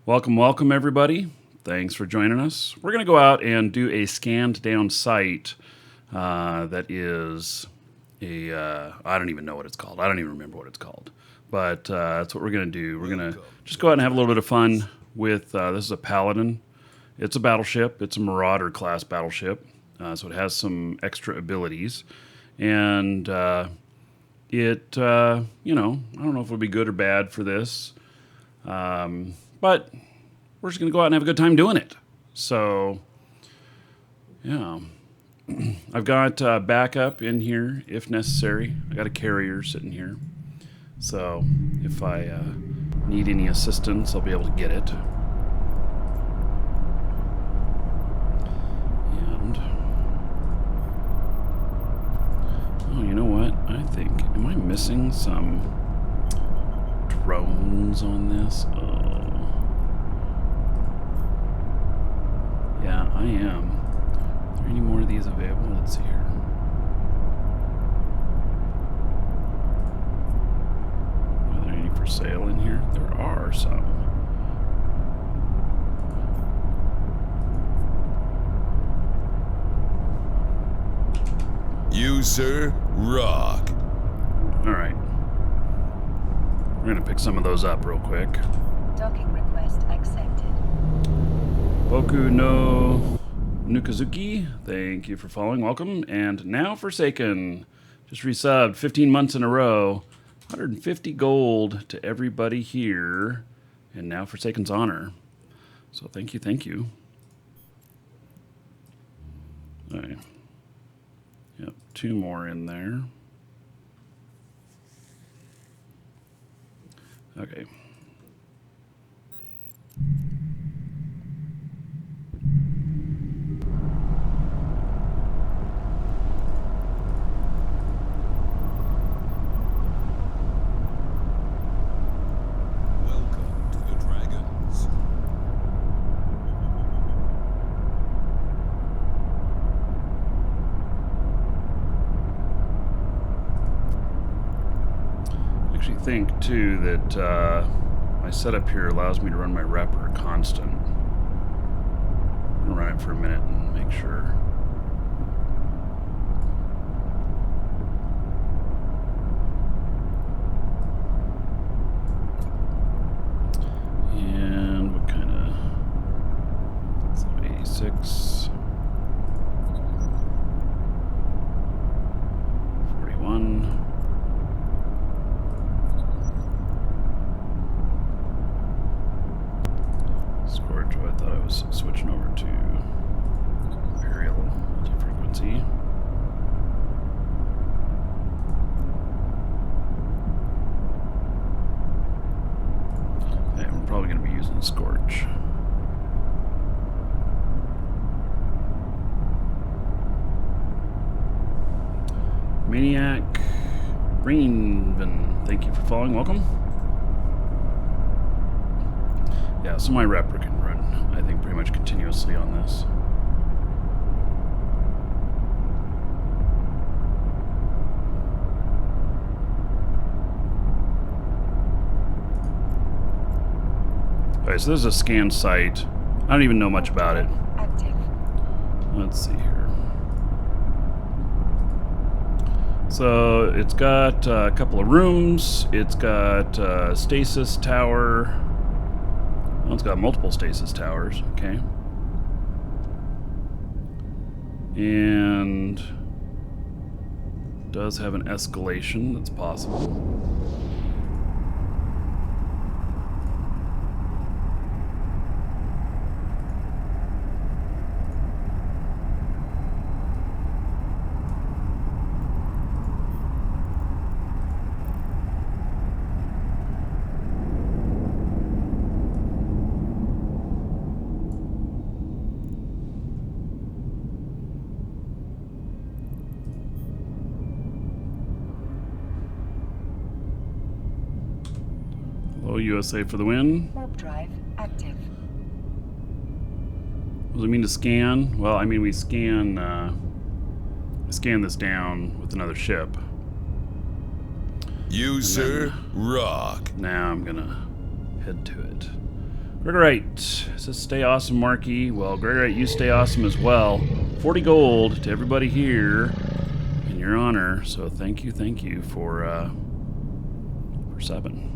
Welcome, welcome, everybody. Thanks for joining us. We're going to go out and do a scanned down site that is I don't even know what it's called. I don't even remember what it's called. But that's what we're going to do. We're going to just go out and have a little bit of fun with, this is a Paladin. It's a battleship. It's a Marauder class battleship. So it has some extra abilities. And I don't know if it'll be good or bad for this. But we're just going to go out and have a good time doing it. So, yeah. I've got backup in here if necessary. I got a carrier sitting here. So if I need any assistance, I'll be able to get it. And, oh, you know what? I think, am I missing some drones on this? Oh. Yeah, I am. Are there any more of these available? Let's see here. Are there any for sale in here? There are some. You, sir, rock. All right. We're going to pick some of those up real quick. Docking request accepted. Boku no Nukazuki, thank you for following. Welcome. And now Forsaken. Just resubbed 15 months in a row. 150 gold to everybody here. And now Forsaken's honor. So thank you, thank you. All right. Yep, 2 more in there. Okay. Welcome to the Dragons. I actually think, too, that my setup here allows me to run my wrapper constant. I'm going to run it for a minute and make sure. And what kind of... So 86... 41... Scorch, I thought I was switching over to Imperial multi-frequency. Okay, we're probably going to be using Scorch. Maniac Greenven, thank you for following. Welcome. Yeah, so my Raptor can run, I think, pretty much continuously on this. Okay, so this is a scan site. I don't even know much about it. Active. Let's see here. So it's got a couple of rooms. It's got a stasis tower. Well, it's got multiple stasis towers, okay. And does have an escalation that's possible. Hello, USA for the win. Warp drive active. What does it mean to scan? Well, I mean we scan this down with another ship. You, sir, rock. Now I'm gonna head to it. Gregorite says, stay awesome, Markee. Well, Gregorite, you stay awesome as well. 40 gold to everybody here in your honor. So thank you for 7.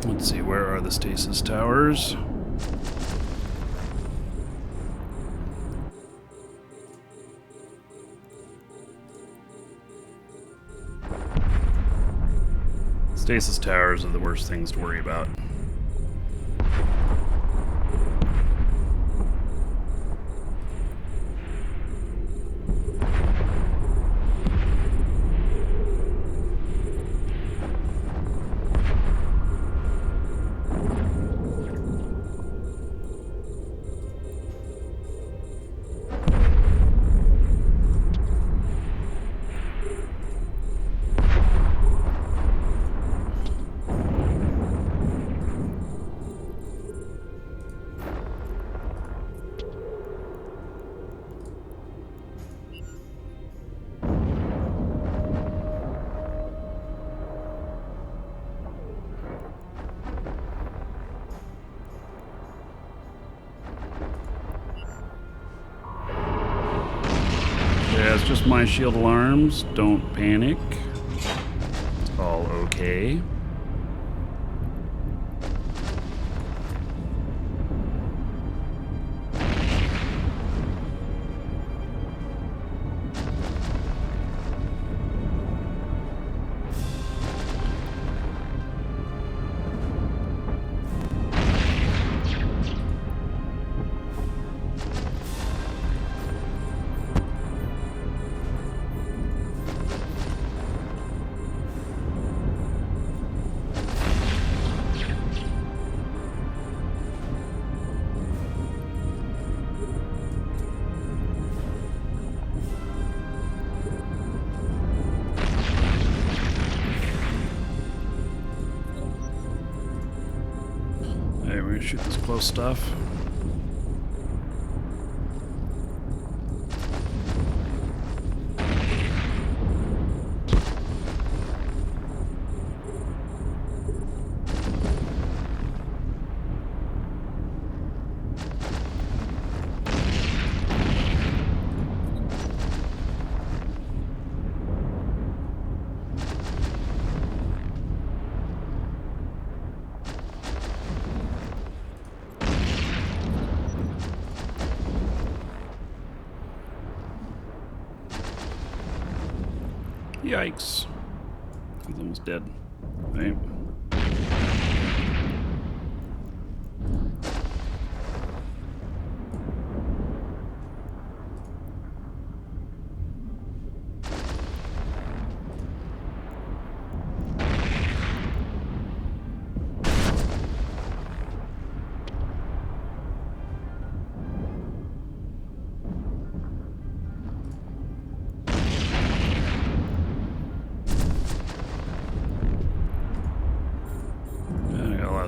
Let's see, where are the stasis towers? Stasis towers are the worst things to worry about. Yeah, it's just my shield alarms. Don't panic. It's all okay. Alright, we're gonna shoot this close stuff. Yikes. He's almost dead. Right.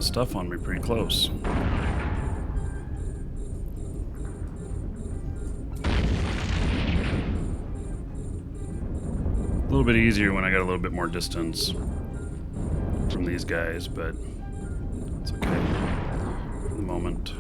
Stuff on me pretty close. A little bit easier when I got a little bit more distance from these guys, but it's okay for the moment.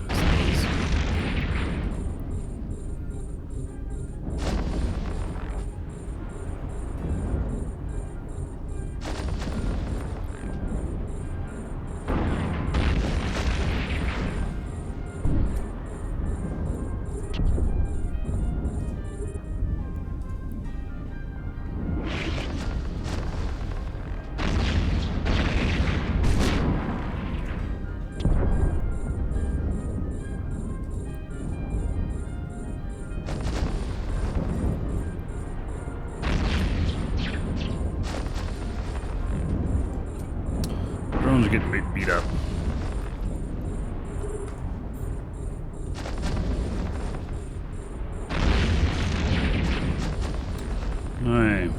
getting beat up. Alright.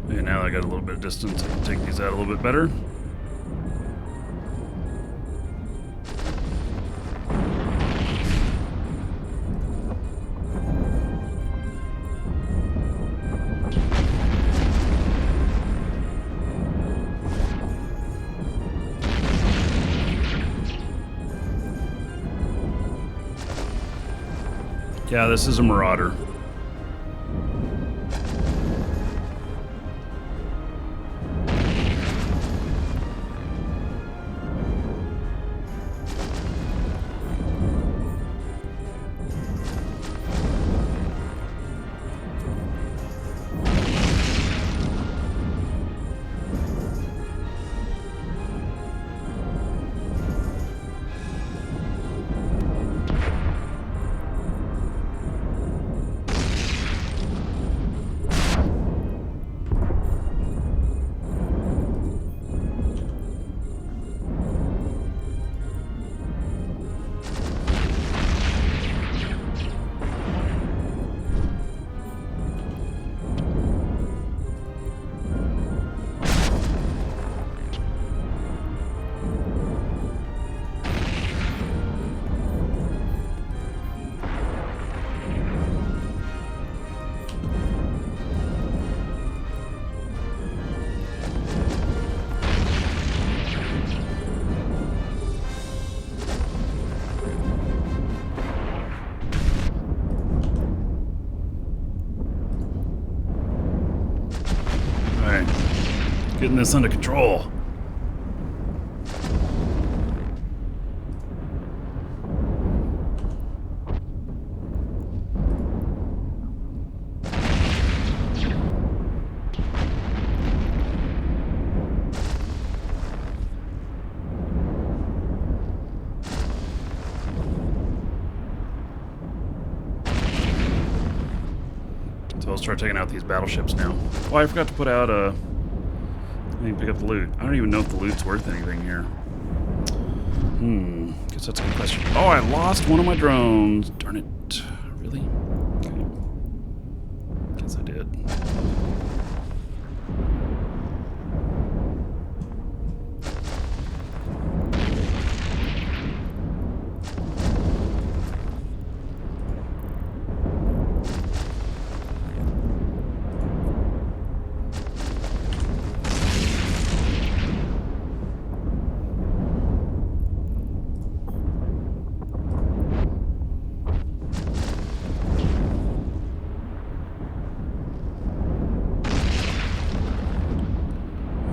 Okay, now I got a little bit of distance. I can take these out a little bit better. Yeah, this is a Marauder. Getting this under control. So I'll start taking out these battleships now. Oh, I forgot to put out a... I didn't pick up the loot. I don't even know if the loot's worth anything here. Guess that's a good question. Oh, I lost one of my drones. Darn it. Really? Okay. Guess I did.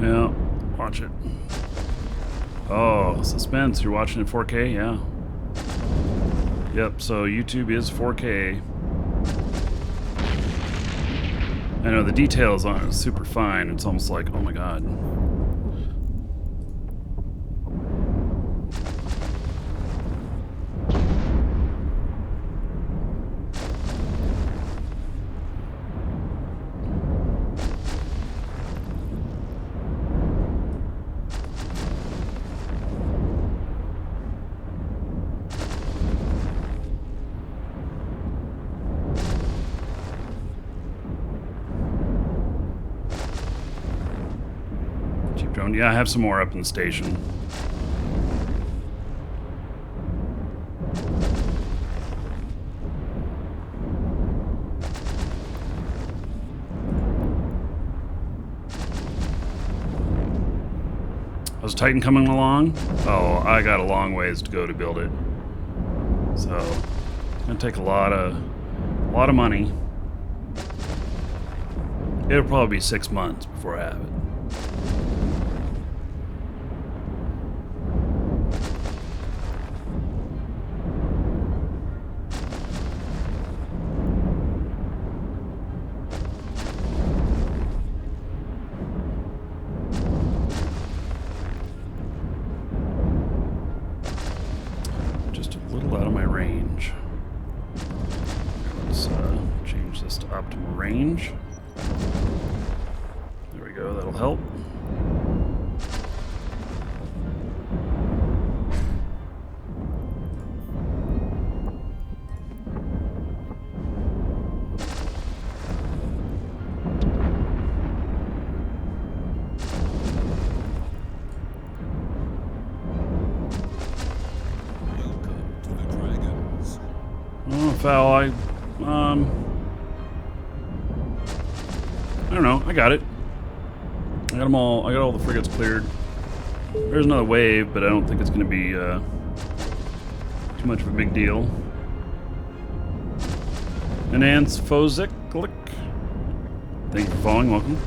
Yeah, watch it. Oh, suspense. You're watching in 4K? Yeah. Yep, so YouTube is 4K. I know the details on it is super fine. It's almost like, oh my god. Yeah, I have some more up in the station. is Titan coming along? Oh, I got a long ways to go to build it. So, it's gonna take a lot of money. It'll probably be 6 months before I have it. Just a little out of my range. Let's change this to optimal range. There we go, that'll help. Welcome to the Dragons. Oh, foul, I don't know, I got it. I got them all, I got all the frigates cleared. There's another wave, but I don't think it's gonna be too much of a big deal. Enhance Fozik, click. Thank you for following, welcome.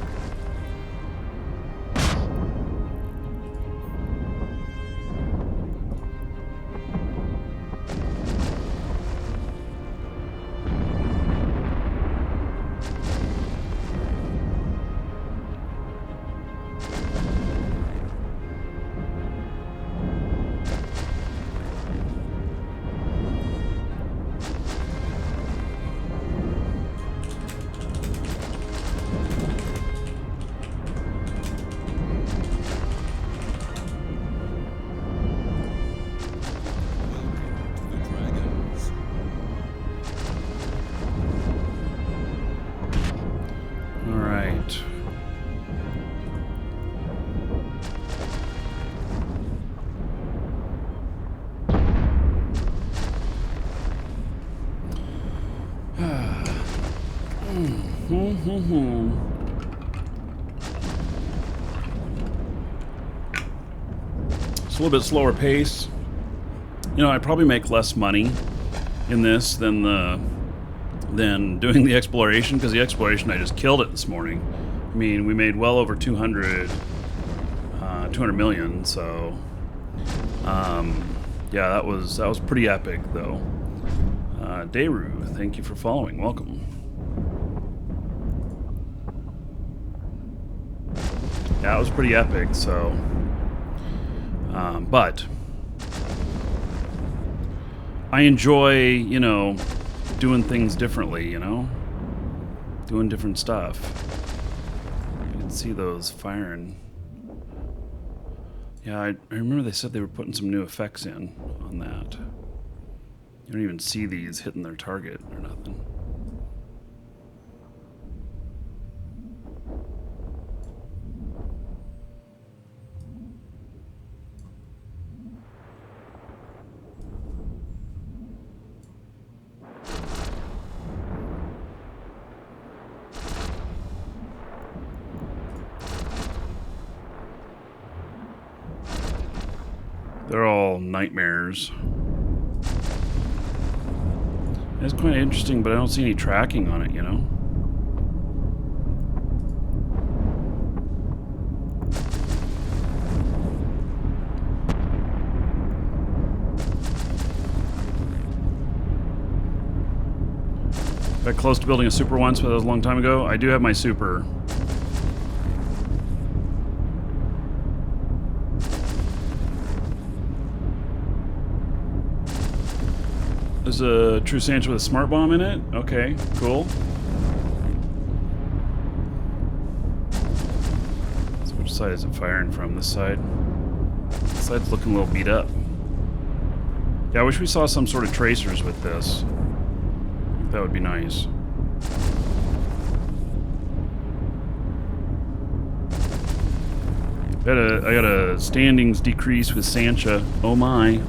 Welcome to the Dragons. All right. It's a little bit slower pace. You know, I probably make less money in this than doing the exploration, because the exploration I just killed it this morning. I mean, we made well over 200 million. So, yeah, that was pretty epic, though. Dayru, thank you for following. Welcome. Yeah, it was pretty epic. So, but I enjoy, you know, doing things differently, you know? Doing different stuff. You can see those firing. Yeah, I remember they said they were putting some new effects in on that. You don't even see these hitting their target or nothing. They're all nightmares. It's quite interesting, but I don't see any tracking on it, you know? Got close to building a super once, but that was a long time ago. I do have my super. There's a True Sancho with a smart bomb in it? Okay, cool. So which side is it firing from? This side? This side's looking a little beat up. Yeah, I wish we saw some sort of tracers with this. That would be nice. I got a standings decrease with Sancha. Oh my.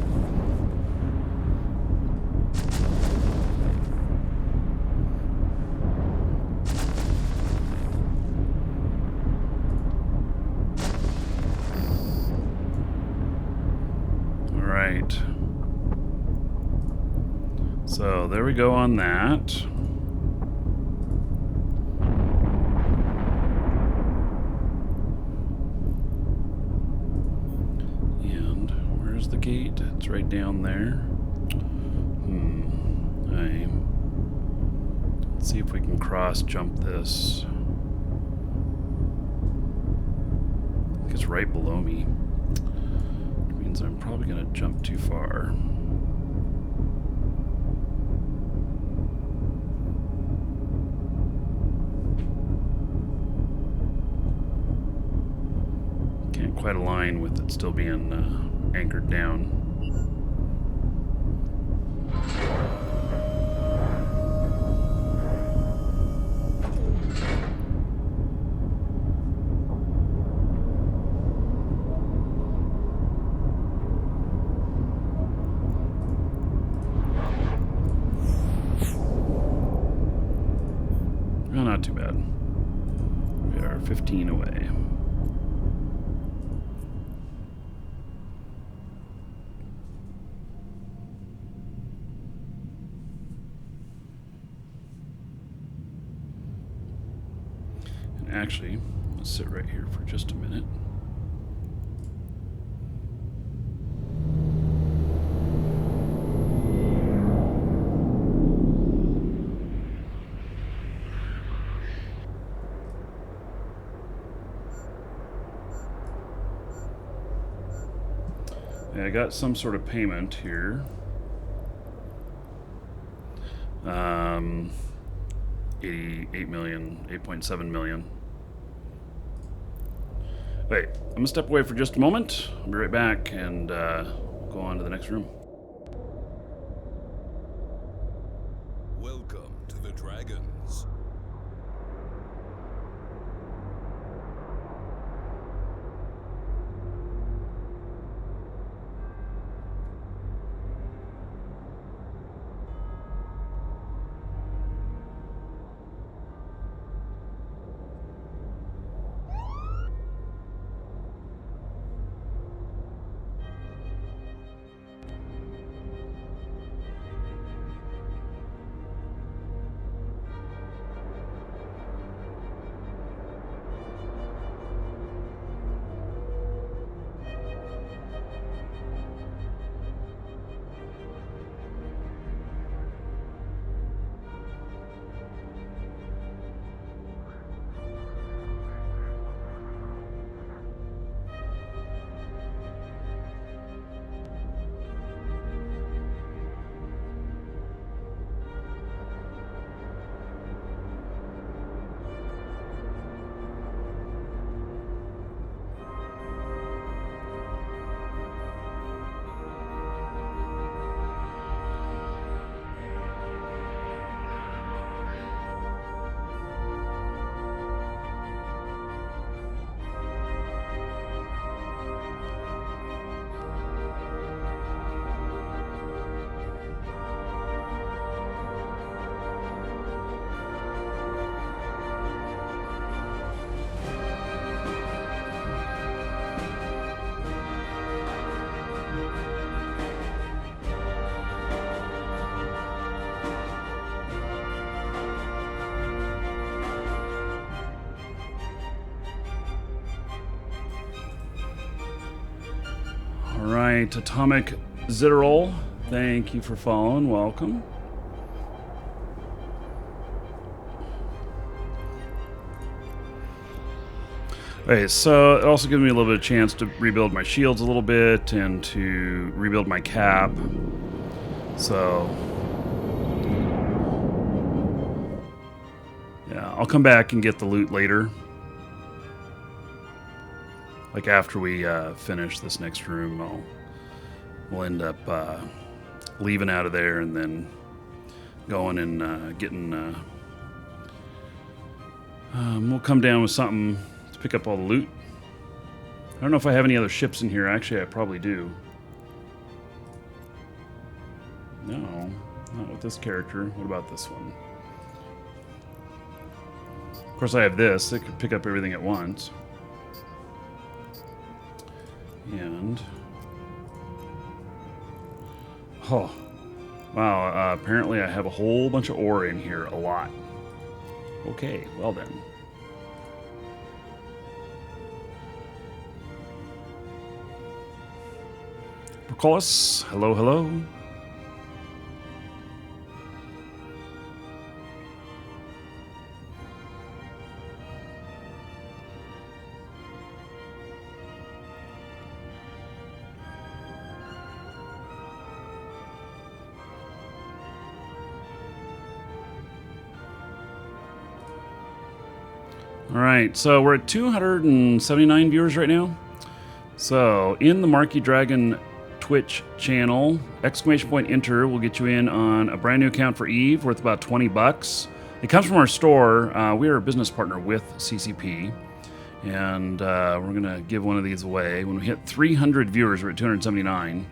right. So there we go on that. And where's the gate? It's right down there. Let's see if we can cross jump this. I think it's right below me. Which means I'm probably going to jump too far. Can't quite align with it still being anchored down. Well, not too bad. We are 15 away. And actually, let's sit right here for just a minute. I got some sort of payment here. 88 million, 8.7 million. Wait, I'm gonna step away for just a moment. I'll be right back and we'll go on to the next room. Welcome to the Dragons. All right, Atomic Zitterol, thank you for following. Welcome. Okay, so it also gives me a little bit of chance to rebuild my shields a little bit and to rebuild my cap. So, yeah, I'll come back and get the loot later. Like after we finish this next room, we'll end up leaving out of there and then going and getting. We'll come down with something to pick up all the loot. I don't know if I have any other ships in here. Actually, I probably do. No, not with this character. What about this one? Of course, I have this. It could pick up everything at once. Oh, wow. Apparently, I have a whole bunch of ore in here. A lot. Okay, well then. Proculus, hello, hello. All right, so we're at 279 viewers right now. So in the Markee Dragon Twitch channel, exclamation point enter will get you in on a brand new account for Eve worth about 20 bucks. It comes from our store. We are a business partner with CCP, and we're gonna give one of these away. When we hit 300 viewers, we're at 279.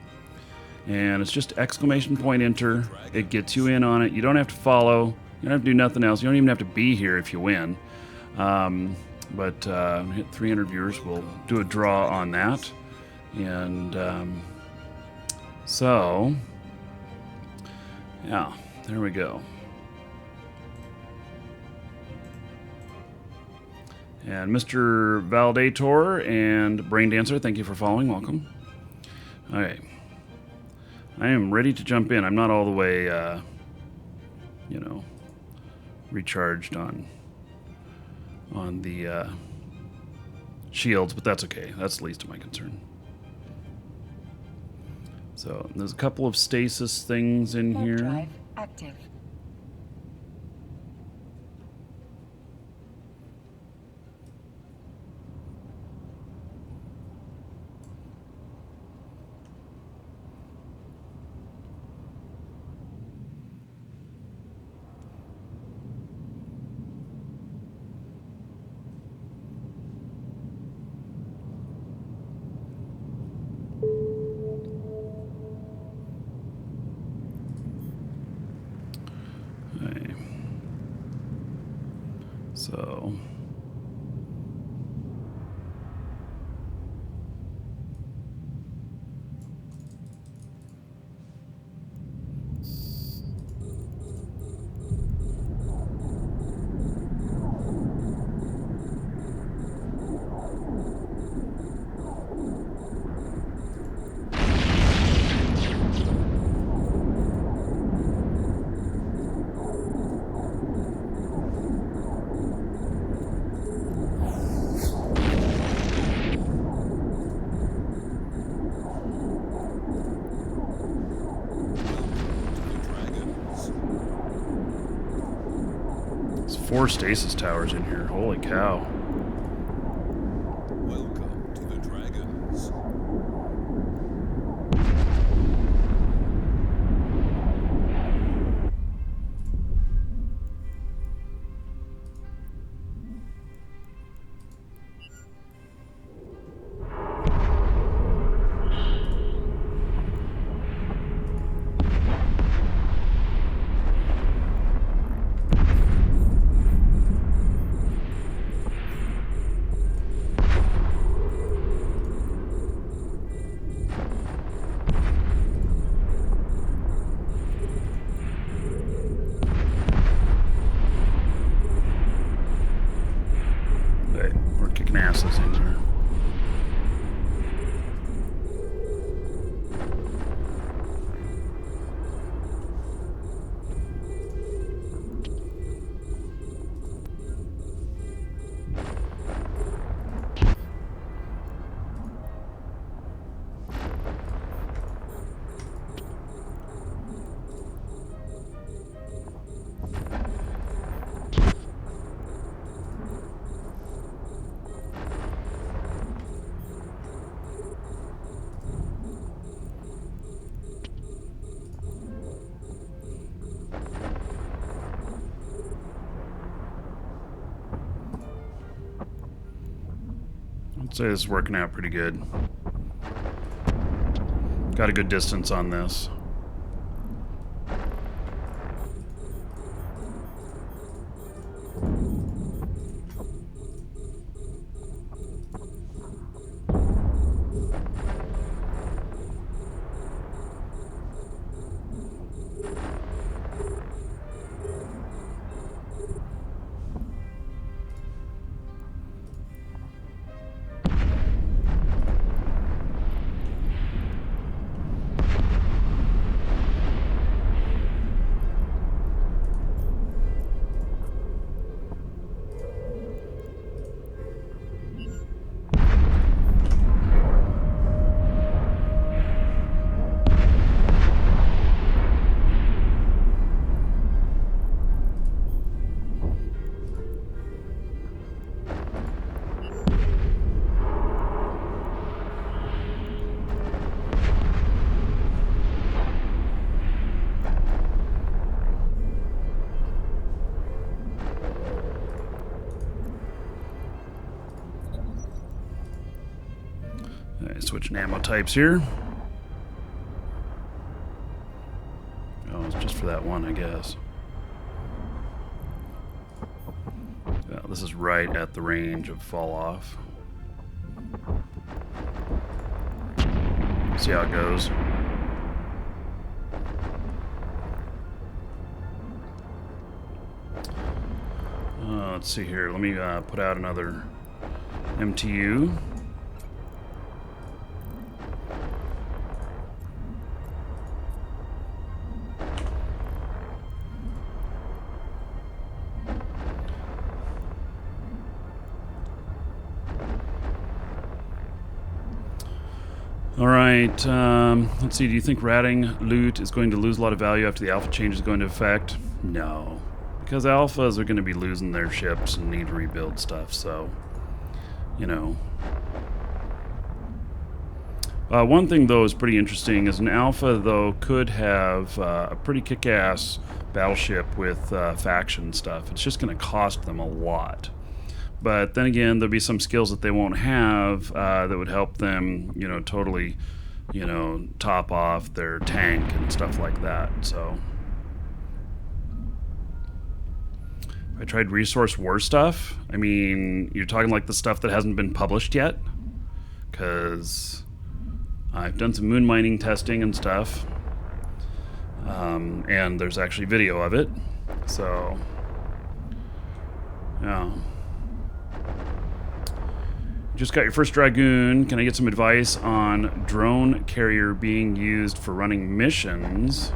And it's just exclamation point enter. It gets you in on it. You don't have to follow. You don't have to do nothing else. You don't even have to be here if you win. But hit 300 viewers, we'll do a draw on that. And so, yeah, there we go. And Mr. Validator and Brain Dancer, thank you for following. Welcome. Okay. I am ready to jump in. I'm not all the way, you know, recharged on the shields, but that's okay. That's the least of my concern. So there's a couple of stasis things in Warp here. drive active. Okay. So there's 4 stasis towers in here. Holy cow. Welcome to the Dragons. Okay, we're kicking asses in here. I'd say this is working out pretty good. Got a good distance on this. Switching ammo types here. Oh, it's just for that one, I guess. Yeah, this is right at the range of fall off. See how it goes. Let's see here. Let me put out another MTU. All right, let's see, do you think ratting loot is going to lose a lot of value after the alpha change is going to affect? No, because alphas are going to be losing their ships and need to rebuild stuff, so, you know. One thing, though, is pretty interesting, is an alpha, though, could have a pretty kick-ass battleship with faction stuff. It's just going to cost them a lot. But then again, there'll be some skills that they won't have that would help them, you know, totally, you know, top off their tank and stuff like that. So I tried resource war stuff. I mean, you're talking like the stuff that hasn't been published yet, because I've done some moon mining testing and stuff, and there's actually video of it. So yeah. Just got your first Dragoon. Can I get some advice on drone carrier being used for running missions?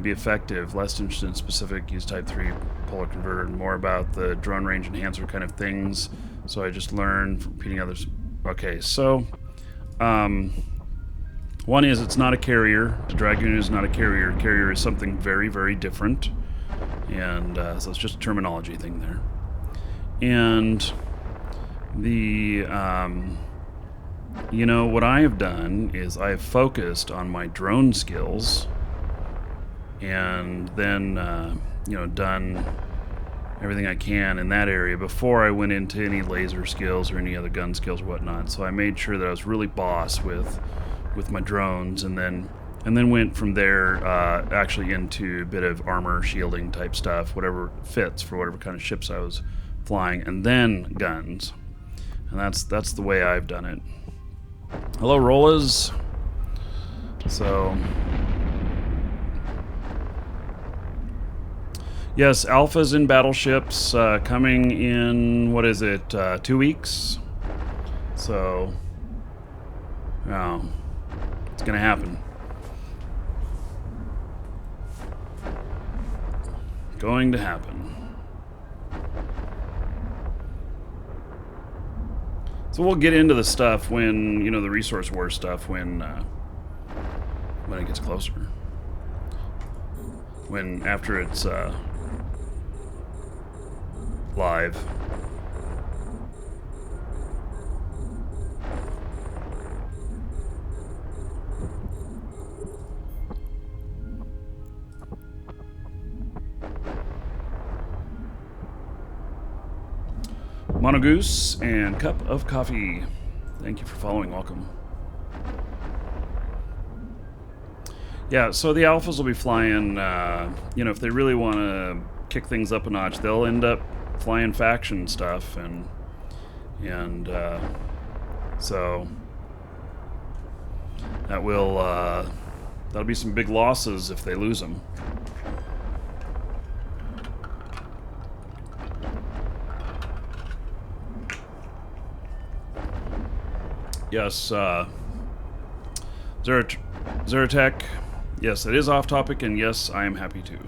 Be effective. Less interested in specific. Use Type 3 polar converter. More about the drone range enhancer kind of things. So I just learned from repeating others. Okay, so one is it's not a carrier. The Dragoon is not a carrier. Carrier is something very, very different. And so it's just a terminology thing there. And the, you know, what I have done is I have focused on my drone skills and then, you know, done everything I can in that area before I went into any laser skills or any other gun skills or whatnot. So I made sure that I was really boss with my drones, and then went from there actually into a bit of armor shielding type stuff, whatever fits for whatever kind of ships I was flying, and then guns. And that's the way I've done it. Hello, Rollas. So yes, alphas in battleships coming in, what is it, 2 weeks? So it's gonna happen. Going to happen. So we'll get into the stuff when, you know, the resource war stuff when it gets closer. When after it's live. Monogoose and Cup of Coffee. Thank you for following. Welcome. Yeah, so the alphas will be flying, you know, if they really want to kick things up a notch, they'll end up flying faction stuff, and so that will, that'll be some big losses if they lose them. Yes, Zeratech, yes, it is off topic, and yes, I am happy to.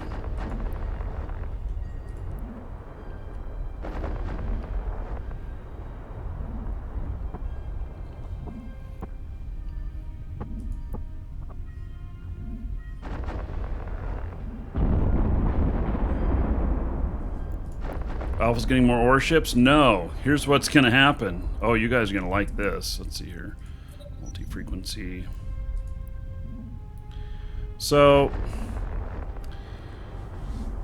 Alpha's getting more ore ships? No. Here's what's going to happen. Oh, you guys are going to like this. Let's see here. Multi-frequency. So,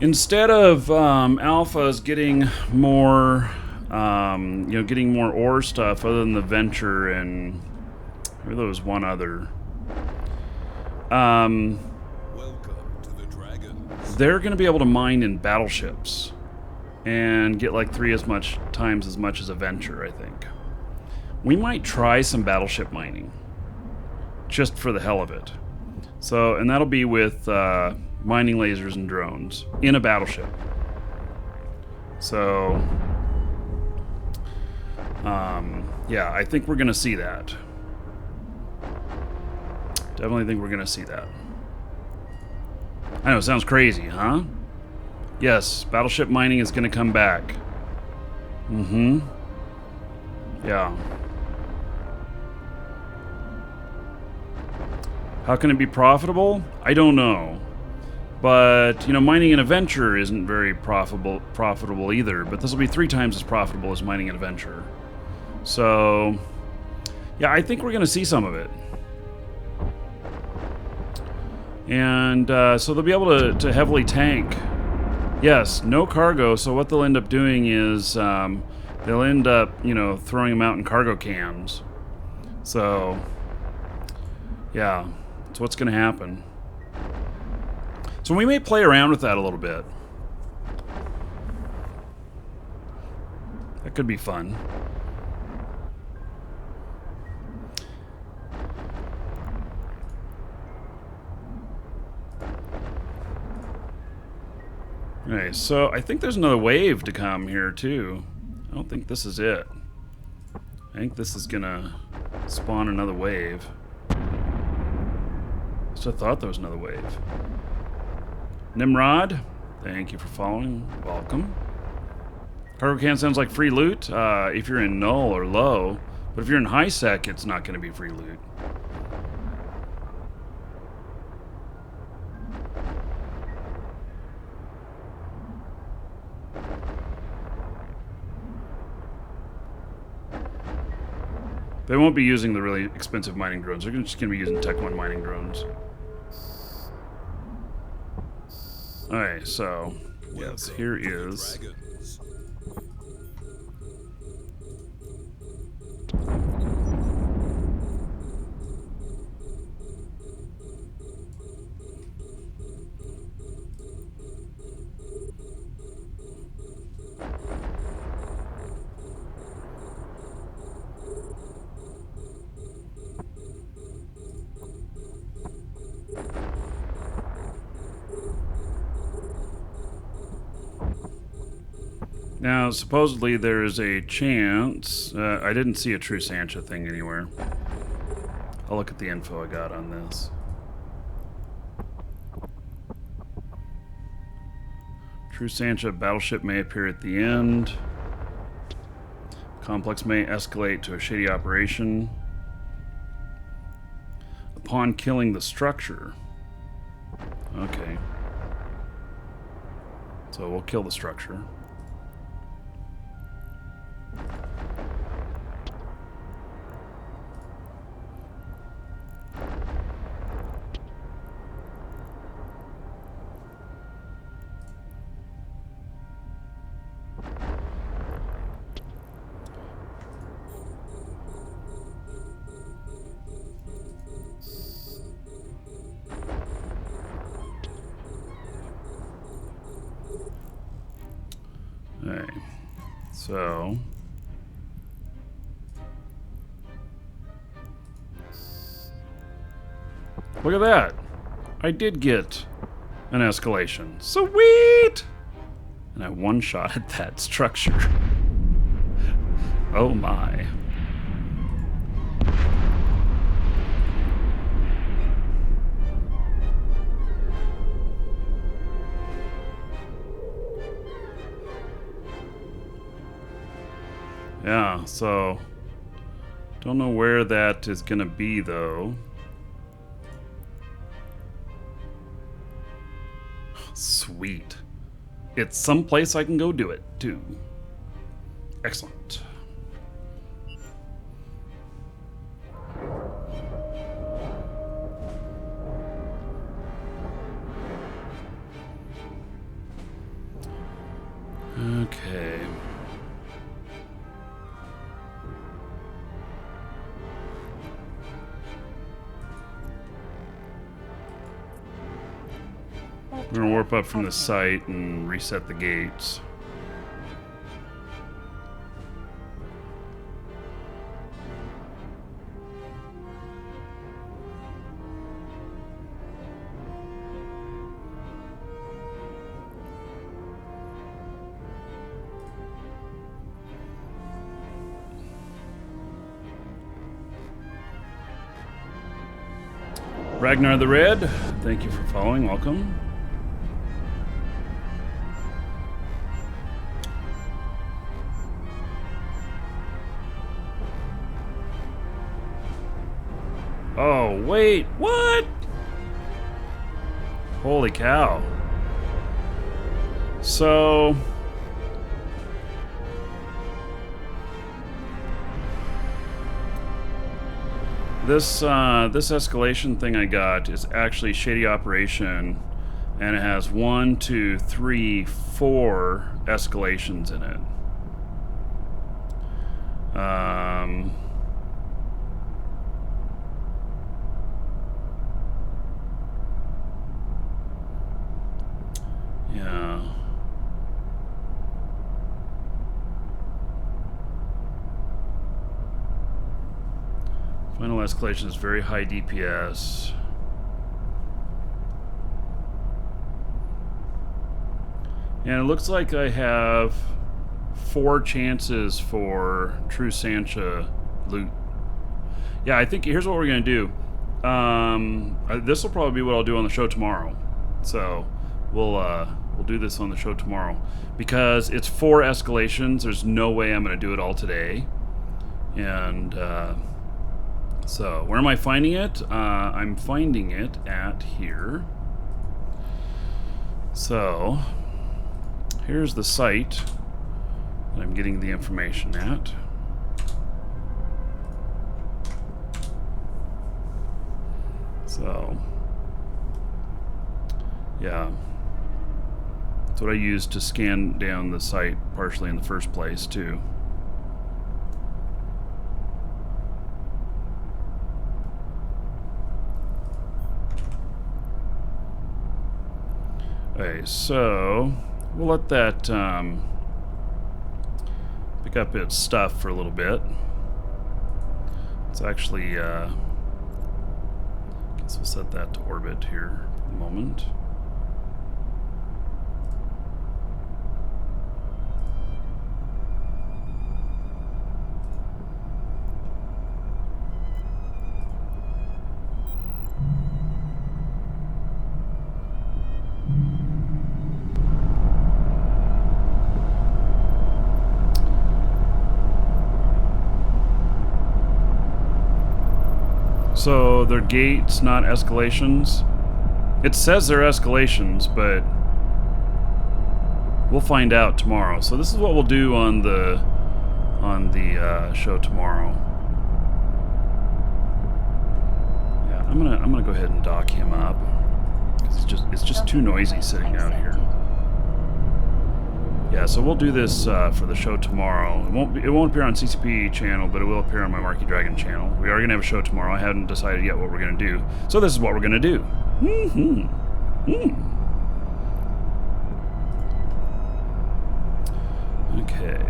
instead of alphas getting more, you know, getting more ore stuff other than the Venture and Maybe there was one other. Welcome to the Dragons. They're going to be able to mine in battleships and get like 3 times as much as a venture, I think. We might try some battleship mining just for the hell of it. So, and that'll be with mining lasers and drones in a battleship. So, yeah, I think we're going to see that. Definitely think we're going to see that. I know, it sounds crazy, huh? Yes, battleship mining is going to come back. Mm-hmm. Yeah. How can it be profitable? I don't know. But, you know, mining an adventure isn't very profitable either. But this will be 3 times as profitable as mining an adventure. So, yeah, I think we're going to see some of it. And so they'll be able to heavily tank. Yes, no cargo. So what they'll end up doing is they'll end up, you know, throwing them out in cargo cans. So, yeah, that's what's going to happen. So we may play around with that a little bit. That could be fun. Okay, so I think there's another wave to come here too. I don't think this is it. I think this is gonna spawn another wave. So I thought there was another wave. Nimrod, thank you for following. Welcome. Cargo can sounds like free loot if you're in null or low, but if you're in high sec, it's not going to be free loot. They won't be using the really expensive mining drones. They're just going to be using Tech 1 mining drones. Alright, so, yes, here is... Now, supposedly there is a chance... I didn't see a True Sancha thing anywhere. I'll look at the info I got on this. True Sancha battleship may appear at the end. Complex may escalate to a shady operation. Upon killing the structure. Okay. So we'll kill the structure. Alright, so look at that. I did get an escalation. Sweet! And I one-shotted that structure. Oh my. Yeah, so don't know where that is gonna be though. Sweet. It's someplace I can go do it too. Excellent. Okay. We're gonna warp up from the site and reset the gates. Ragnar the Red, thank you for following. Welcome. Oh, wait, what? Holy cow. So... This escalation thing I got is actually Shady Operation, and it has 1, 2, 3, 4 escalations in it. Yeah. Final escalation is very high DPS. And it looks like I have 4 chances for True Sancha loot. Yeah, I think here's what we're gonna do. This will probably be what I'll do on the show tomorrow. So we'll do this on the show tomorrow because it's 4 escalations. There's no way I'm gonna do it all today. And so where am I finding it? I'm finding it at here. So here's the site that I'm getting the information at. So yeah, that's what I used to scan down the site partially in the first place too. Okay, so we'll let that pick up its stuff for a little bit. It's actually, I guess we'll set that to orbit here for the moment. So they're gates, not escalations. It says they're escalations, but we'll find out tomorrow. So this is what we'll do on the show tomorrow. Yeah, I'm gonna go ahead and dock him up because it's just too noisy sitting out here. Yeah, so we'll do this for the show tomorrow. It won't appear on CCP channel, but it will appear on my Markee Dragon channel. We are gonna have a show tomorrow. I haven't decided yet what we're gonna do. So this is what we're gonna do. Okay.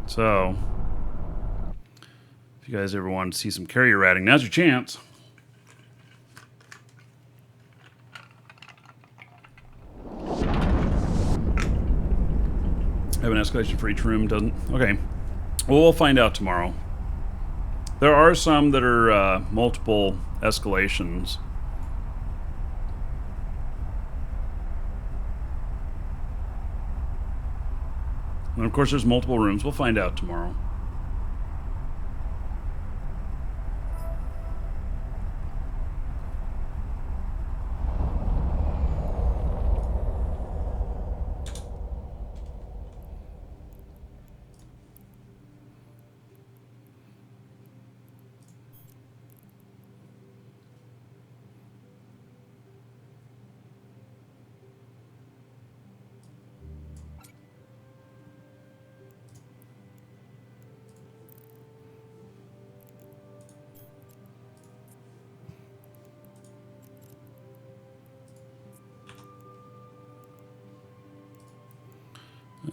So, if you guys ever want to see some carrier ratting, now's your chance. Have an escalation for each room, doesn't? Okay. Well, we'll find out tomorrow. There are some that are multiple escalations. And of course, there's multiple rooms. We'll find out tomorrow.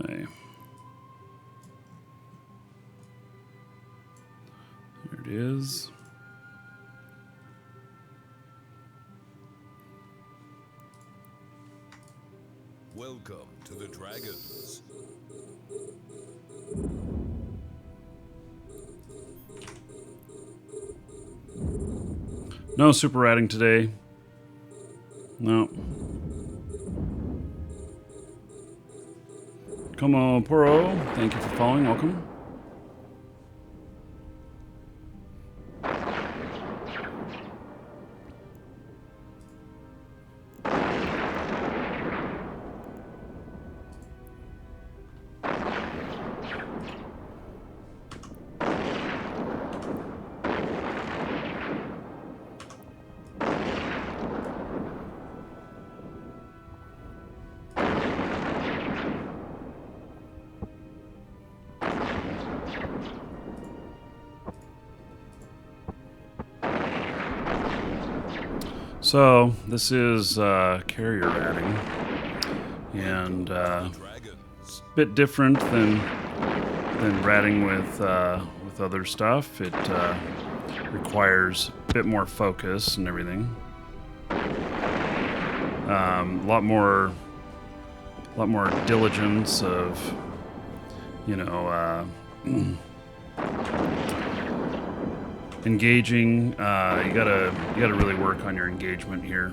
Hey. There it is. Welcome to the Dragons. No super ratting today. No. Come on, Poro. Thank you for following. Welcome. So this is carrier ratting, and a bit different than ratting with other stuff. It requires a bit more focus and everything. A lot more diligence of, you know, engaging. You gotta really work on your engagement here.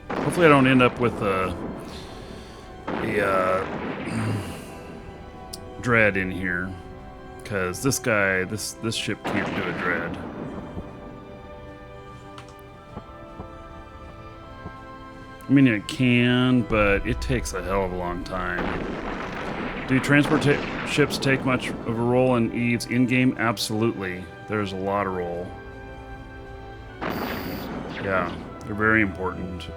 Hopefully I don't end up with a dread in here, because this guy, this ship can't do a dread. I mean, it can, but it takes a hell of a long time. Do transport ships take much of a role in Eve's in-game? Absolutely. There's a lot of role. Yeah, they're very important.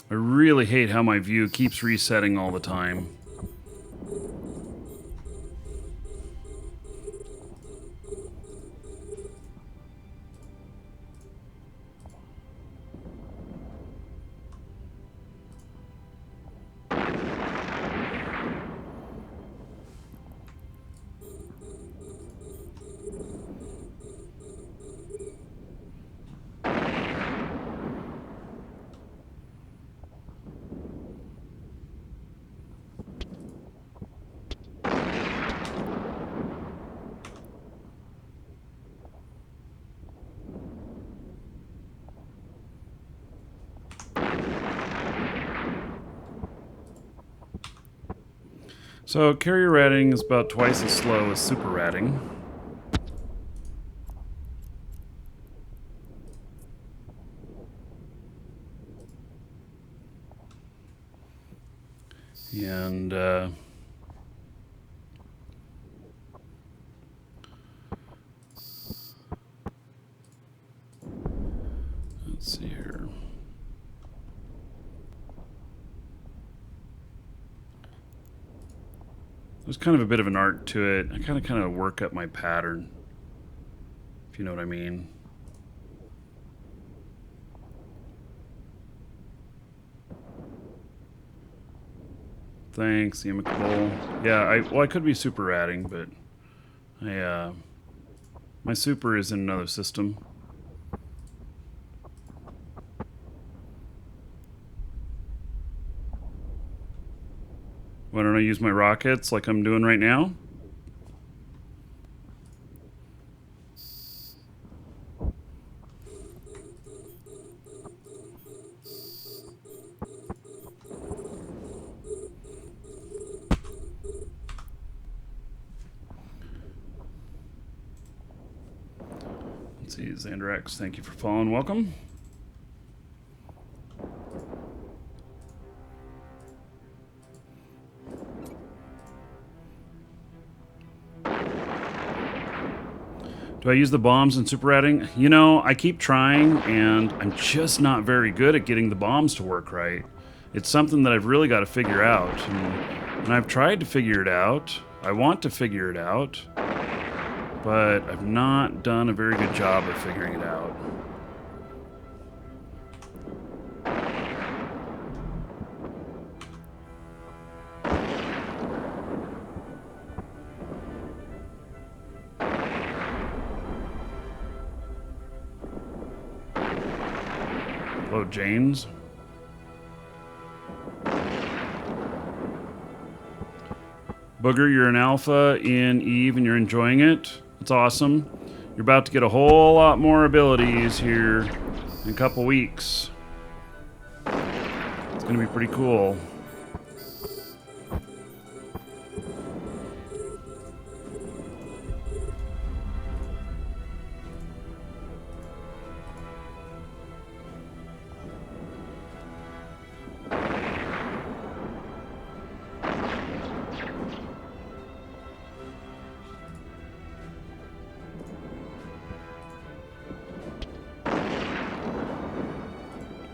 I really hate how my view keeps resetting all the time. So carrier ratting is about twice as slow as super ratting. And let's see here. There's kind of a bit of an art to it. I kind of work up my pattern, if you know what I mean. Thanks, amicable. Yeah, I could be super ratting, but I My super is in another system. Why don't I use my rockets like I'm doing right now? Let's see, Xandrax, thank you for following. Welcome. Do I use the bombs in super adding? You know, I keep trying, and I'm just not very good at getting the bombs to work right. It's something that I've really got to figure out, and I've tried to figure it out. I want to figure it out, but I've not done a very good job of figuring it out. Hello, James. Booger, you're an alpha in Eve and you're enjoying it. It's awesome. You're about to get a whole lot more abilities here in a couple weeks. It's going to be pretty cool.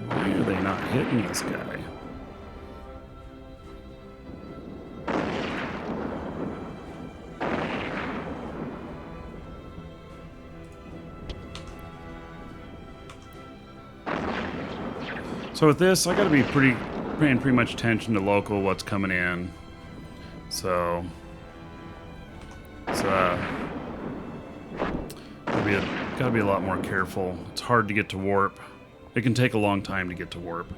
Why are they not hitting this guy? So with this, I got to be paying pretty much attention to local what's coming in. So it's gotta be a lot more careful. It's hard to get to warp. It can take a long time to get to warp.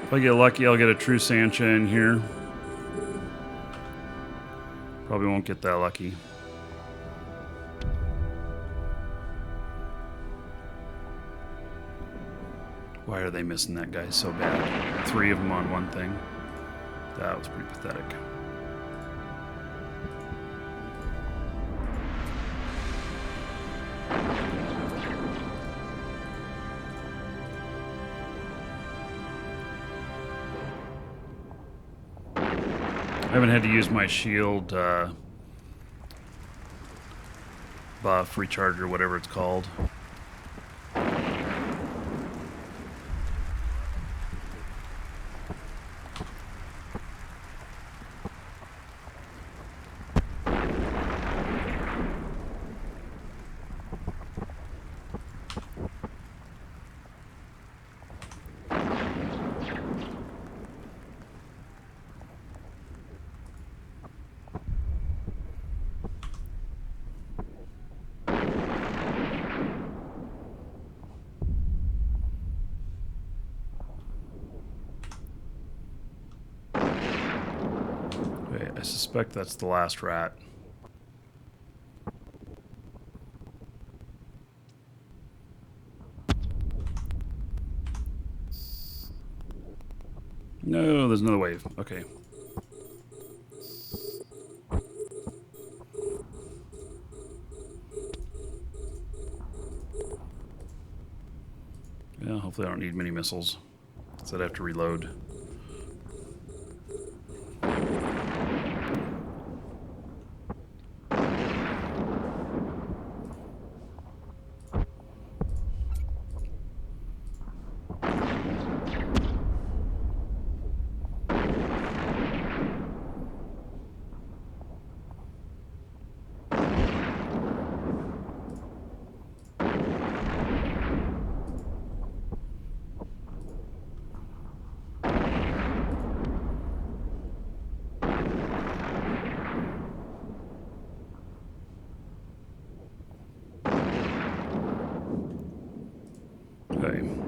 If I get lucky, I'll get a true Sancha in here. Probably won't get that lucky. Why are they missing that guy so bad? 3 of them on one thing. That was pretty pathetic. I haven't had to use my shield buff, recharge, or whatever it's called. I suspect that's the last rat. No, there's another wave. Okay. Yeah, hopefully I don't need many missiles, so I'd have to reload.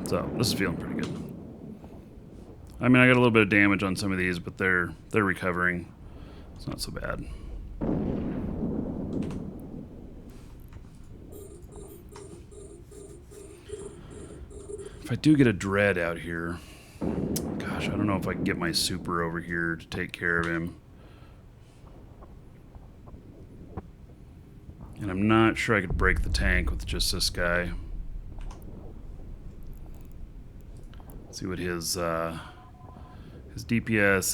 So this is feeling pretty good. I mean, I got a little bit of damage on some of these, but they're recovering. It's not so bad. If I do get a dread out here, gosh, I don't know if I can get my super over here to take care of him. And I'm not sure I could break the tank with just this guy. Let's see what his DPS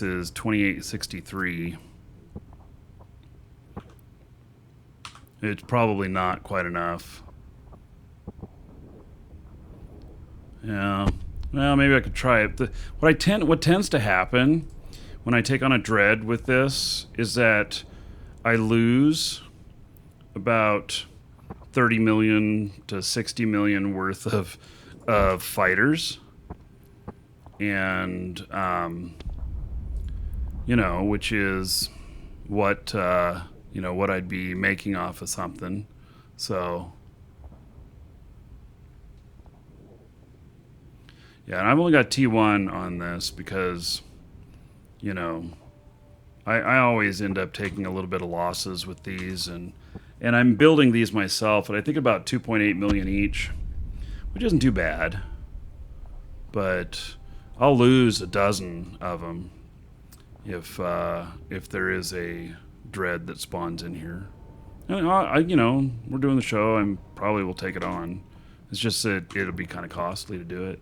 is 2863. It's probably not quite enough. Yeah. Well, maybe I could try it. What tends to happen when I take on a dread with this is that I lose about 30 million to 60 million worth of fighters. And, you know, which is what, you know, what I'd be making off of something. So, yeah, and I've only got T1 on this because, you know, I always end up taking a little bit of losses with these, and I'm building these myself, and I think about 2.8 million each, which isn't too bad, but I'll lose a dozen of them if there is a dread that spawns in here. And you know, we're doing the show, I probably will take it on. It's just that it'll be kind of costly to do it.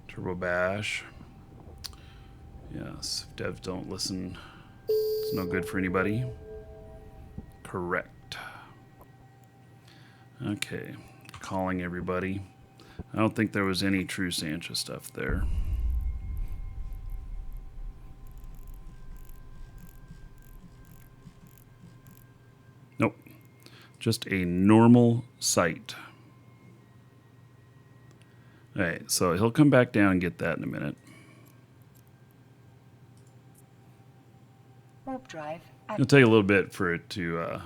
Turbo Bash. Yes, if devs don't listen, it's no good for anybody. Correct. Okay, calling everybody. I don't think there was any true Sancha stuff there. Nope, just a normal site. Alright, so he'll come back down and get that in a minute. Warp drive It'll take a little bit for it to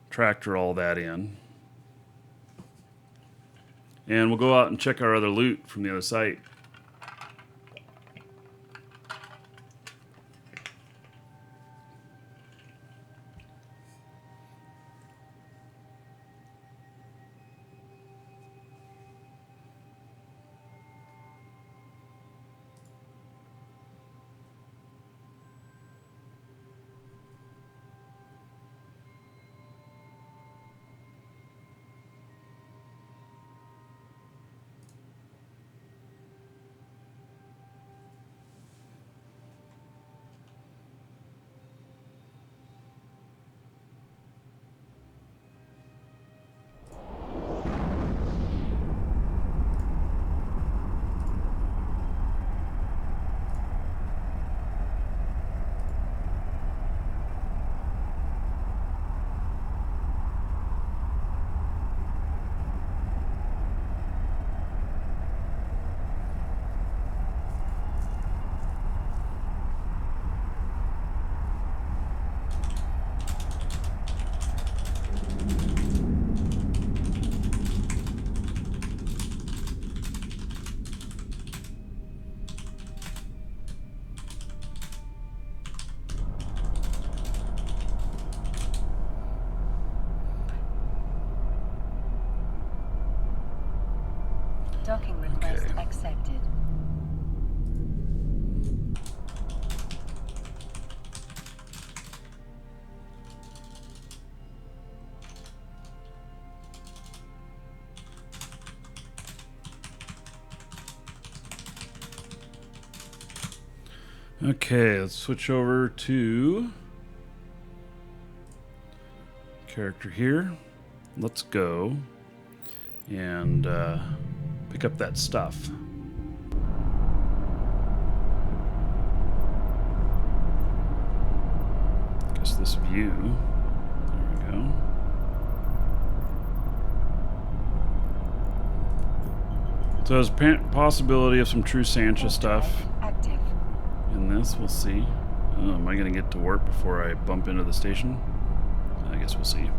tractor all that in. And we'll go out and check our other loot from the other site. docking request accepted. Okay, let's switch over to character here. Let's go and pick up that stuff. Guess this view. There we go. So there's a possibility of some true Sancha stuff Active. in this. We'll see. Am I going to get to warp before I bump into the station? I guess we'll see.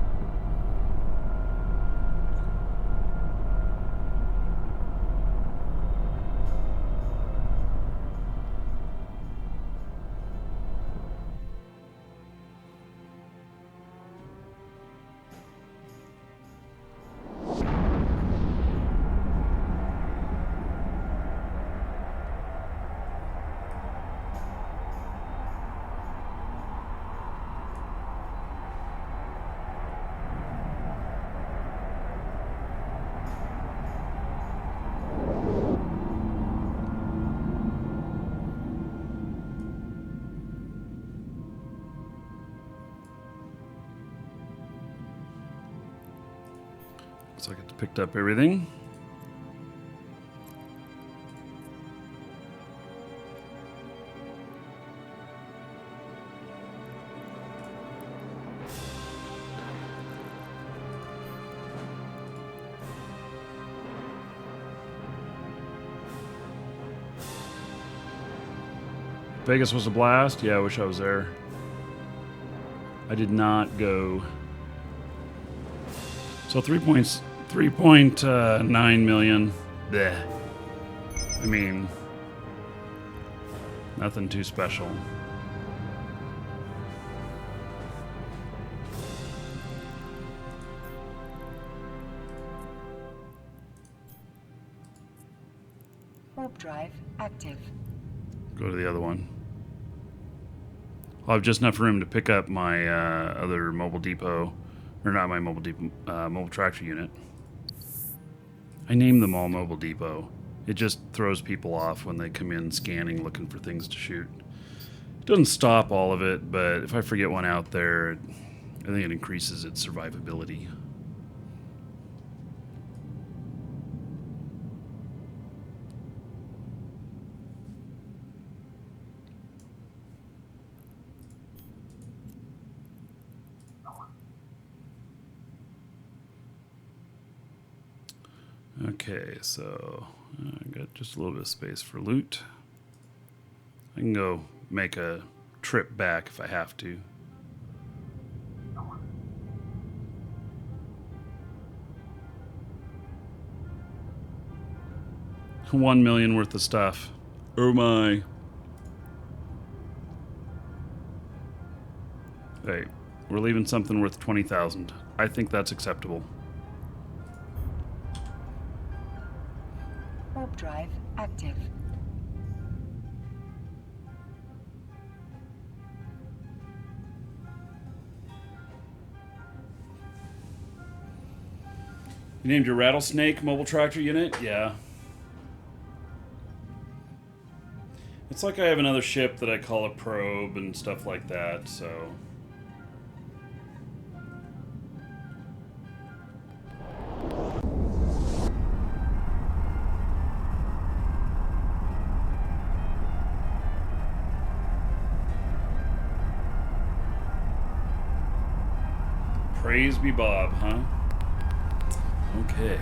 Looks like it's picked up everything. Vegas was a blast. Yeah, I wish I was there. I did not go. So 3.9 million. Bleh. I mean, nothing too special. Warp drive active. Go to the other one. I'll have just enough room to pick up my other mobile depot, or not my mobile depot, mobile tractor unit. I named them all mobile depot. It just throws people off when they come in scanning, looking for things to shoot. It doesn't stop all of it, but if I forget one out there, I think it increases its survivability. Okay, so I got just a little bit of space for loot. I can go make a trip back if I have to. $1 million worth of stuff. Oh my. Hey, we're leaving something worth 20,000. I think that's acceptable. Warp drive active. You named your rattlesnake mobile tractor unit? Yeah. It's like I have another ship that I call a probe and stuff like that, so. Praise be Bob, huh? Okay.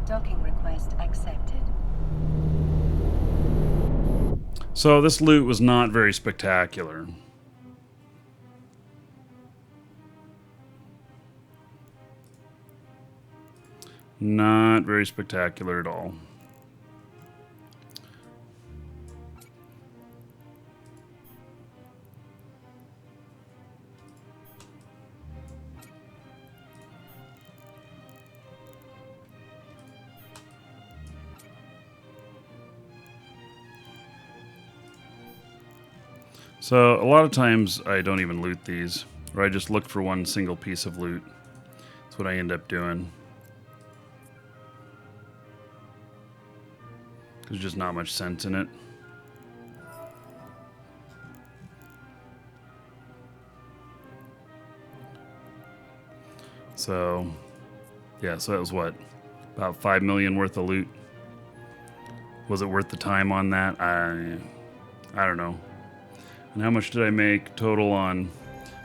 Docking request accepted. So this loot was not very spectacular. Not very spectacular at all. So a lot of times I don't even loot these, or I just look for one single piece of loot. That's what I end up doing. There's just not much sense in it. So, yeah, so that was what? About 5 million worth of loot. Was it worth the time on that? I don't know. And how much did I make total on?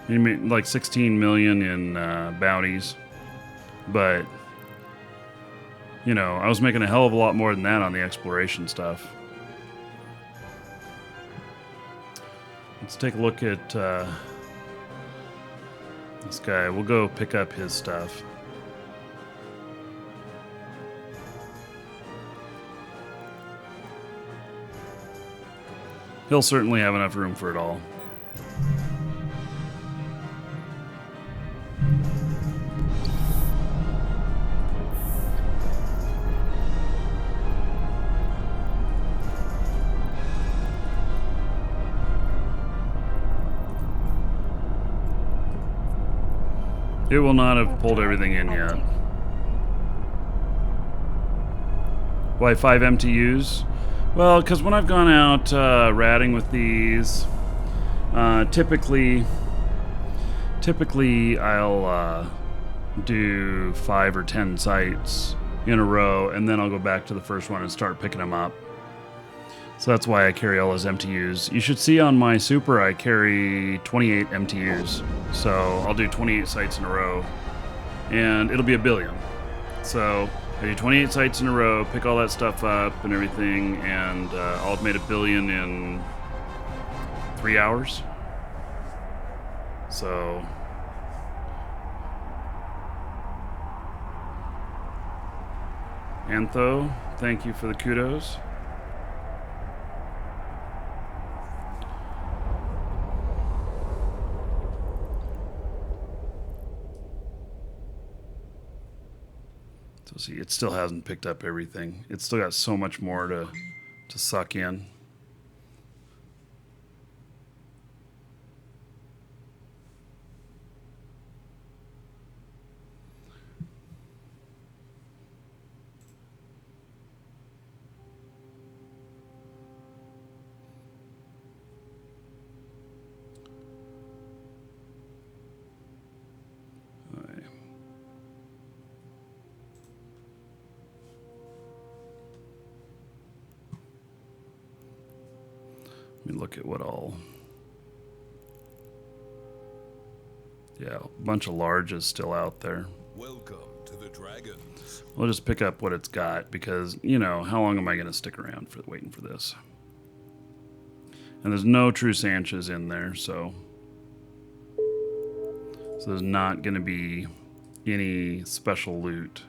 I made like 16 million in bounties, but you know, I was making a hell of a lot more than that on the exploration stuff. Let's take a look at this guy. We'll go pick up his stuff. He'll certainly have enough room for it all. It will not have pulled everything in yet. Why 5 MTUs? Well, because when I've gone out ratting with these, typically I'll do 5 or 10 sites in a row, and then I'll go back to the first one and start picking them up. So that's why I carry all those MTUs. You should see on my super I carry 28 MTUs. So I'll do 28 sites in a row, and it'll be a billion. So I do 28 sites in a row, pick all that stuff up and everything, and I'll have made a billion in 3 hours. So Antho, thank you for the kudos. So see, it still hasn't picked up everything. It's still got so much more to suck in. Let me look at what all. Yeah, a bunch of larges still out there. Welcome to the Dragons. We'll just pick up what it's got because, you know, how long am I going to stick around for waiting for this? And there's no true Sanchez in there, so there's not going to be any special loot.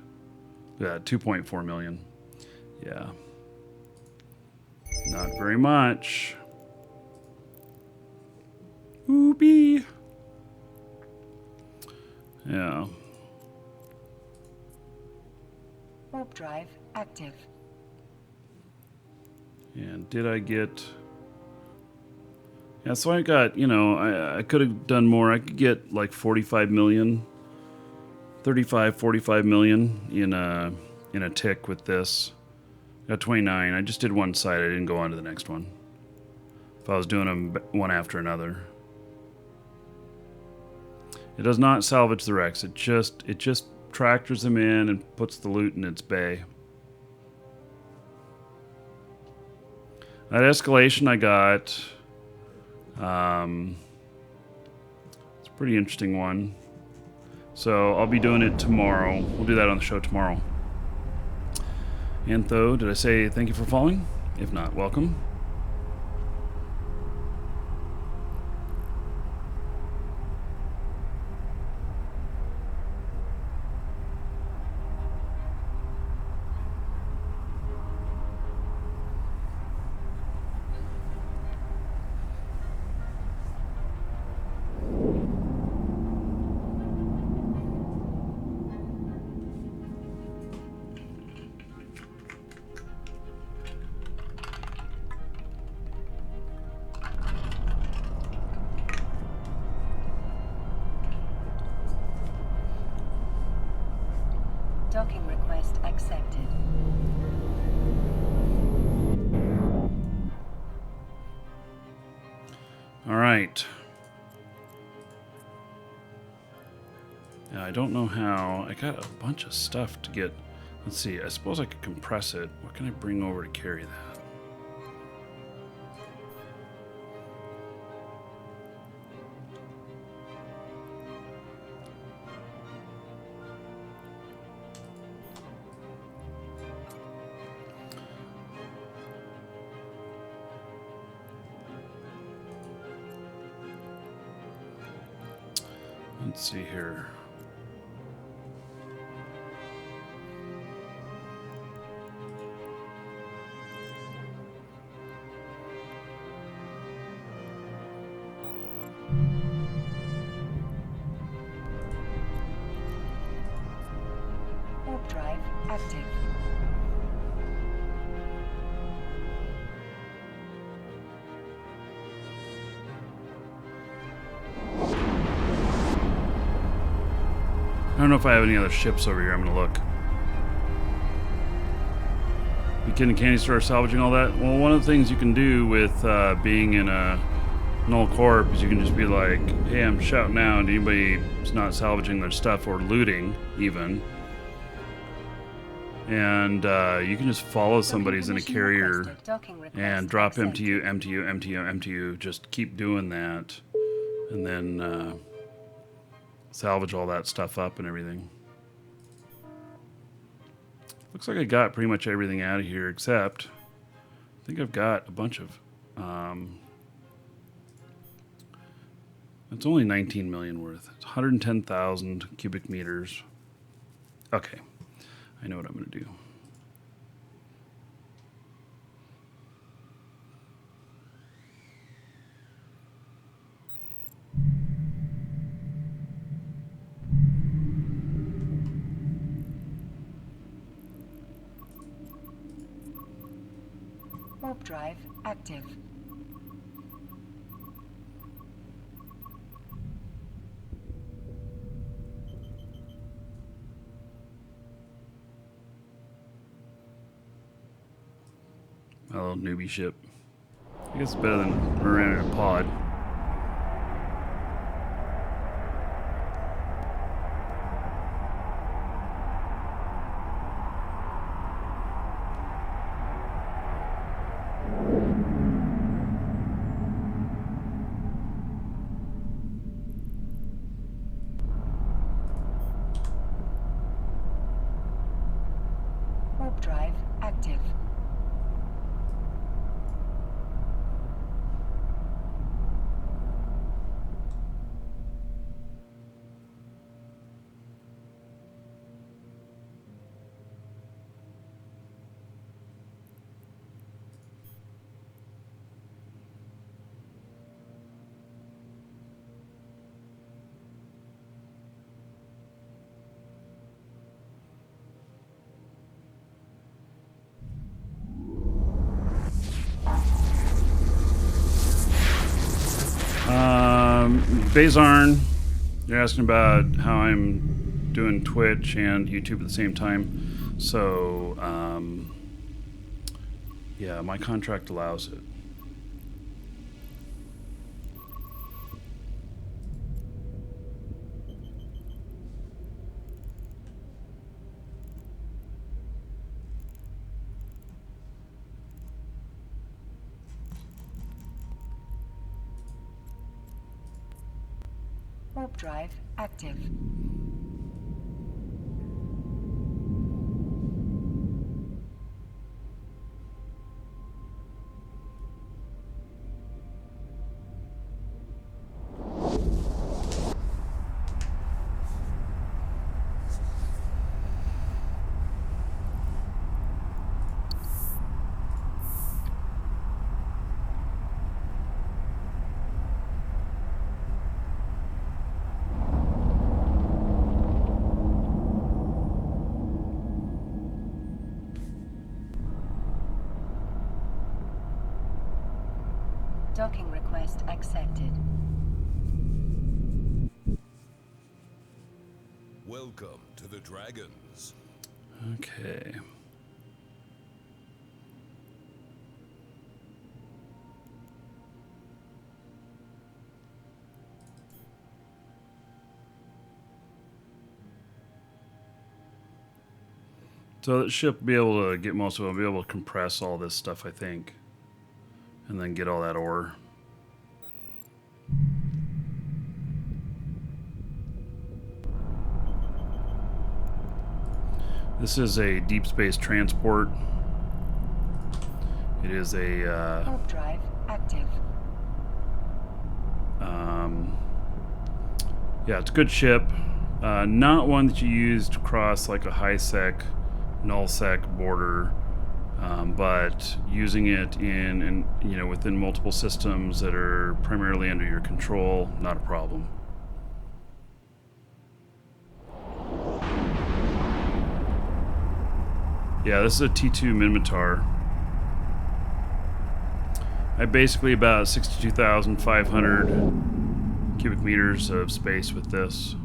Yeah, 2.4 million. Yeah. Not very much. Oopie. Yeah. Warp drive active. And did I get... Yeah, so I got, you know, I could have done more. I could get like 45 million, 35, 45 million in a tick with this. Got 29. I just did one side. I didn't go on to the next one. If I was doing them one after another. It does not salvage the wrecks. It just tractors them in and puts the loot in its bay. That escalation I got, it's a pretty interesting one. So I'll be doing it tomorrow. We'll do that on the show tomorrow. Antho, did I say thank you for following? If not, welcome. Docking request accepted. All right. Now, I don't know how. I got a bunch of stuff to get. Let's see. I suppose I could compress it. What can I bring over to carry that? Let's see here. Warp drive active. I don't know if I have any other ships over here. I'm gonna look. You kidding? Can you start salvaging all that? Well, one of the things you can do with being in a Null Corp is you can just be like, hey, I'm shouting out, and anybody's not salvaging their stuff or looting even. And you can just follow somebody who's in a carrier and drop MTU, MTU, MTU, MTU. Just keep doing that. And then salvage all that stuff up and everything. Looks like I got pretty much everything out of here except I think I've got a bunch of it's only 19 million worth. It's 110,000 cubic meters. Okay, I know what I'm gonna do. Warp drive active. My little newbie ship. I guess it's better than running in a pod. Warp drive active. Bazarn, you're asking about how I'm doing Twitch and YouTube at the same time. So, yeah, my contract allows it. Warp drive active. Docking request accepted. Welcome to the Dragons. Okay. So the ship will be able to get most of it. Will be able to compress all this stuff, I think, and then get all that ore. This is a deep space transport. It is a Warp drive active. Yeah, it's a good ship. Not one that you use to cross like a high sec, null sec border, but using it in within multiple systems that are primarily under your control, not a problem. Yeah, this is a T2 Minmatar. I have basically about 62,500 cubic meters of space with this.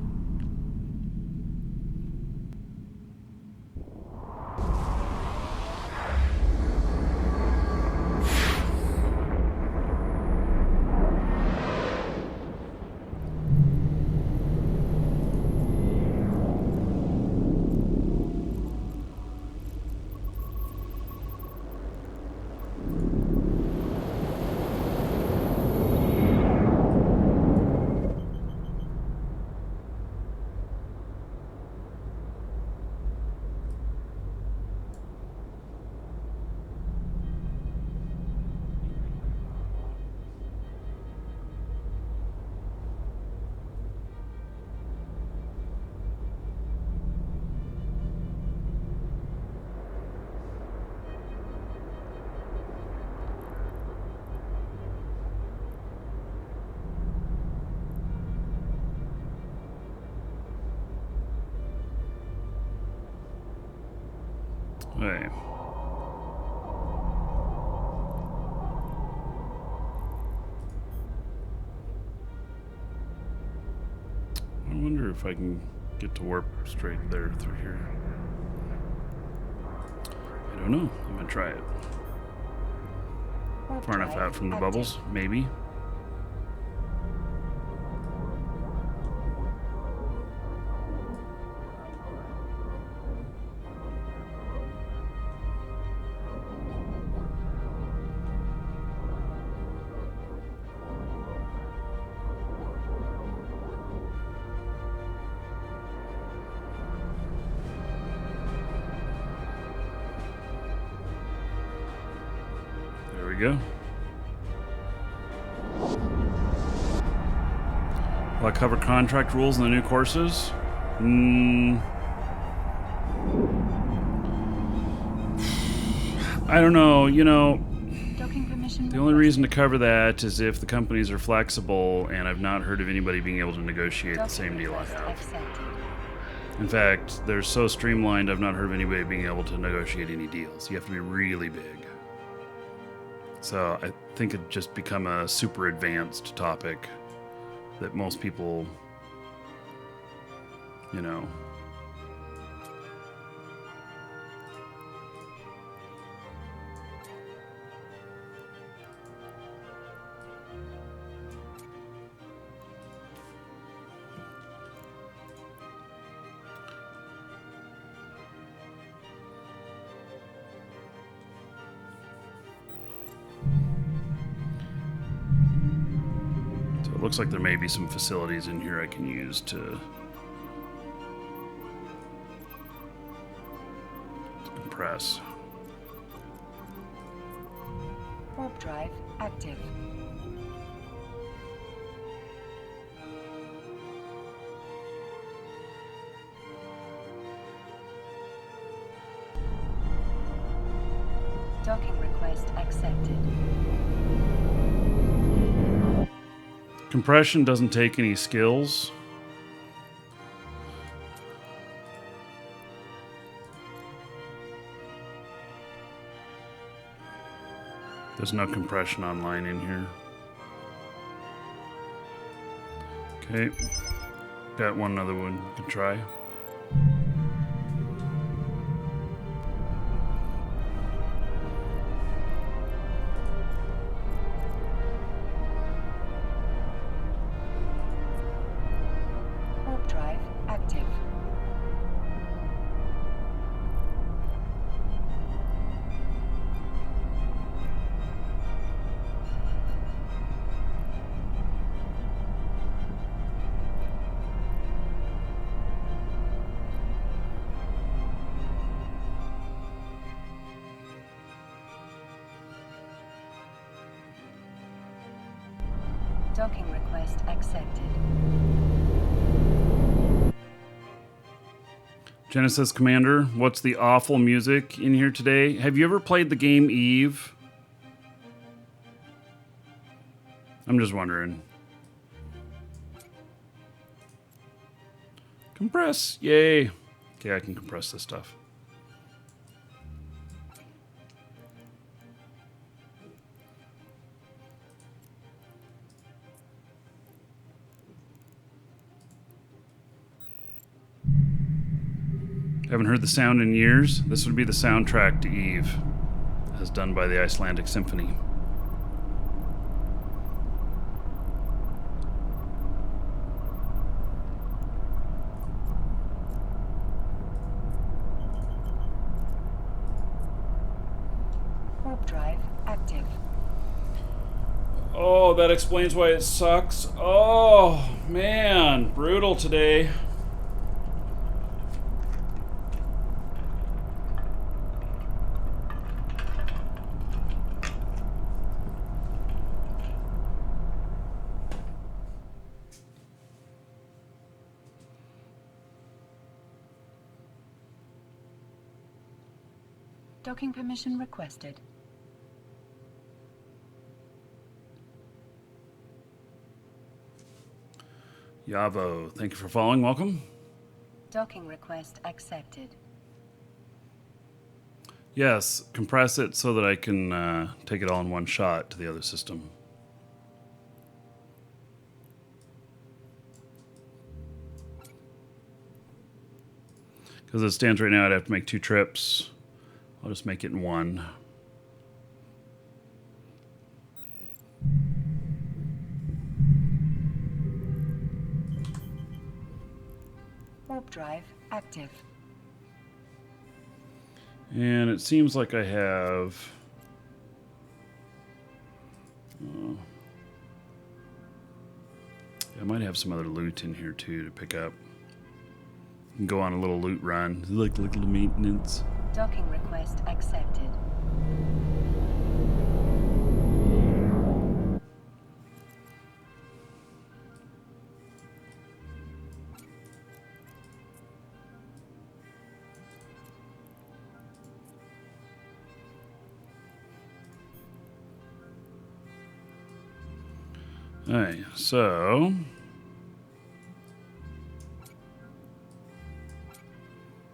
Okay. I wonder if I can get to warp straight there through here. I don't know. I'm gonna try it. Warp Far enough drive out from the active. bubbles, maybe. There we go. Will I cover contract rules in the new courses? I don't know. Docking permission The only requested. reason to cover that is if the companies are flexible, and I've not heard of anybody being able to negotiate the Docking same deal I request have. accepted. In fact, they're so streamlined, I've not heard of anybody being able to negotiate any deals. You have to be really big. So I think it just become a super advanced topic that most people, you know. So it looks like there may be some facilities in here I can use to compress. Warp drive active. Docking request accepted. Compression doesn't take any skills. There's no compression online in here. Okay. Got one other one you can try. Warp drive active. Docking request accepted. Genesis Commander, what's the awful music in here today? Have you ever played the game Eve? I'm just wondering. Compress, yay. Okay, I can compress this stuff. Haven't heard the sound in years. This would be the soundtrack to Eve, as done by the Icelandic Symphony. Warp drive active. Oh, that explains why it sucks. Oh, man, brutal today. Docking permission requested. Yavo, thank you for following. Welcome. Docking request accepted. Yes, compress it so that I can take it all in one shot to the other system. Because it stands right now, I'd have to make 2 trips. I'll just make it in one. Warp drive active. And it seems like I have... I might have some other loot in here too to pick up. And go on a little loot run, like little maintenance. Docking request accepted. Alright, so...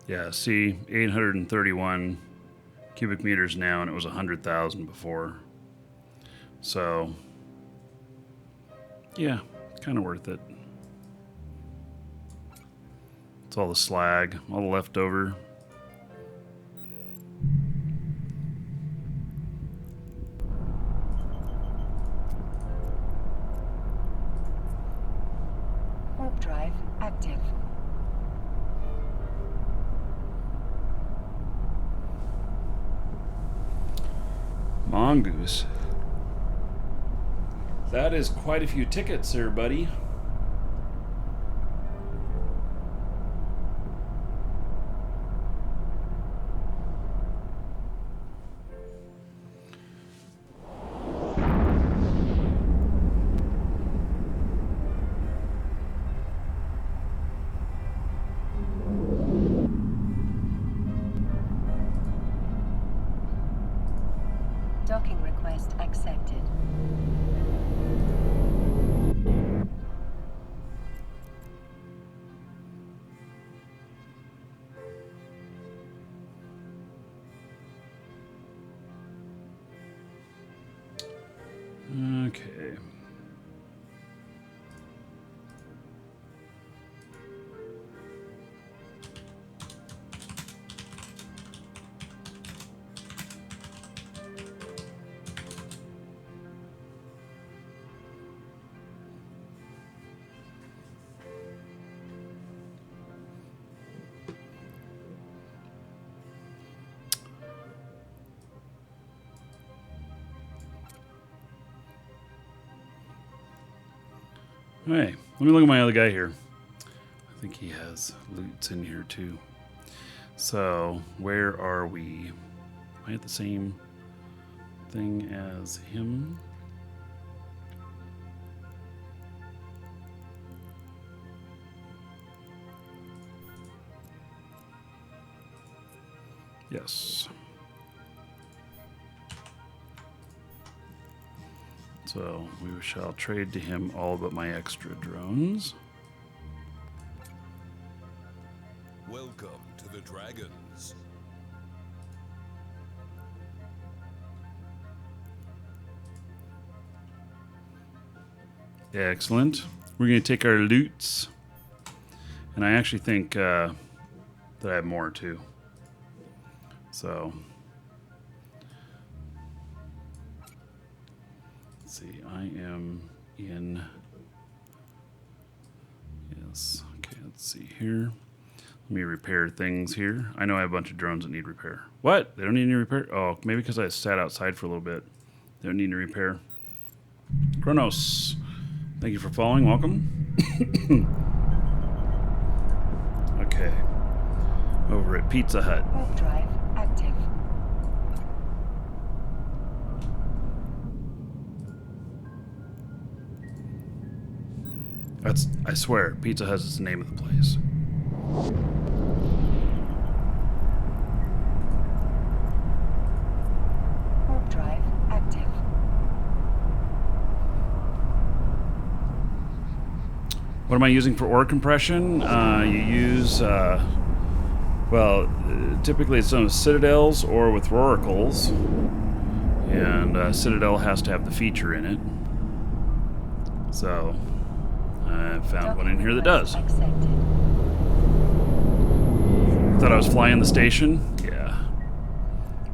Yeah, see, 831 cubic meters now, and it was 100,000 before. So, yeah, kind of worth it. It's all the slag, all the leftover. Warp drive active. Mongoose. That is quite a few tickets there, buddy. Docking request accepted. Okay. Hey, let me look at my other guy here. I think he has loots in here too. So, where are we? Am I at the same thing as him? Yes. So we shall trade to him all but my extra drones. Welcome to the Dragons. Excellent. We're going to take our loots. And I actually think that I have more too. So, let's see. I am in. Yes. Okay, let's see here. Let me repair things here. I know I have a bunch of drones that need repair. What? They don't need any repair? Oh, maybe because I sat outside for a little bit. They don't need any repair. Kronos, thank you for following. Welcome. Okay. Over at Pizza Hut. Warp drive active. I swear, Pizza Hut is the name of the place. Warp drive active. What am I using for ore compression? You use, typically it's done with citadels or with roracles. And Citadel has to have the feature in it. So, I found one in here that does. Accepted. Thought I was flying the station? Yeah.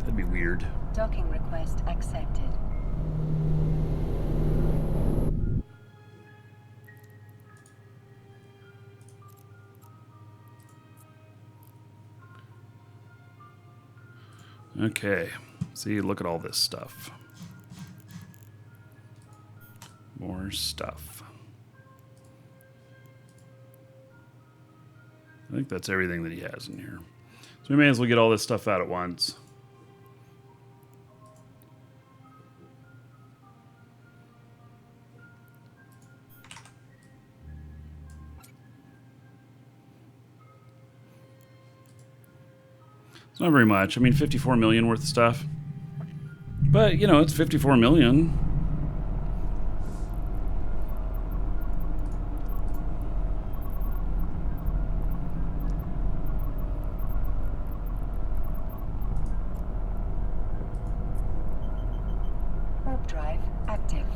That'd be weird. Docking request accepted. Okay. See, look at all this stuff. More stuff. I think that's everything that he has in here. So we may as well get all this stuff out at once. It's not very much. I mean, 54 million worth of stuff. But, you know, it's 54 million. Warp drive active.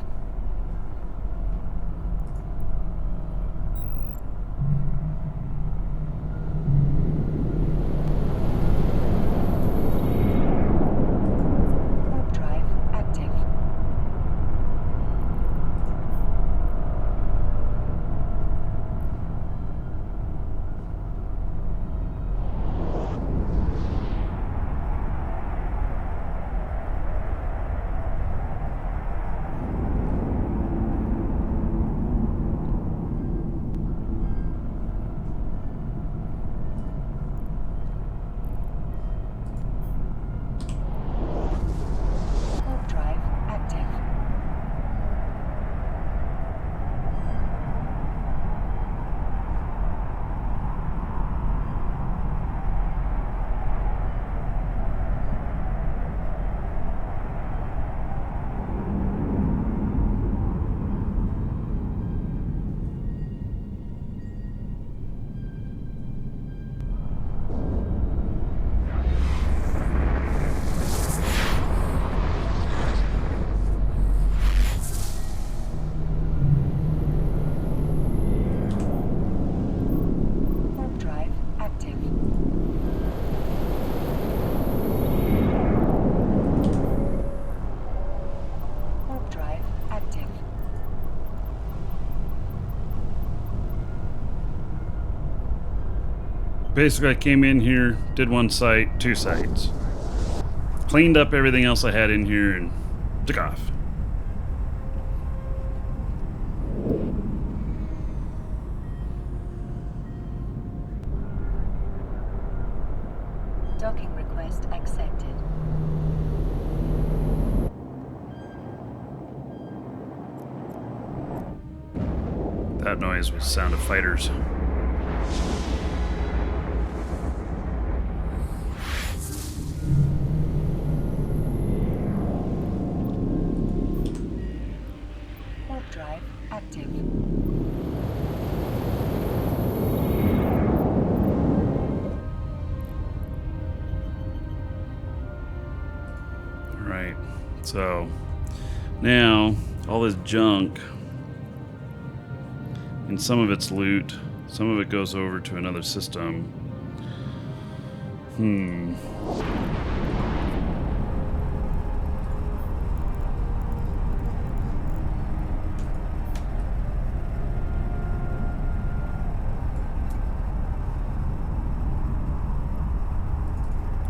Warp drive active. Warp drive active. Warp drive active. Warp drive active. Basically, I came in here, did one site, 2 sites. Cleaned up everything else I had in here and took off. Docking request accepted. That noise was the sound of fighters. So now all this junk, and some of it's loot, some of it goes over to another system.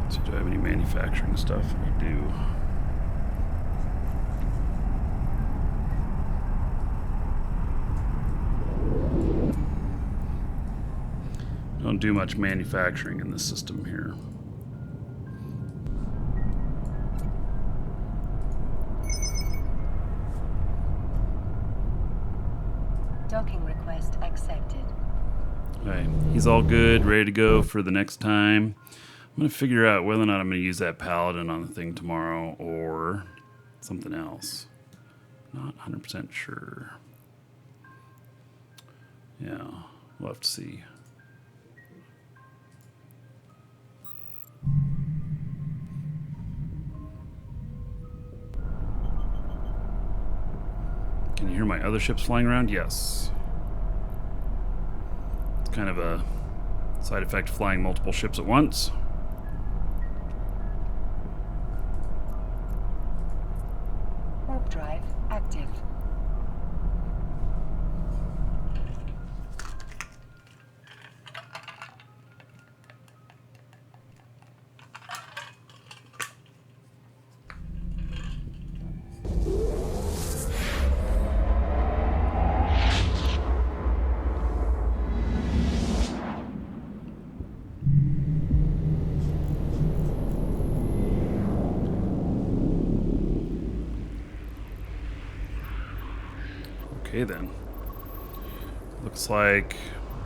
So do I have any manufacturing stuff? I do. Don't do much manufacturing in this system here. Docking request accepted. Alright, he's all good, ready to go for the next time. I'm going to figure out whether or not I'm going to use that paladin on the thing tomorrow or something else. Not 100% sure. Yeah, we'll have to see. Can you hear my other ships flying around? Yes. It's kind of a side effect of flying multiple ships at once. Warp drive active. Okay then. Looks like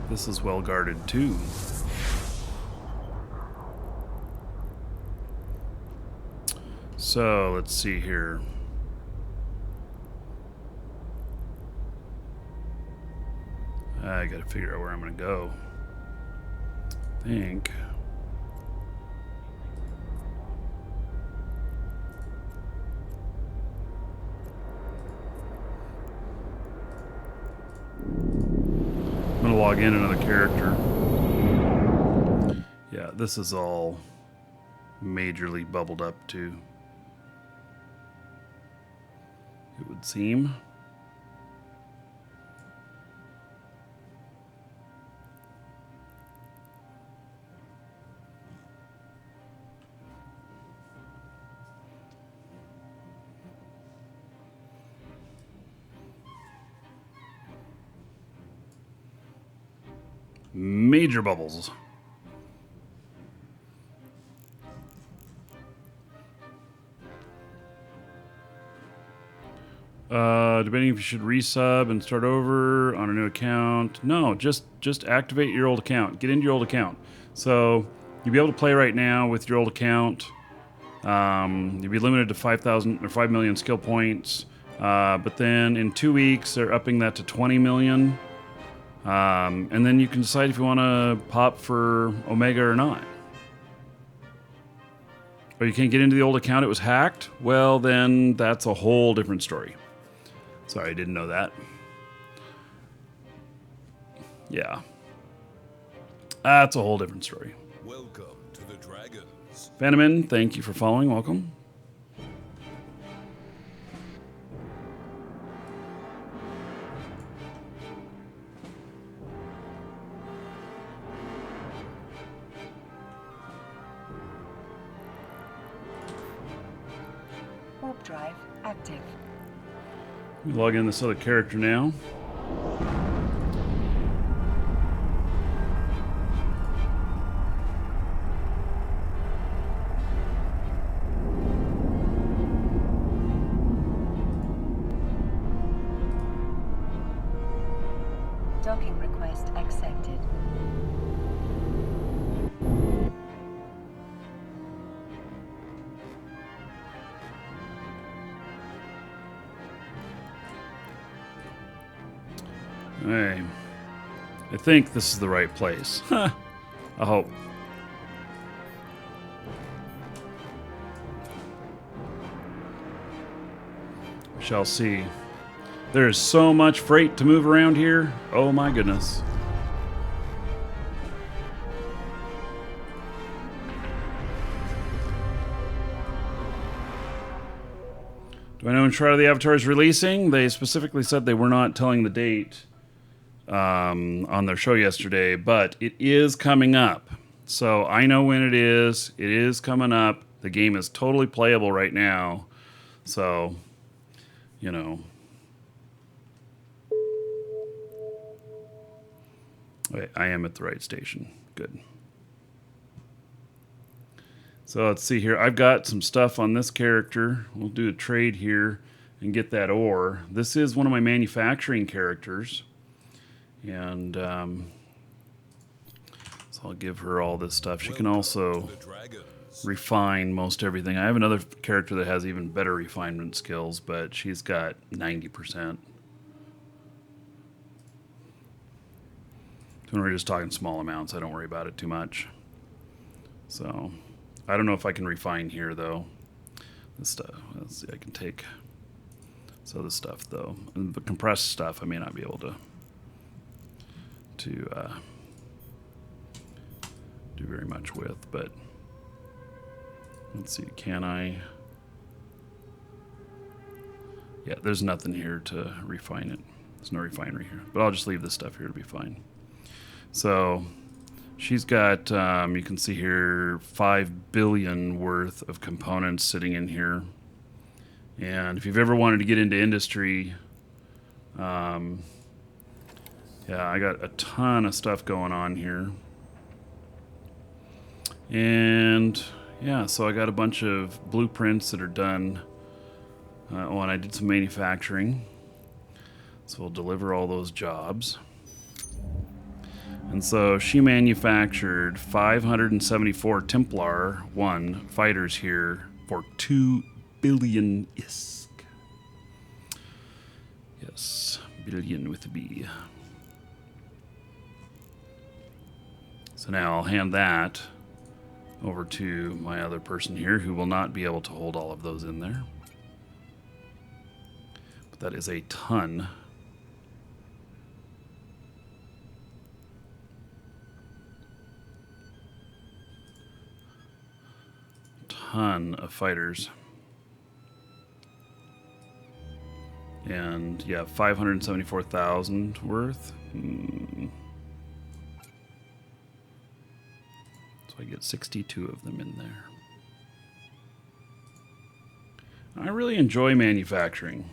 this is well guarded too. So let's see here. I gotta figure out where I'm gonna go. I think. I'm gonna log in another character. Yeah, this is all majorly bubbled up too. It would seem. Major bubbles. Debating if you should resub and start over on a new account. No, just activate your old account. Get into your old account. So you'll be able to play right now with your old account. You'll be limited to 5,000 or 5 million skill points. But then in 2 weeks, they're upping that to 20 million. And then you can decide if you want to pop for Omega or not. Or you can't get into the old account, it was hacked. Well, then that's a whole different story. Sorry, I didn't know that. Yeah. That's a whole different story. Welcome to the Dragons. Phantomin, thank you for following. Welcome. Warp drive active. Let me log in this other character now. Docking request accepted. Hey, I think this is the right place. I hope. shall see. There is so much freight to move around here. Oh my goodness. Do I know when Shroud of the Avatar is releasing? They specifically said they were not telling the date on their show yesterday, but it is coming up. So I know when it is. It is coming up. The game is totally playable right now. So, you know. Wait, I am at the right station. Good. So let's see here. I've got some stuff on this character. We'll do a trade here and get that ore. This is one of my manufacturing characters. And so I'll give her all this stuff. She can also refine most everything. I have another character that has even better refinement skills, but she's got 90%. When we're just talking small amounts, I don't worry about it too much. So I don't know if I can refine here though. This stuff, let's see, I can take. So this stuff though, and the compressed stuff, I may not be able to do very much with, but let's see, can I? Yeah, there's nothing here to refine it. There's no refinery here, but I'll just leave this stuff here to be fine. So she's got, you can see here, 5 billion worth of components sitting in here. And if you've ever wanted to get into industry, yeah, I got a ton of stuff going on here. And yeah, so I got a bunch of blueprints that are done. Oh, and I did some manufacturing. So we'll deliver all those jobs. And so she manufactured 574 Templar 1 fighters here for 2 billion ISK. Yes, billion with a B. So now I'll hand that over to my other person here who will not be able to hold all of those in there. But that is a ton. Ton of fighters. And yeah, 574,000 worth. So I get 62 of them in there. I really enjoy manufacturing,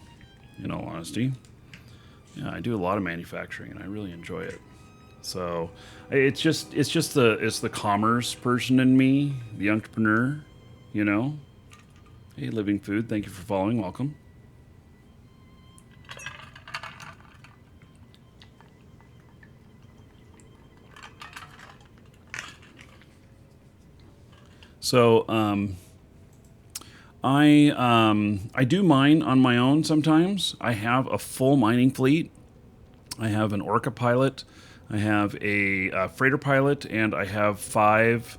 in all honesty. Yeah, I do a lot of manufacturing and I really enjoy it. So it's the commerce person in me, the entrepreneur, you know. Hey, Living Food, thank you for following. Welcome. So I do mine on my own sometimes. I have a full mining fleet. I have an Orca pilot. I have a freighter pilot, and I have five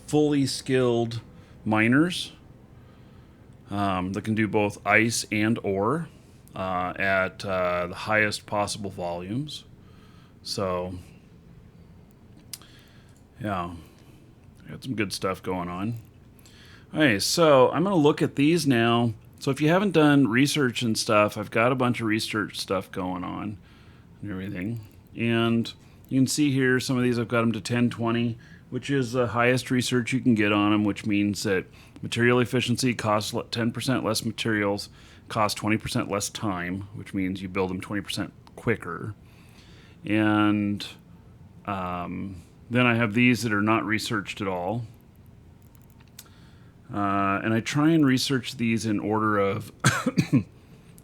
fully skilled miners that can do both ice and ore at the highest possible volumes. So yeah, I got some good stuff going on. Okay, so I'm going to look at these now. So if you haven't done research and stuff, I've got a bunch of research stuff going on and everything. And you can see here some of these I've got them to 1020, which is the highest research you can get on them, which means that material efficiency costs 10% less materials, costs 20% less time, which means you build them 20% quicker. And then I have these that are not researched at all. And I try and research these in order of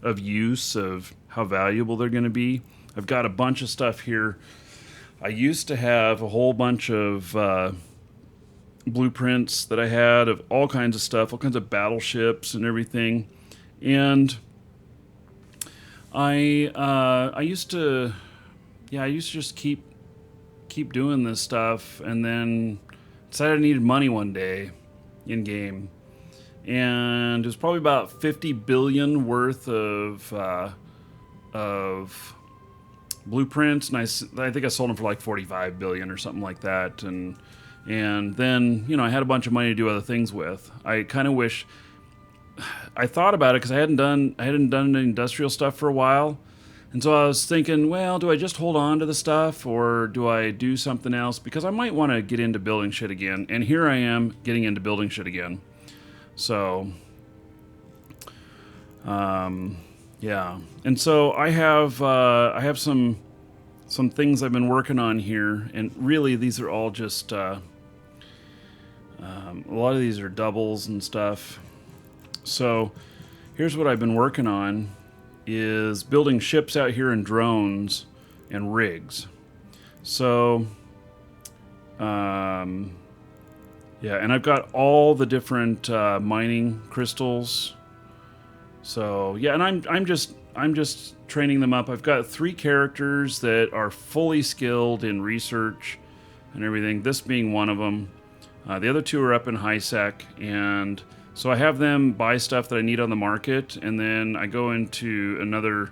of use, of how valuable they're going to be. I've got a bunch of stuff here. I used to have a whole bunch of blueprints that I had of all kinds of stuff, all kinds of battleships and everything. And I used to just keep doing this stuff, and then decided I needed money one day in game, and it was probably about 50 billion worth of blueprints, and I think I sold them for like 45 billion or something like that, and then I had a bunch of money to do other things with. I kind of wish I thought about it because I hadn't done any industrial stuff for a while, and so I was thinking, well, do I just hold on to the stuff or do I do something else? Because I might want to get into building shit again, and here I am getting into building shit again. So, yeah, and so I have some things I've been working on here, and really these are all just a lot of these are doubles and stuff. So here's what I've been working on, is building ships out here and drones and rigs. So yeah, and I've got all the different mining crystals. So yeah, and I'm just training them up. I've got 3 characters that are fully skilled in research and everything, this being one of them. The other 2 are up in high sec, and so I have them buy stuff that I need on the market, and then I go into another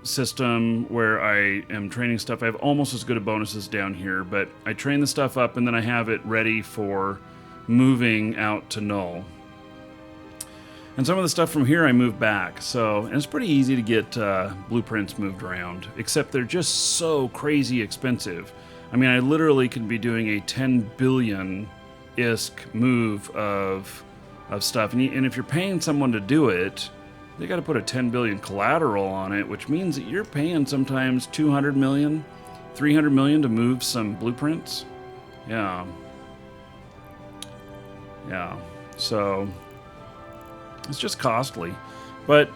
system where I am training stuff. I have almost as good of bonuses down here, but I train the stuff up and then I have it ready for moving out to Null. And some of the stuff from here I move back, and it's pretty easy to get blueprints moved around, except they're just so crazy expensive. I mean, I literally could be doing a 10 billion ISK move of stuff, and if you're paying someone to do it, they got to put a 10 billion collateral on it, which means that you're paying sometimes 200 million, 300 million to move some blueprints. Yeah. So it's just costly. But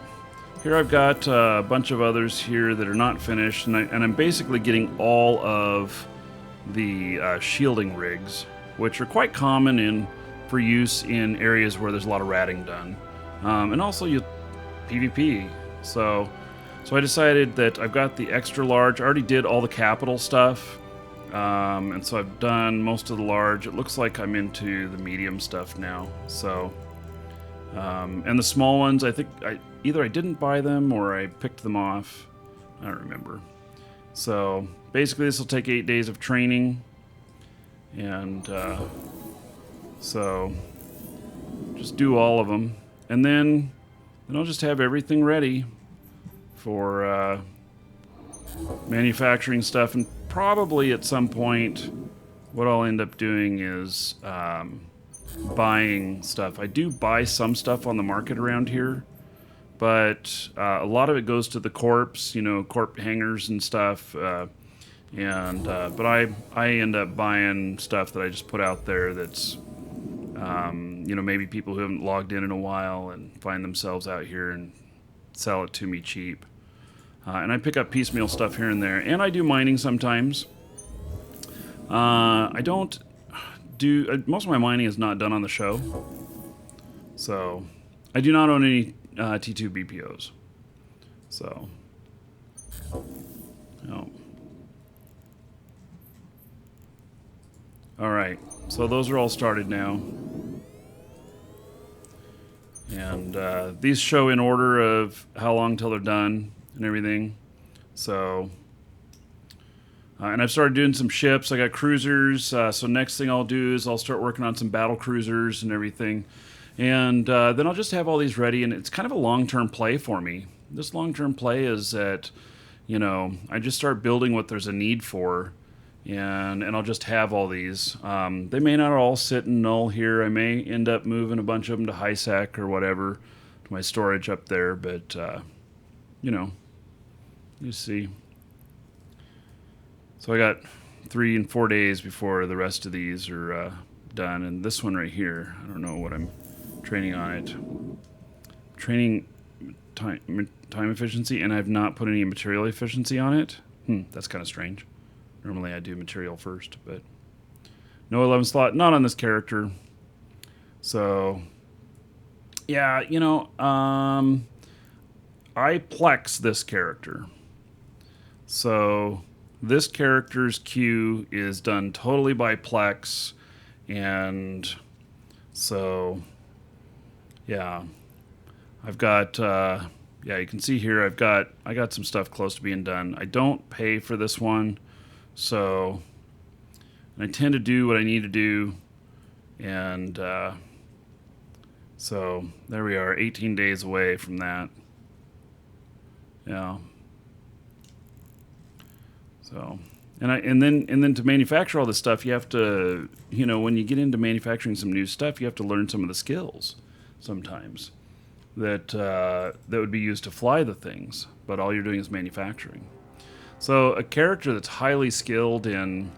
here I've got a bunch of others here that are not finished, and I'm basically getting all of the shielding rigs, which are quite common for use in areas where there's a lot of ratting done, and also PvP. So I decided that I've got the extra large. I already did all the capital stuff, and so I've done most of the large. It looks like I'm into the medium stuff now. So, and the small ones, I think either I didn't buy them or I picked them off. I don't remember. So basically, this will take 8 days of training, and so just do all of them, and then I'll just have everything ready for manufacturing stuff. And probably at some point, what I'll end up doing is buying stuff. I do buy some stuff on the market around here, but a lot of it goes to the corpse, corp hangers and stuff. But I end up buying stuff that I just put out there that's maybe people who haven't logged in a while and find themselves out here and sell it to me cheap. And I pick up piecemeal stuff here and there. And I do mining sometimes. I don't do... most of my mining is not done on the show. So, I do not own any T2 BPOs. So... no. Alright, so those are all started now. And these show in order of how long till they're done and everything. So, and I've started doing some ships. I got cruisers. So next thing I'll do is I'll start working on some battle cruisers and everything. And then I'll just have all these ready. And it's kind of a long-term play for me. This long-term play is that, I just start building what there's a need for. And I'll just have all these. They may not all sit in Null here. I may end up moving a bunch of them to high sec or whatever, to my storage up there. But, you see. So I got 3 and 4 days before the rest of these are done. And this one right here, I don't know what I'm training on it. Training time efficiency, and I've not put any material efficiency on it. That's kind of strange. Normally I do material first, but no 11 slot, not on this character. So, yeah, I plex this character. So this character's queue is done totally by plex, and so Yeah. I've got, yeah, you can see here I got some stuff close to being done. I don't pay for this one, so I tend to do what I need to do, and so there we are, 18 days away from that. Yeah. So, and then to manufacture all this stuff, you have to, when you get into manufacturing some new stuff, you have to learn some of the skills sometimes that would be used to fly the things, but all you're doing is manufacturing. So a character that's highly skilled in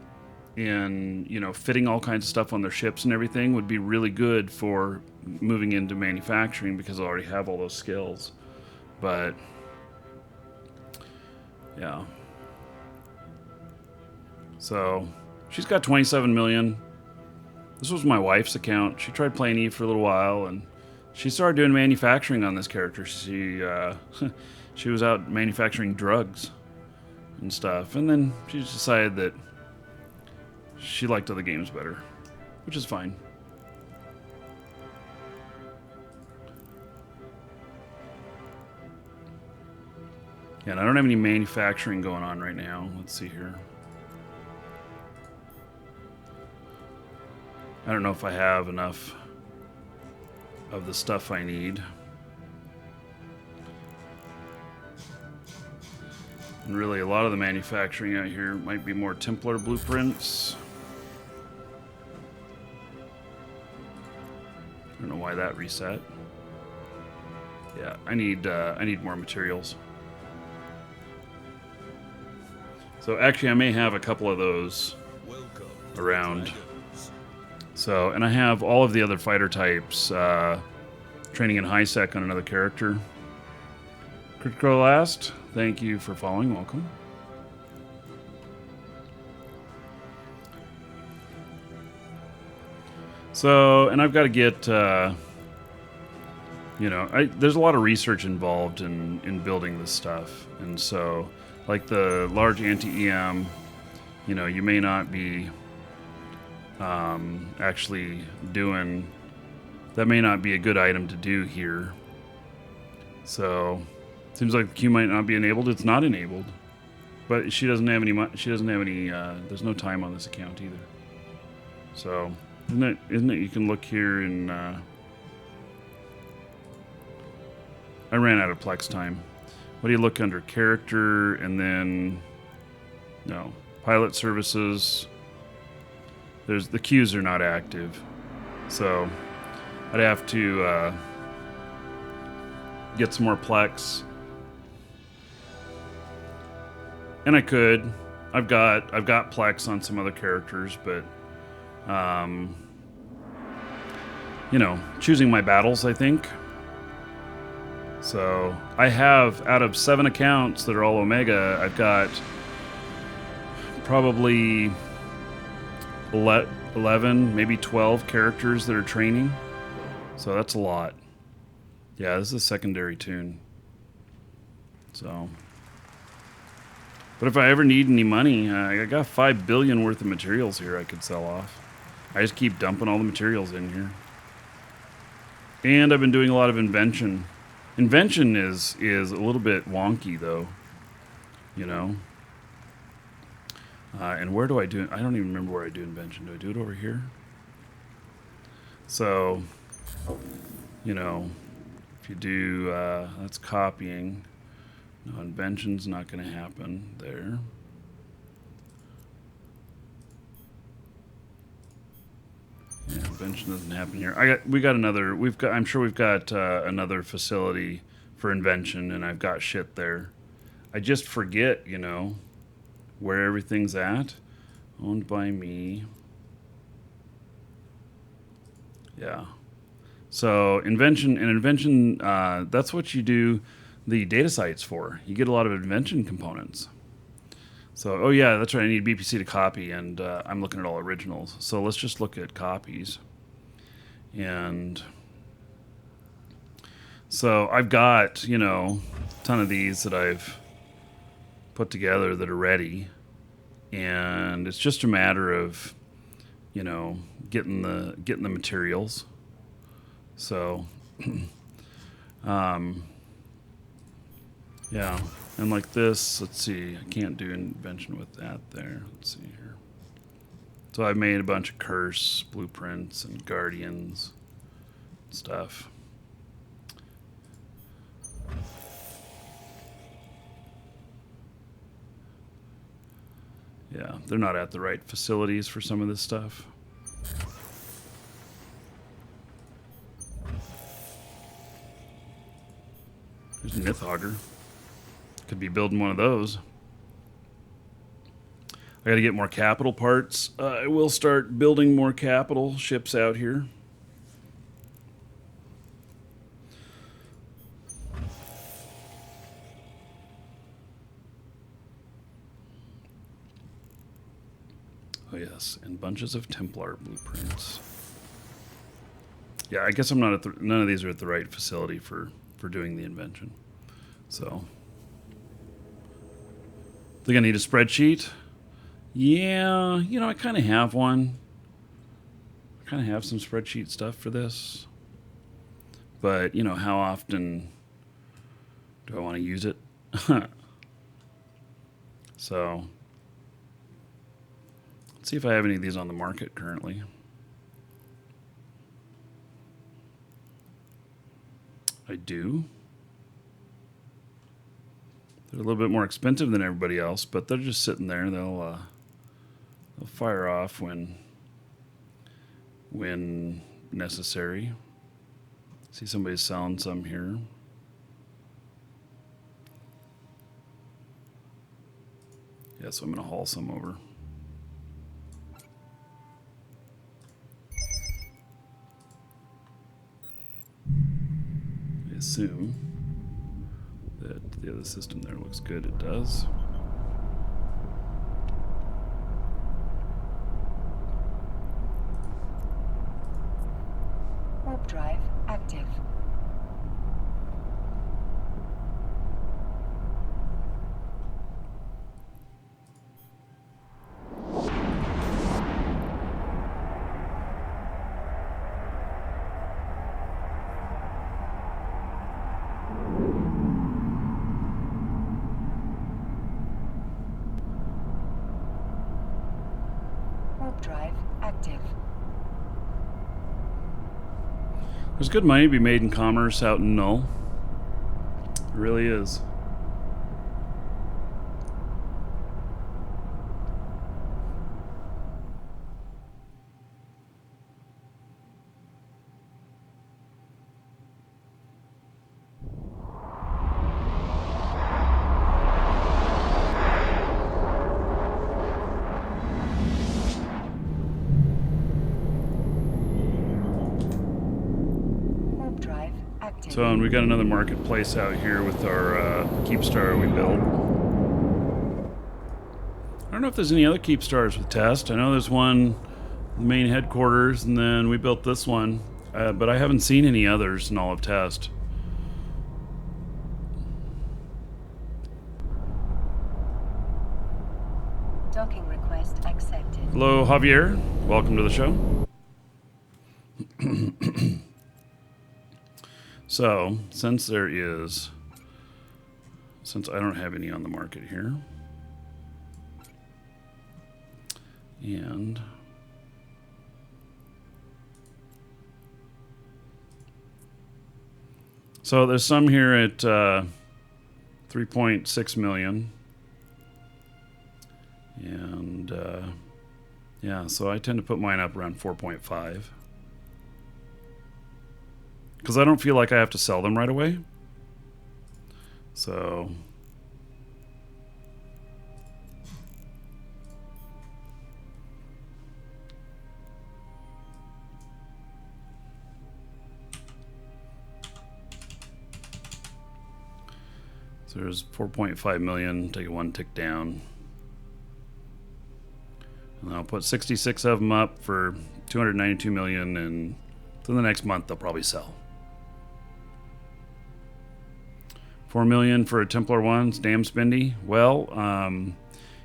fitting all kinds of stuff on their ships and everything would be really good for moving into manufacturing because they already have all those skills. But yeah. So she's got 27 million. This was my wife's account. She tried playing Eve for a little while, and she started doing manufacturing on this character. She she was out manufacturing drugs and stuff, and then she just decided that she liked other games better, which is fine. Yeah, and I don't have any manufacturing going on right now. Let's see here. I don't know if I have enough of the stuff I need. And really, a lot of the manufacturing out here might be more Templar blueprints. I don't know why that reset. Yeah, I need more materials. So actually, I may have a couple of those around. So, and I have all of the other fighter types training in high sec on another character. Critical Last, thank you for following. Welcome. So, and I've got to get, there's a lot of research involved in building this stuff. And so, like the large anti-EM, you may not be actually doing, that may not be a good item to do here. So, seems like the queue might not be enabled. It's not enabled. But she doesn't have any, there's no time on this account either. So, isn't it, you can look here and, I ran out of Plex time. What do you look under? Character, and then, no, pilot services. The queues are not active. So, I'd have to, get some more Plex. And I could. I've got Plex on some other characters, but choosing my battles, I think. So I have, out of 7 accounts that are all Omega, I've got probably 11, maybe 12 characters that are training. So that's a lot. Yeah, this is a secondary tune. So, but if I ever need any money, I got 5 billion worth of materials here I could sell off. I just keep dumping all the materials in here. And I've been doing a lot of invention. Invention is a little bit wonky, though. And where do I do it? I don't even remember where I do invention. Do I do it over here? So, if you do, that's copying. No, invention's not going to happen there. Yeah, invention doesn't happen here. I'm sure we've got another facility for invention, and I've got shit there. I just forget, where everything's at. Owned by me. Yeah. So invention, that's what you do the data sites for. You get a lot of invention components. So, oh yeah, that's right, I need BPC to copy, and I'm looking at all originals. So let's just look at copies. And so I've got, a ton of these that I've put together that are ready. And it's just a matter of, getting the materials. So Yeah, and like this, let's see, I can't do invention with that there. Let's see here. So I've made a bunch of curse blueprints and guardians stuff. Yeah, they're not at the right facilities for some of this stuff. There's a Mythauger. Could be building one of those. I got to get more capital parts. I will start building more capital ships out here. Oh yes, and bunches of Templar blueprints. Yeah, I guess I'm not at none of these are at the right facility for doing the invention. So, think I need a spreadsheet. Yeah, you know, I kind of have one. I kind of have some spreadsheet stuff for this. But, you know, how often do I want to use it? So, let's see if I have any of these on the market currently. I do. They're a little bit more expensive than everybody else, but they're just sitting there. They'll fire off when necessary. See somebody's selling some here. Yeah, so I'm going to haul some over. I assume that the other system there looks good. It does. Warp drive active. Warp drive active. There's good money to be made in commerce out in Null. It really is. Warp drive active. So, and we got another marketplace out here with our Keepstar we built. I don't know if there's any other Keepstars with test. I know there's one main headquarters, and then we built this one, but I haven't seen any others in all of test. Docking request accepted. Hello, Javier. Welcome to the show. So, since I don't have any on the market here, and so there's some here at 3.6 million, and yeah, so I tend to put mine up around 4.5. Because I don't feel like I have to sell them right away. So there's 4.5 million, take it one tick down. And I'll put 66 of them up for 292 million, and within the next month they'll probably sell. 4 million for a Templar one. It's damn spendy. Well,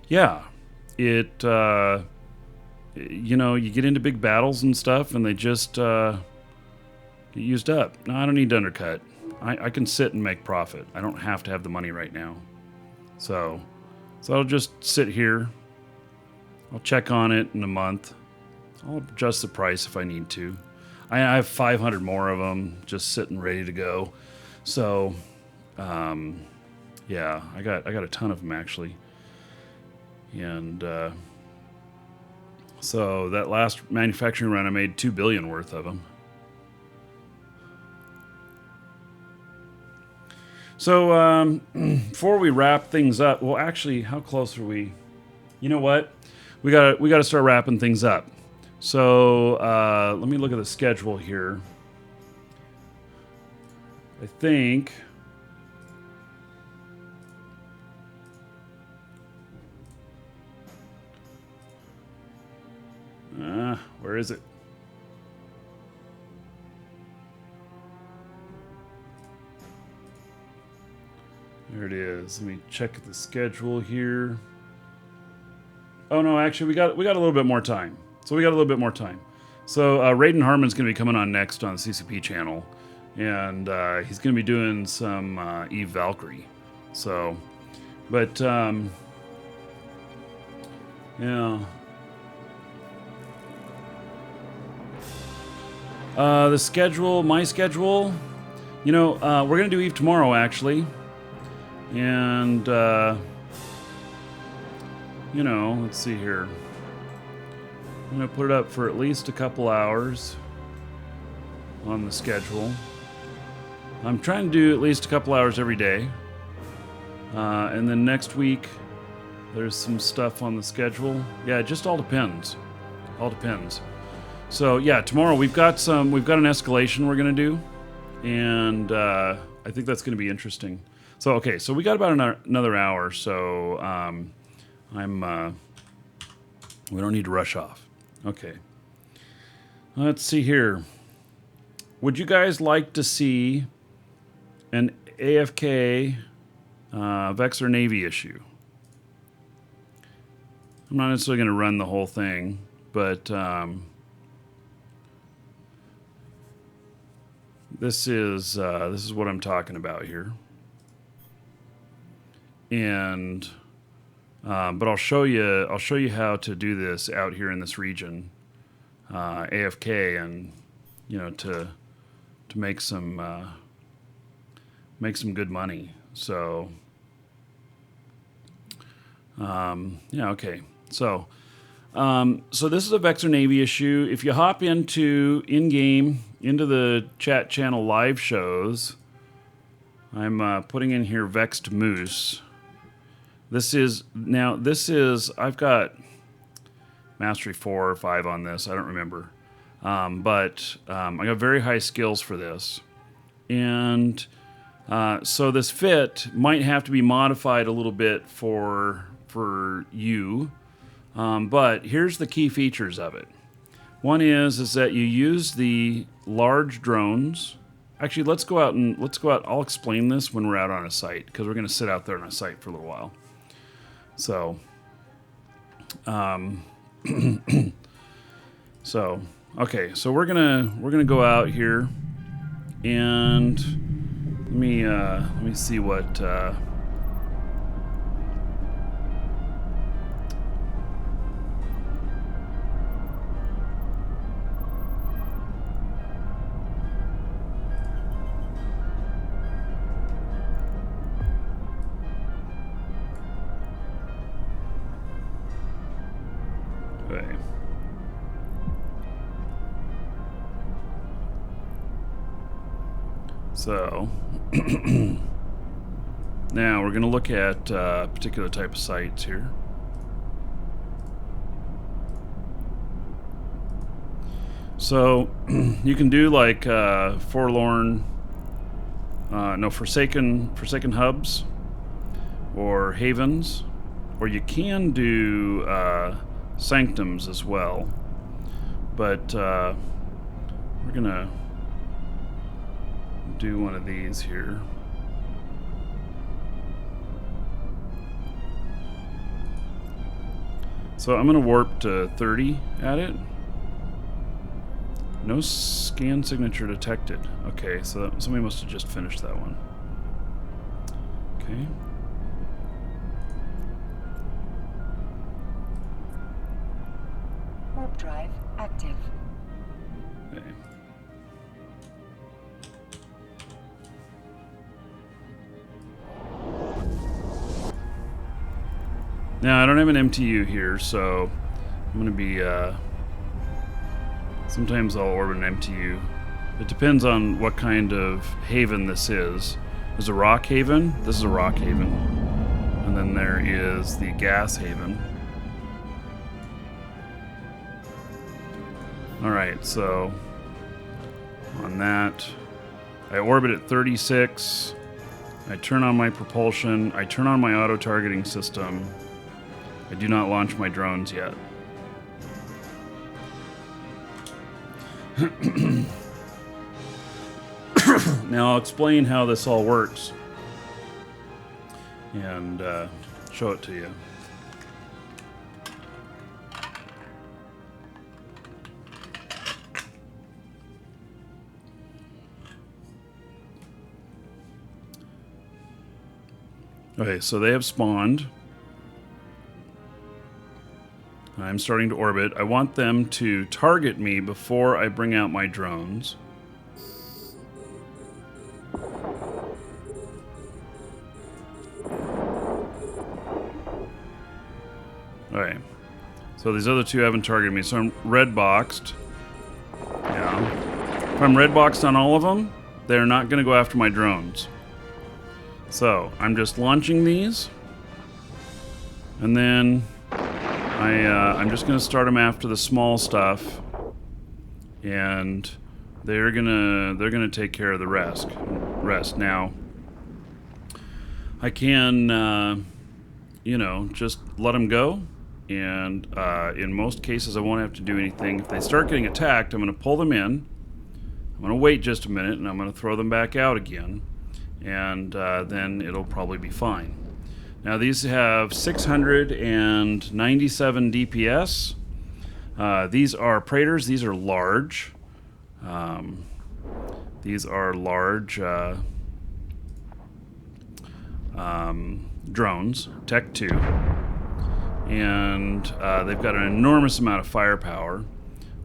yeah, it you know, you get into big battles and stuff, and they just Get used up. No, I don't need to undercut. I can sit and make profit. I don't have to have the money right now. So I'll just sit here. I'll check on it in a month. I'll adjust the price if I need to. I have 500 more of them just sitting ready to go. So, yeah, I got a ton of them actually. And so that last manufacturing run, I made 2 billion worth of them. So before we wrap things up, well, actually, how close are we? You know what? We gotta start wrapping things up. So let me look at the schedule here. I think where is it? There it is. Let me check the schedule here. Oh no, actually we got a little bit more time. So Raiden Harmon's going to be coming on next on the CCP channel, and he's going to be doing some Eve Valkyrie. So, but yeah. The schedule, my schedule. You know, we're going to do Eve tomorrow actually. And, you know, let's see here. I'm going to put it up for at least a couple hours on the schedule. I'm trying to do at least a couple hours every day. And then next week, there's some stuff on the schedule. Yeah, it just all depends. All depends. So, yeah, tomorrow we've got an escalation we're going to do. And I think that's going to be interesting. So, okay, so we got about another hour, so we don't need to rush off. Okay. Let's see here. Would you guys like to see an AFK Vexor Navy issue? I'm not necessarily going to run the whole thing, but this is what I'm talking about here. And but I'll show you how to do this out here in this region, AFK, and you know to make some good money. So yeah, okay. So this is a Vexor Navy issue. If you hop into the chat channel live shows, I'm putting in here Vexed Moose. I've got Mastery 4 or 5 on this. I don't remember. But I got very high skills for this. And so this fit might have to be modified a little bit for you. But here's the key features of it. One is that you use the large drones. Actually, let's go out. I'll explain this when we're out on a site, because we're going to sit out there on a site for a little while. So, okay. So we're gonna go out here, and let me see what. Okay. So now we're going to look at a particular type of sites here. So you can do like forsaken hubs or havens, or you can do sanctums as well, but we're gonna do one of these here. So I'm gonna warp to 30 at it. No scan signature detected. Okay, so somebody must have just finished that one. Okay. Warp drive active. Okay. Now, I don't have an MTU here, so I'm going to be, sometimes I'll orbit an MTU. It depends on what kind of haven this is. There's a rock haven. This is a rock haven. And then there is the gas haven. Alright, so on that, I orbit at 36. I turn on my propulsion. I turn on my auto-targeting system. I do not launch my drones yet. Now I'll explain how this all works and show it to you. Okay, so they have spawned. I'm starting to orbit. I want them to target me before I bring out my drones. Alright. So these other two haven't targeted me, so I'm red boxed. Yeah. If I'm red boxed on all of them, they're not going to go after my drones. So I'm just launching these. And then I'm just gonna start them after the small stuff, and they're gonna take care of the rest. Now, I can, you know, just let them go, and in most cases, I won't have to do anything. If they start getting attacked, I'm gonna pull them in. I'm gonna wait just a minute, and I'm gonna throw them back out again, and then it'll probably be fine. Now these have 697 DPS. These are Praetors. These are large. These are large drones, Tech 2. And they've got an enormous amount of firepower.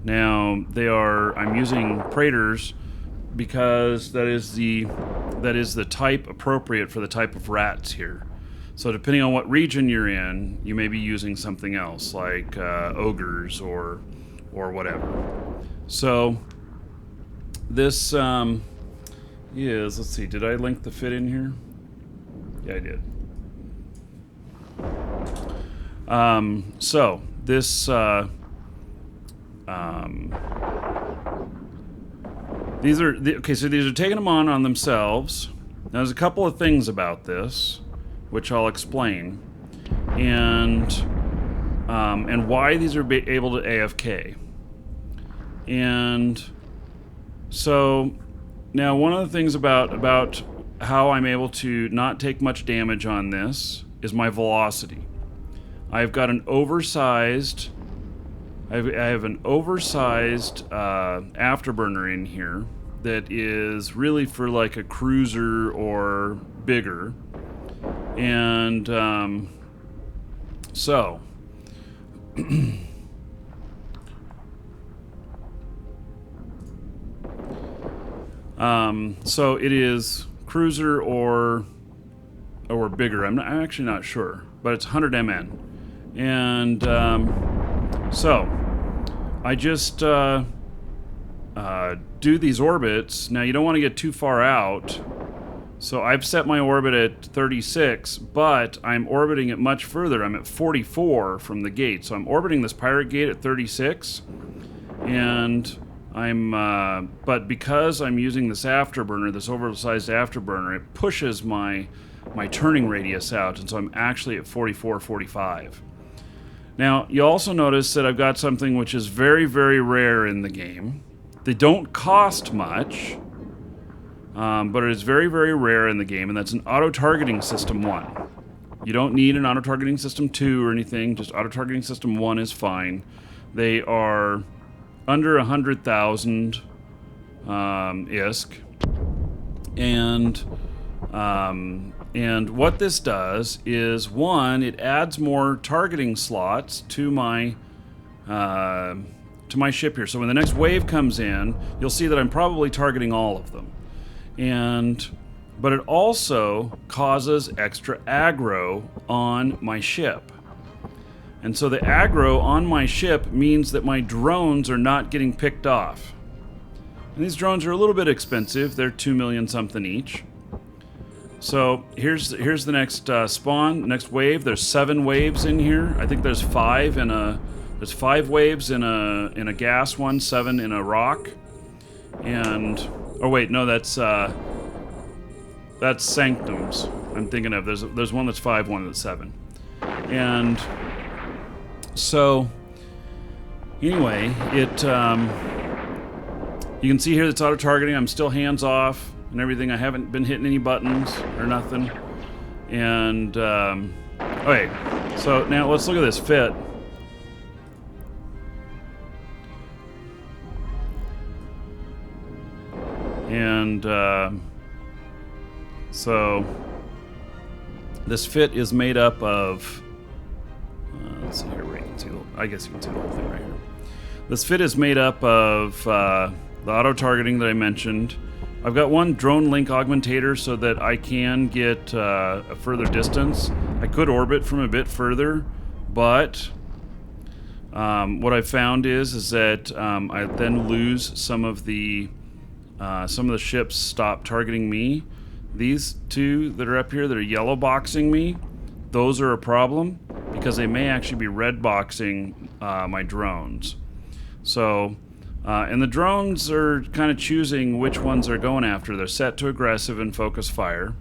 Now I'm using Praetors because that is the type appropriate for the type of rats here. So depending on what region you're in, you may be using something else, like ogres or whatever. So this is, let's see, did I link the fit in here? Yeah, I did. So this these are okay. So these are taking them on themselves. Now, there's a couple of things about this, which I'll explain, and why these are able to AFK. And so now one of the things about how I'm able to not take much damage on this is my velocity. I've got an oversized, I have an oversized afterburner in here that is really for like a cruiser or bigger. And so so it is cruiser or bigger. I'm actually not sure, but it's 100 MN. And so I just do these orbits. Now you don't want to get too far out. So I've set my orbit at 36, but I'm orbiting it much further. I'm at 44 from the gate. So I'm orbiting this pirate gate at 36, and but because I'm using this afterburner, this oversized afterburner, it pushes my turning radius out, and so I'm actually at 44, 45. Now, you also notice that I've got something which is very, very rare in the game. They don't cost much. But it is very, very rare in the game, and that's an auto-targeting system 1. You don't need an auto-targeting system 2 or anything, just auto-targeting system 1 is fine. They are under 100,000 ISK, and what this does is, one, it adds more targeting slots to my ship here. So when the next wave comes in, you'll see that I'm probably targeting all of them. But it also causes extra aggro on my ship. And so the aggro on my ship means that my drones are not getting picked off. And these drones are a little bit expensive. They're 2 million something each. So here's the next spawn, next wave. There's 7 waves in here. I think there's 5 there's 5 waves in a gas one, 7 in a rock. And oh wait, no, that's sanctums. I'm thinking of there's one that's 5, one that's 7. And so anyway, it you can see here that's auto targeting. I'm still hands off and everything. I haven't been hitting any buttons or nothing. And okay, so now let's look at this fit. And so this fit is made up of let's see here where you can see I guess you can see the whole thing right here. This fit is made up of the auto targeting that I mentioned. I've got one drone link augmentator so that I can get a further distance. I could orbit from a bit further, but what I've found is that I then lose some of the ships stop targeting me. These 2 that are up here that are yellow boxing me, those are a problem because they may actually be red boxing my drones. So, and the drones are kind of choosing which ones they're going after. They're set to aggressive and focus fire.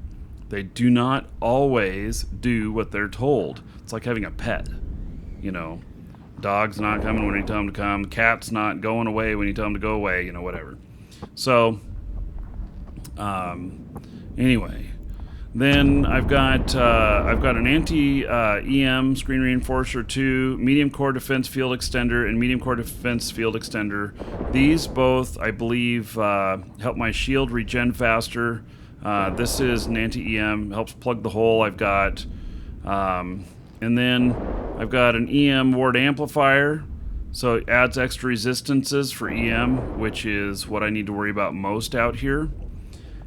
They do not always do what they're told. It's like having a pet, you know. Dog's not coming when you tell them to come. Cat's not going away when you tell them to go away, you know, whatever. So, anyway, then I've got an anti-EM screen reinforcer 2, medium core defense field extender, and medium core defense field extender. These both, I believe, help my shield regen faster. This is an anti-EM, helps plug the hole. I've got, and then I've got an EM ward amplifier. So it adds extra resistances for EM, which is what I need to worry about most out here.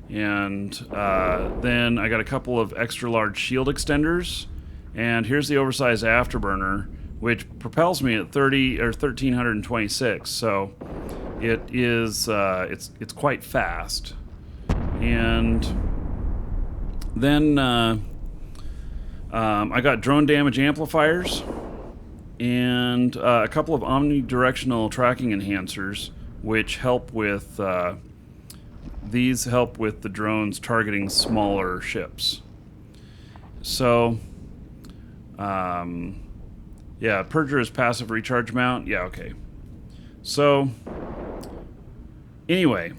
And then I got a couple of extra large shield extenders. And here's the oversized afterburner, which propels me at 1326. So it is it's quite fast. And then I got drone damage amplifiers and a couple of omnidirectional tracking enhancers, which help with these help with the drones targeting smaller ships. So yeah, Purger is passive recharge mount. Yeah, okay. So anyway,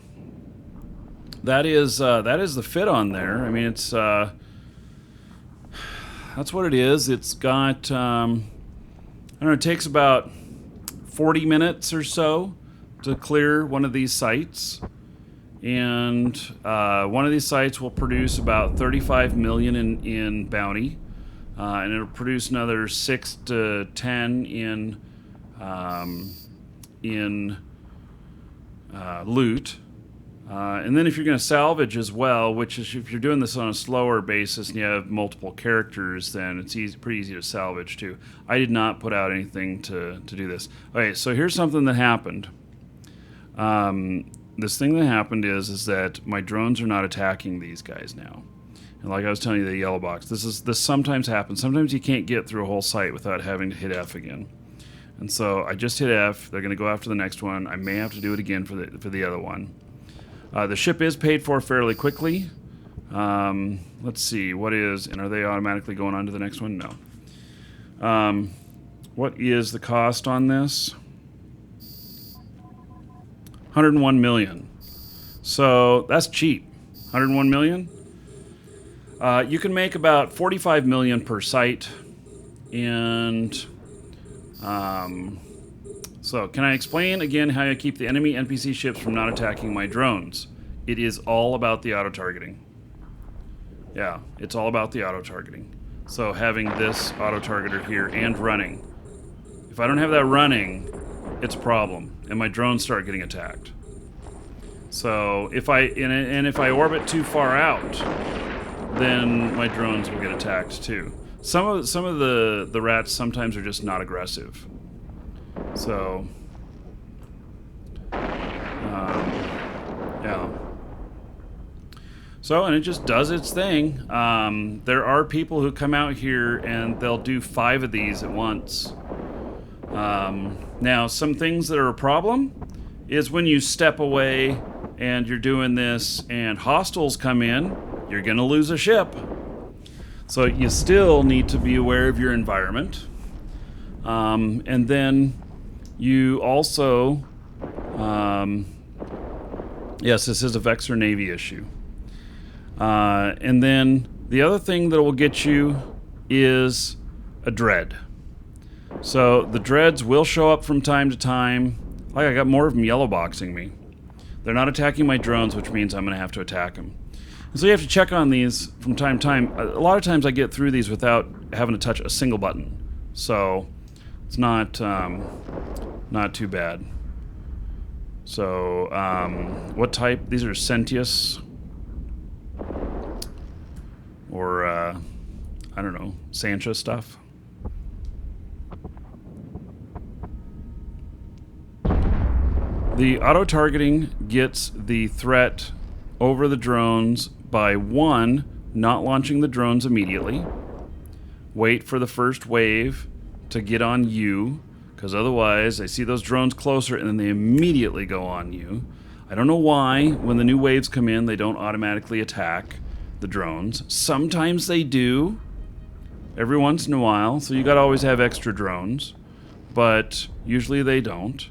that is the fit on there. I mean, it's that's what it is. It's got I don't know, it takes about 40 minutes or so to clear one of these sites. And one of these sites will produce about 35 million in bounty. And it'll produce another 6 to 10 in loot. And then if you're going to salvage as well, which is if you're doing this on a slower basis and you have multiple characters, then it's pretty easy to salvage too. I did not put out anything to do this. Okay, so here's something that happened. This thing that happened is that my drones are not attacking these guys now. And like I was telling you, the yellow box. This sometimes happens. Sometimes you can't get through a whole site without having to hit F again. And so I just hit F. They're going to go after the next one. I may have to do it again for the other one. The ship is paid for fairly quickly. Let's see, and are they automatically going on to the next one? No. What is the cost on this? 101 million. So that's cheap. 101 million. You can make about 45 million per site, and So, can I explain again how I keep the enemy NPC ships from not attacking my drones? It is all about the auto-targeting. Yeah, it's all about the auto-targeting. So, having this auto-targeter here and running. If I don't have that running, it's a problem, and my drones start getting attacked. So, if I orbit too far out, then my drones will get attacked too. Some of the rats sometimes are just not aggressive. So, yeah. So, and it just does its thing. There are people who come out here and they'll do 5 of these at once. Now, some things that are a problem is when you step away and you're doing this and hostiles come in, you're going to lose a ship. So you still need to be aware of your environment. And then you also, yes, this is a Vexor Navy issue. And then the other thing that will get you is a dread. So the dreads will show up from time to time. Like, I got more of them yellow boxing me. They're not attacking my drones, which means I'm going to have to attack them. And so you have to check on these from time to time. A lot of times I get through these without having to touch a single button. So it's not too bad. So what type? These are Sentius. Or, I don't know, Sancha stuff. The auto-targeting gets the threat over the drones by 1, not launching the drones immediately. Wait for the first wave to get on you, because otherwise I see those drones closer and then they immediately go on you. I don't know why when the new waves come in they don't automatically attack the drones. Sometimes they do, every once in a while, so you gotta always have extra drones, but usually they don't.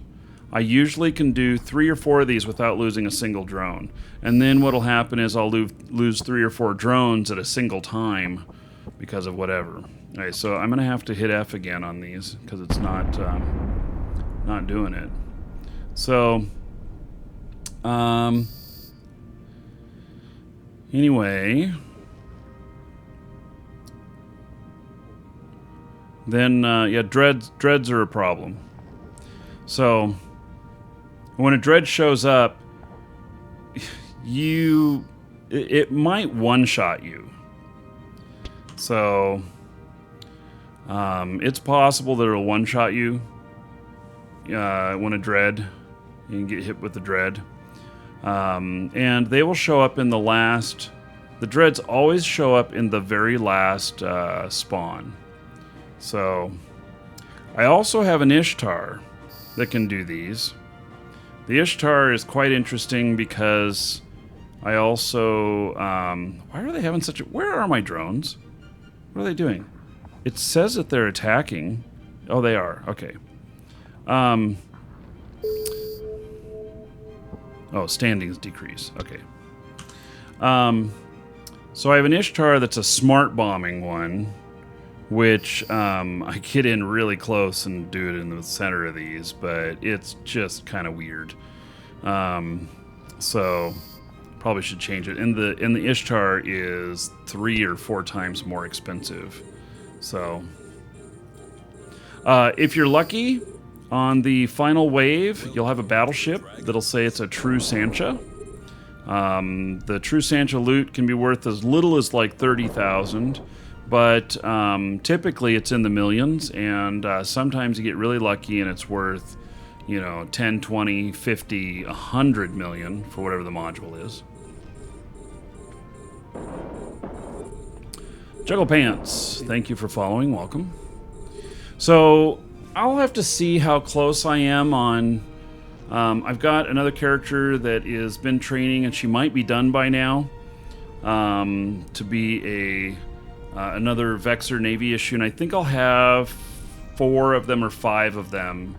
I usually can do 3 or 4 of these without losing a single drone. And then what'll happen is I'll lose 3 or 4 drones at a single time because of whatever. Alright, so I'm going to have to hit F again on these because it's not doing it. So, anyway, then, yeah, dreads are a problem. So, when a dread shows up, it might one-shot you. So, it's possible that it'll one-shot you when a dread, you can get hit with the dread. And they will show up in the last, the dreads always show up in the very last spawn. So, I also have an Ishtar that can do these. The Ishtar is quite interesting because I also, why are they having such a, where are my drones? What are they doing? It says that they're attacking. Oh, they are, okay. Oh, standings decrease, okay. So I have an Ishtar that's a smart bombing one, which I get in really close and do it in the center of these, but it's just kind of weird. So probably should change it. And the Ishtar is 3 or 4 times more expensive. So if you're lucky, on the final wave, you'll have a battleship that'll say it's a true Sancha. The true Sancha loot can be worth as little as like 30,000. But typically it's in the millions, and sometimes you get really lucky and it's worth, 10, 20, 50, 100 million for whatever the module is. Juggle Pants, thank you for following, welcome. So I'll have to see how close I am on, I've got another character that has been training and she might be done by now to be another Vexor Navy issue, and I think I'll have 4 of them or 5 of them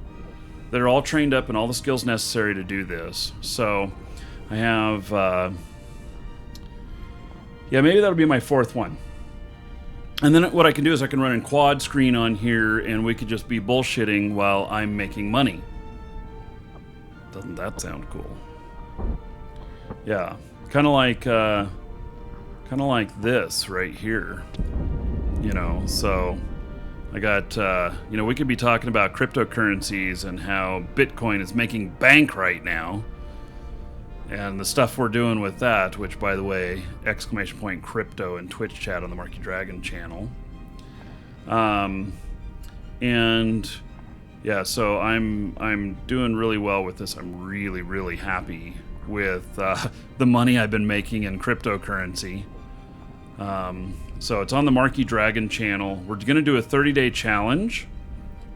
that are all trained up and all the skills necessary to do this. So I have, yeah, maybe that'll be my 4th one. And then what I can do is I can run in quad screen on here and we could just be bullshitting while I'm making money. Doesn't that sound cool? Yeah, kind of like this right here. You know, so I got, we could be talking about cryptocurrencies and how Bitcoin is making bank right now. And the stuff we're doing with that, which, by the way, ! Crypto and Twitch chat on the Markee Dragon channel. And yeah, so I'm doing really well with this. I'm really, really happy with the money I've been making in cryptocurrency. So it's on the Markee Dragon channel. We're going to do a 30-day challenge,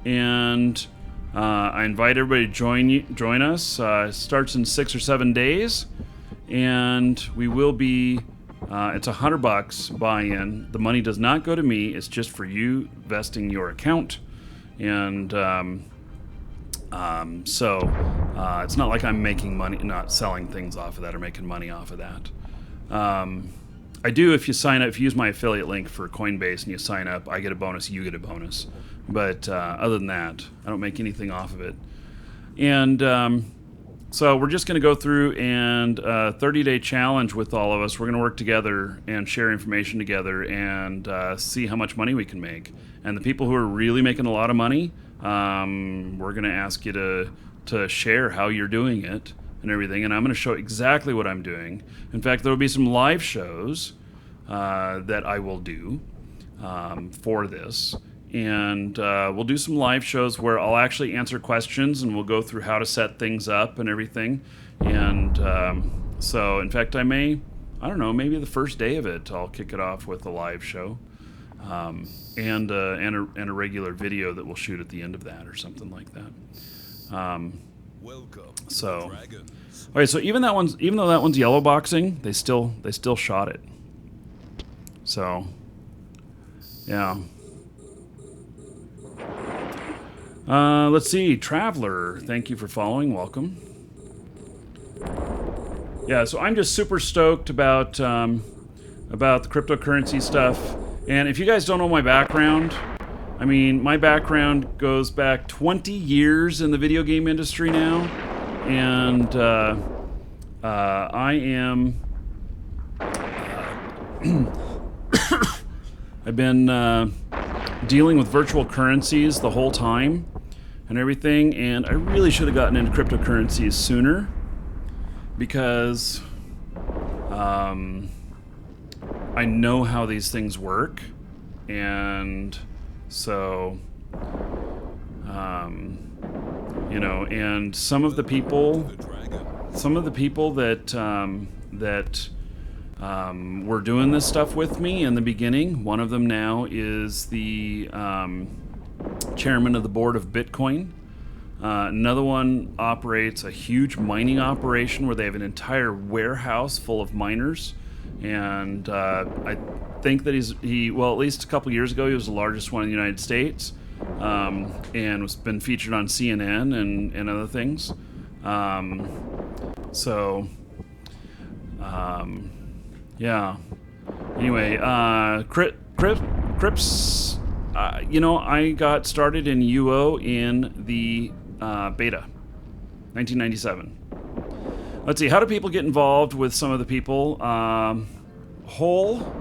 and I invite everybody to join us. It starts in 6 or 7 days, and we will be. It's $100 buy-in. The money does not go to me. It's just for you vesting your account, and so it's not like I'm making money, not selling things off of that or making money off of that. I do if you sign up, if you use my affiliate link for Coinbase and you sign up, I get a bonus, you get a bonus. But other than that, I don't make anything off of it. And so we're just going to go through and 30-day challenge with all of us. We're going to work together and share information together and see how much money we can make. And the people who are really making a lot of money, we're going to ask you to share how you're doing it and everything, and I'm going to show exactly what I'm doing. In fact, there will be some live shows that I will do for this, and we'll do some live shows where I'll actually answer questions, and we'll go through how to set things up and everything. And so, in fact, I don't know, maybe the first day of it, I'll kick it off with a live show, and a regular video that we'll shoot at the end of that or something like that. Welcome So, to the Dragons. okay, so even though that one's yellow boxing, they still shot it. So, yeah. Let's see, Traveler, thank you for following. Welcome. Yeah, so I'm just super stoked about the cryptocurrency stuff. And if you guys don't know my background, I mean, my background goes back 20 years in the video game industry now, and I am. I've been dealing with virtual currencies the whole time and everything, and I really should have gotten into cryptocurrencies sooner because I know how these things work, and so, and some of the people that were doing this stuff with me in the beginning, one of them now is the chairman of the board of Bitcoin. Another one operates a huge mining operation where they have an entire warehouse full of miners. And I think that at least a couple years ago, he was the largest one in the United States, and was been featured on CNN and other things. Yeah. Anyway, Crips, I got started in UO in the beta, 1997. Let's see, how do people get involved with some of the people? Hole,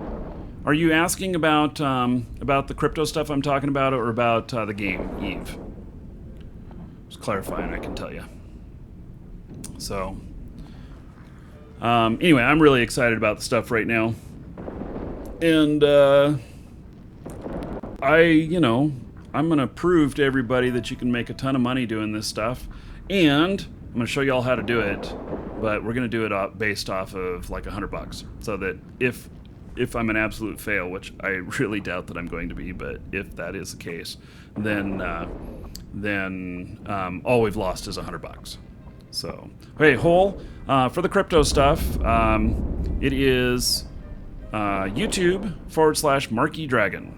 are you asking about the crypto stuff I'm talking about, or about the game, Eve? Just clarifying, I can tell you. So, anyway, I'm really excited about the stuff right now. And, I'm going to prove to everybody that you can make a ton of money doing this stuff. And I'm going to show you all how to do it. But we're going to do it based off of like $100, so that if I'm an absolute fail, which I really doubt that I'm going to be, but if that is the case, then all we've lost is $100. So, hey, Hole, for the crypto stuff, it is YouTube/Markee Dragon.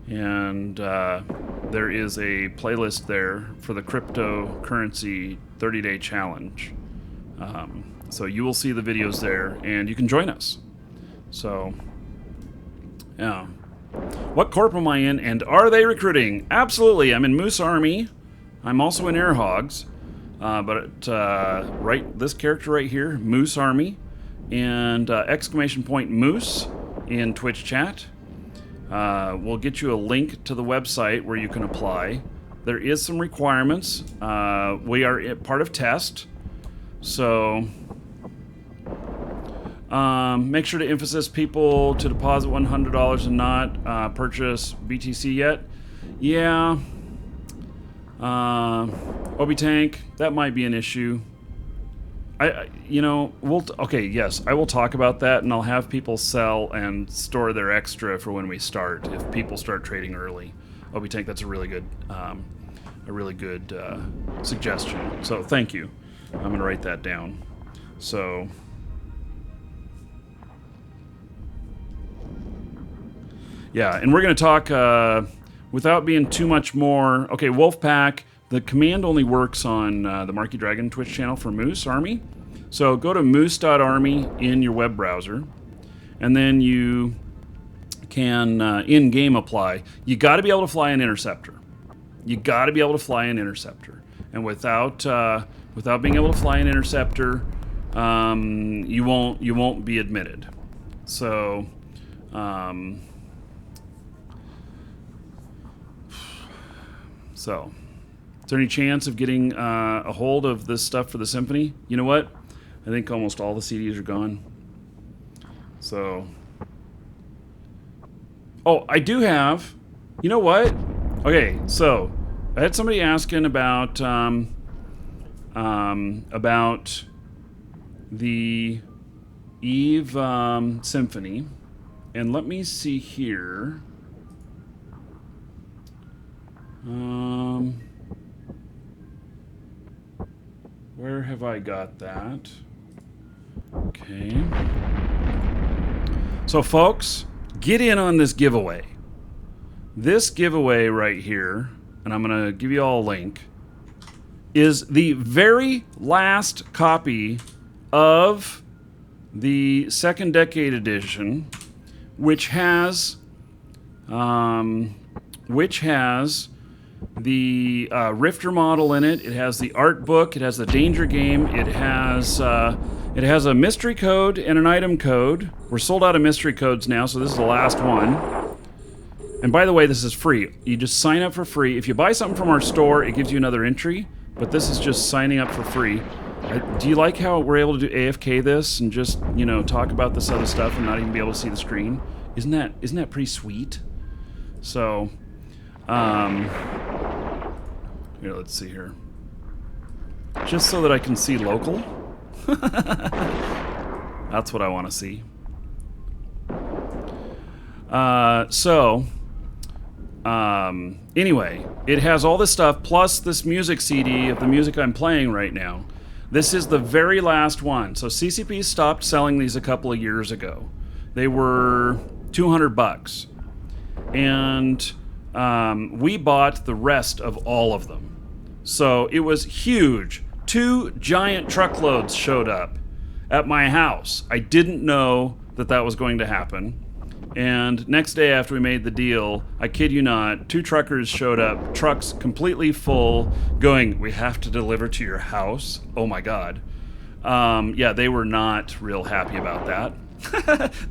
And there is a playlist there for the cryptocurrency 30-day challenge. So you will see the videos there, and you can join us. So, yeah. What corp am I in, and are they recruiting? Absolutely. I'm in Moose Army. I'm also in Air Hogs. Right, this character right here, Moose Army, and exclamation point Moose in Twitch chat. We'll get you a link to the website where you can apply. There is some requirements. We are part of test, so make sure to emphasize people to deposit $100 and not purchase BTC yet. Yeah. Obi Tank, that might be an issue. Yes, I will talk about that, and I'll have people sell and store their extra for when we start. If people start trading early, Obi Tank, that's a really good suggestion. So thank you. I'm gonna write that down. So. Yeah, and we're going to talk without being too much more. Okay, Wolfpack, the command only works on the Markee Dragon Twitch channel for Moose Army. So go to moose.army in your web browser, and then you can in-game apply. You got to be able to fly an interceptor. You got to be able to fly an interceptor, and without being able to fly an interceptor, you won't be admitted. So. So, is there any chance of getting a hold of this stuff for the Symphony? You know what? I think almost all the CDs are gone. So, oh, I do have. You know what? Okay, so I had somebody asking about the Eve Symphony, and let me see here. Where have I got that? Okay. So folks, get in on this giveaway. This giveaway right here, and I'm going to give you all a link, is the very last copy of the Second Decade Edition, which has the Rifter model in it. It has the art book. It has the danger game. It has a mystery code and an item code. We're sold out of mystery codes now, so this is the last one. And by the way, this is free. You just sign up for free. If you buy something from our store, it gives you another entry, but this is just signing up for free. Do you like how we're able to do AFK this and just, talk about this other stuff and not even be able to see the screen? Isn't that pretty sweet? So, here, let's see here. Just so that I can see local. That's what I want to see. Anyway, it has all this stuff plus this music CD of the music I'm playing right now. This is the very last one. So CCP stopped selling these a couple of years ago. They were $200, and we bought the rest of all of them. So it was huge. 2 giant truckloads showed up at my house. I didn't know that was going to happen. And next day after we made the deal, I kid you not, 2 truckers showed up, trucks completely full, going, "We have to deliver to your house." Oh my God. Yeah, they were not real happy about that.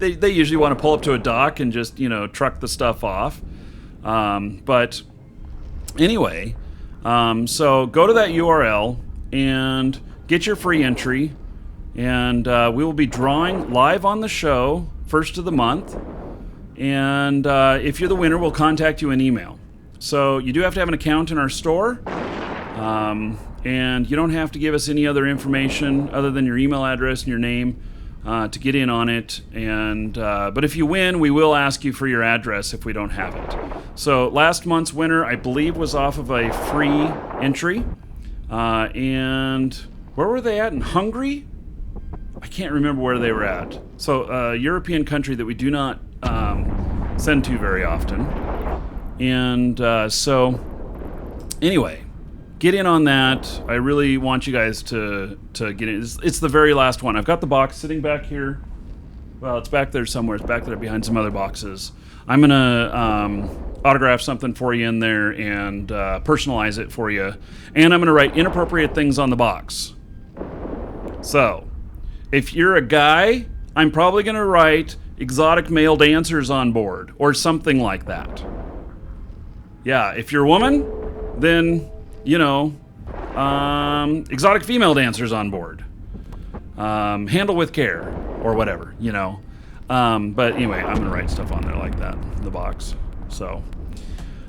They usually want to pull up to a dock and just, truck the stuff off. But anyway, so go to that URL and get your free entry, and we will be drawing live on the show first of the month. And if you're the winner, we'll contact you in email. So you do have to have an account in our store, and you don't have to give us any other information other than your email address and your name to get in on it. And but if you win, we will ask you for your address if we don't have it. So last month's winner, I believe, was off of a free entry. And where were they at? In Hungary? I can't remember where they were at. So a European country that we do not send to very often. And so anyway, get in on that. I really want you guys to get in. It's the very last one. I've got the box sitting back here. Well, it's back there somewhere. It's back there behind some other boxes. I'm gonna autograph something for you in there and personalize it for you. And I'm going to write inappropriate things on the box. So, if you're a guy, I'm probably going to write exotic male dancers on board or something like that. Yeah, if you're a woman, then, you know, exotic female dancers on board. Handle with care or whatever, you know. But anyway, I'm going to write stuff on there like that in the box. So,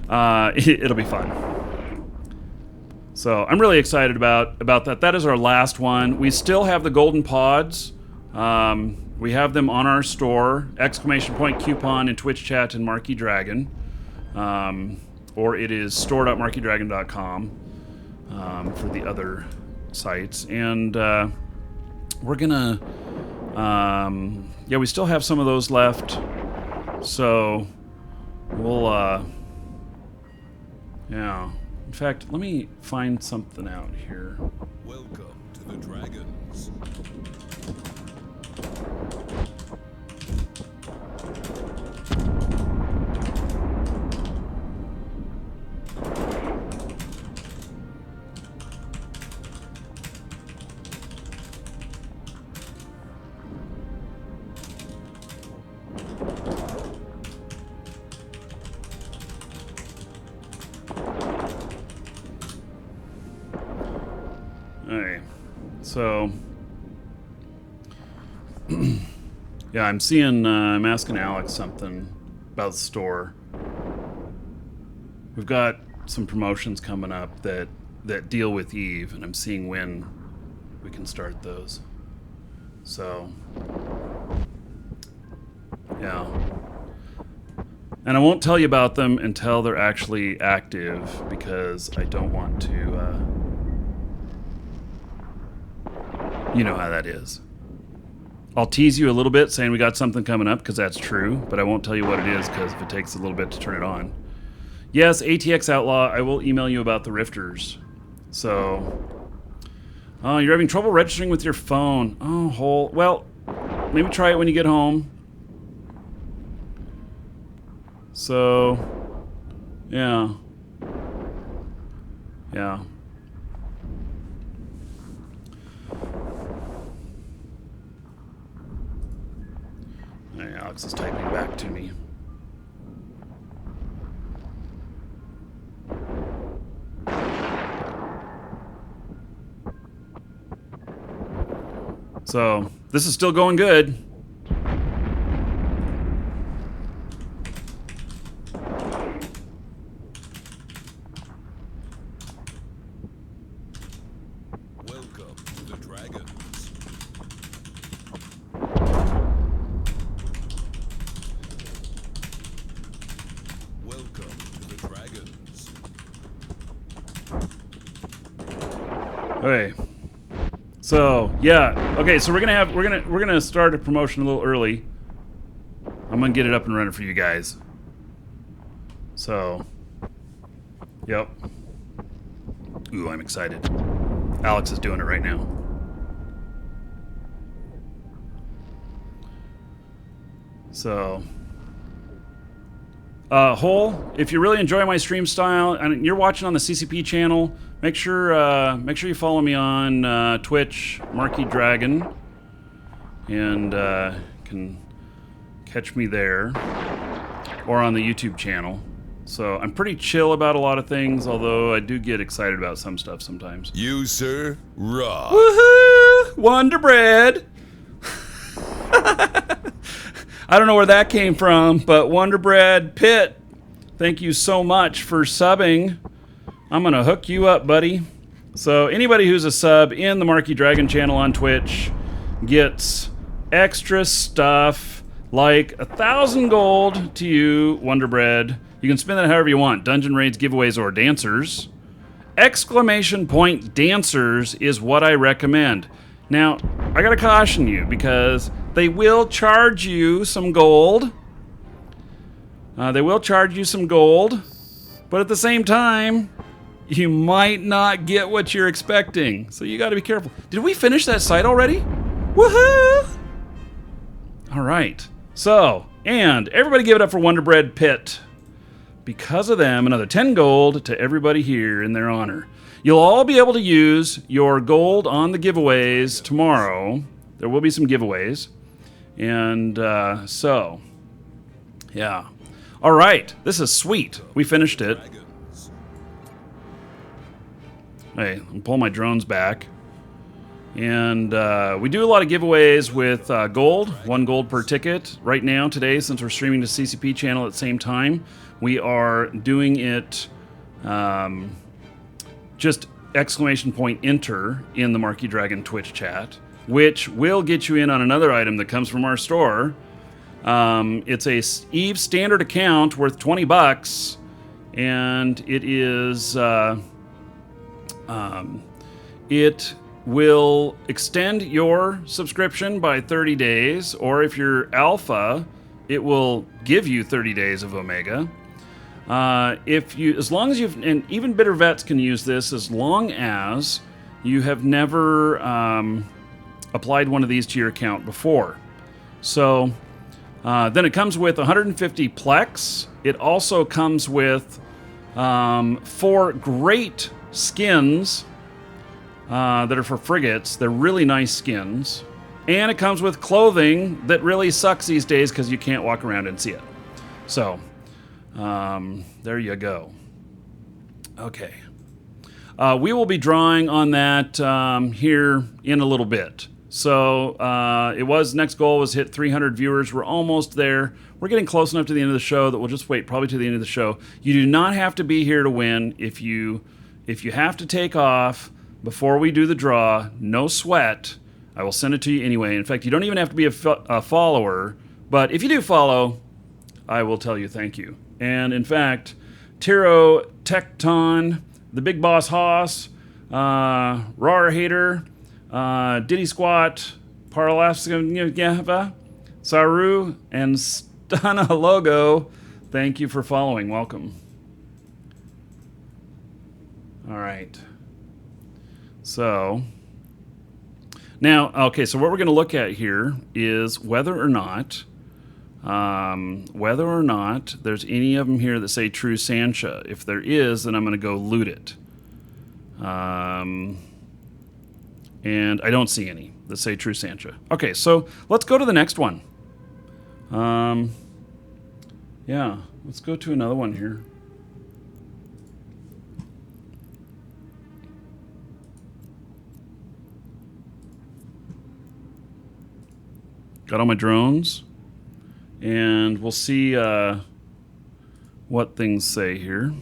it'll be fun. So I'm really excited about that. That is our last one. We still have the golden pods. We have them on our store, ! Coupon in Twitch chat and Markee Dragon. Or it is store.markeedragon.com for the other sites. And we're gonna, yeah, we still have some of those left. So we'll, yeah. In fact, let me find something out here. Welcome to the Dragons. Okay, so yeah, I'm seeing. I'm asking Alex something about the store. We've got some promotions coming up that deal with Eve, and I'm seeing when we can start those. So yeah, and I won't tell you about them until they're actually active because I don't want to. You know how that is. I'll tease you a little bit saying we got something coming up because that's true, but I won't tell you what it is because if it takes a little bit to turn it on. Yes, ATX Outlaw, I will email you about the Rifters. So, oh, you're having trouble registering with your phone. Oh, Hole. Well, maybe try it when you get home. So, yeah. Yeah. Alex is typing back to me. So, this is still going good. Welcome to the Dragons. Welcome to the Dragons. Okay. So, yeah. Okay, so we're gonna start a promotion a little early. I'm gonna get it up and running for you guys. So, yep. Ooh, I'm excited. Alex is doing it right now. So, Hole, if you really enjoy my stream style and you're watching on the CCP channel, make sure you follow me on Twitch, Markee Dragon, and can catch me there, or on the YouTube channel. So I'm pretty chill about a lot of things, although I do get excited about some stuff sometimes. You, sir, rock. Woohoo! Wonder Bread! I don't know where that came from, but Wonder Bread Pitt, thank you so much for subbing. I'm gonna hook you up, buddy. So anybody who's a sub in the Markee Dragon channel on Twitch gets extra stuff like 1,000 gold to you, Wonder Bread. You can spend that however you want. Dungeon raids, giveaways, or dancers. Exclamation point dancers is what I recommend. Now, I gotta caution you because they will charge you some gold. They will charge you some gold, but at the same time, you might not get what you're expecting. So you gotta be careful. Did we finish that site already? Woohoo! All right. So, and everybody give it up for Wonder Bread Pitt. because of them, another 10 gold to everybody here in their honor. You'll all be able to use your gold on the giveaways tomorrow. There will be some giveaways. And so, yeah. All right, this is sweet. We finished it. Dragons. Hey, I'm pulling my drones back. And we do a lot of giveaways with gold, 1 gold per ticket. Right now, today, since we're streaming the CCP channel at the same time, we are doing it just !enter in the Markee Dragon Twitch chat, which will get you in on another item that comes from our store. It's a Eve standard account worth 20 bucks, and it is it will extend your subscription by 30 days, or if you're alpha, it will give you 30 days of Omega. As long as you've, and even bitter vets can use this, as long as you have never applied one of these to your account before. So then it comes with 150 Plex. It also comes with 4 great skins that are for frigates. They're really nice skins. And it comes with clothing that really sucks these days because you can't walk around and see it. So, there you go. Okay. We will be drawing on that here in a little bit. So, next goal was hit 300 viewers. We're almost there. We're getting close enough to the end of the show that we'll just wait probably to the end of the show. You do not have to be here to win. If you have to take off before we do the draw, no sweat. I will send it to you anyway. In fact, you don't even have to be a follower, but if you do follow, I will tell you thank you. And in fact, Tiro Tecton, the Big Boss Haas, Rar Hater, Diddy Squat, Parlaska Saru, and Stana Logo, thank you for following. Welcome. All right. So, now, okay, so what we're going to look at here is whether or not there's any of them here that say True Sancha. If there is, then I'm going to go loot it. And I don't see any that say True Sancha. Okay, so let's go to the next one. Yeah, let's go to another one here. Got all my drones, and we'll see what things say here.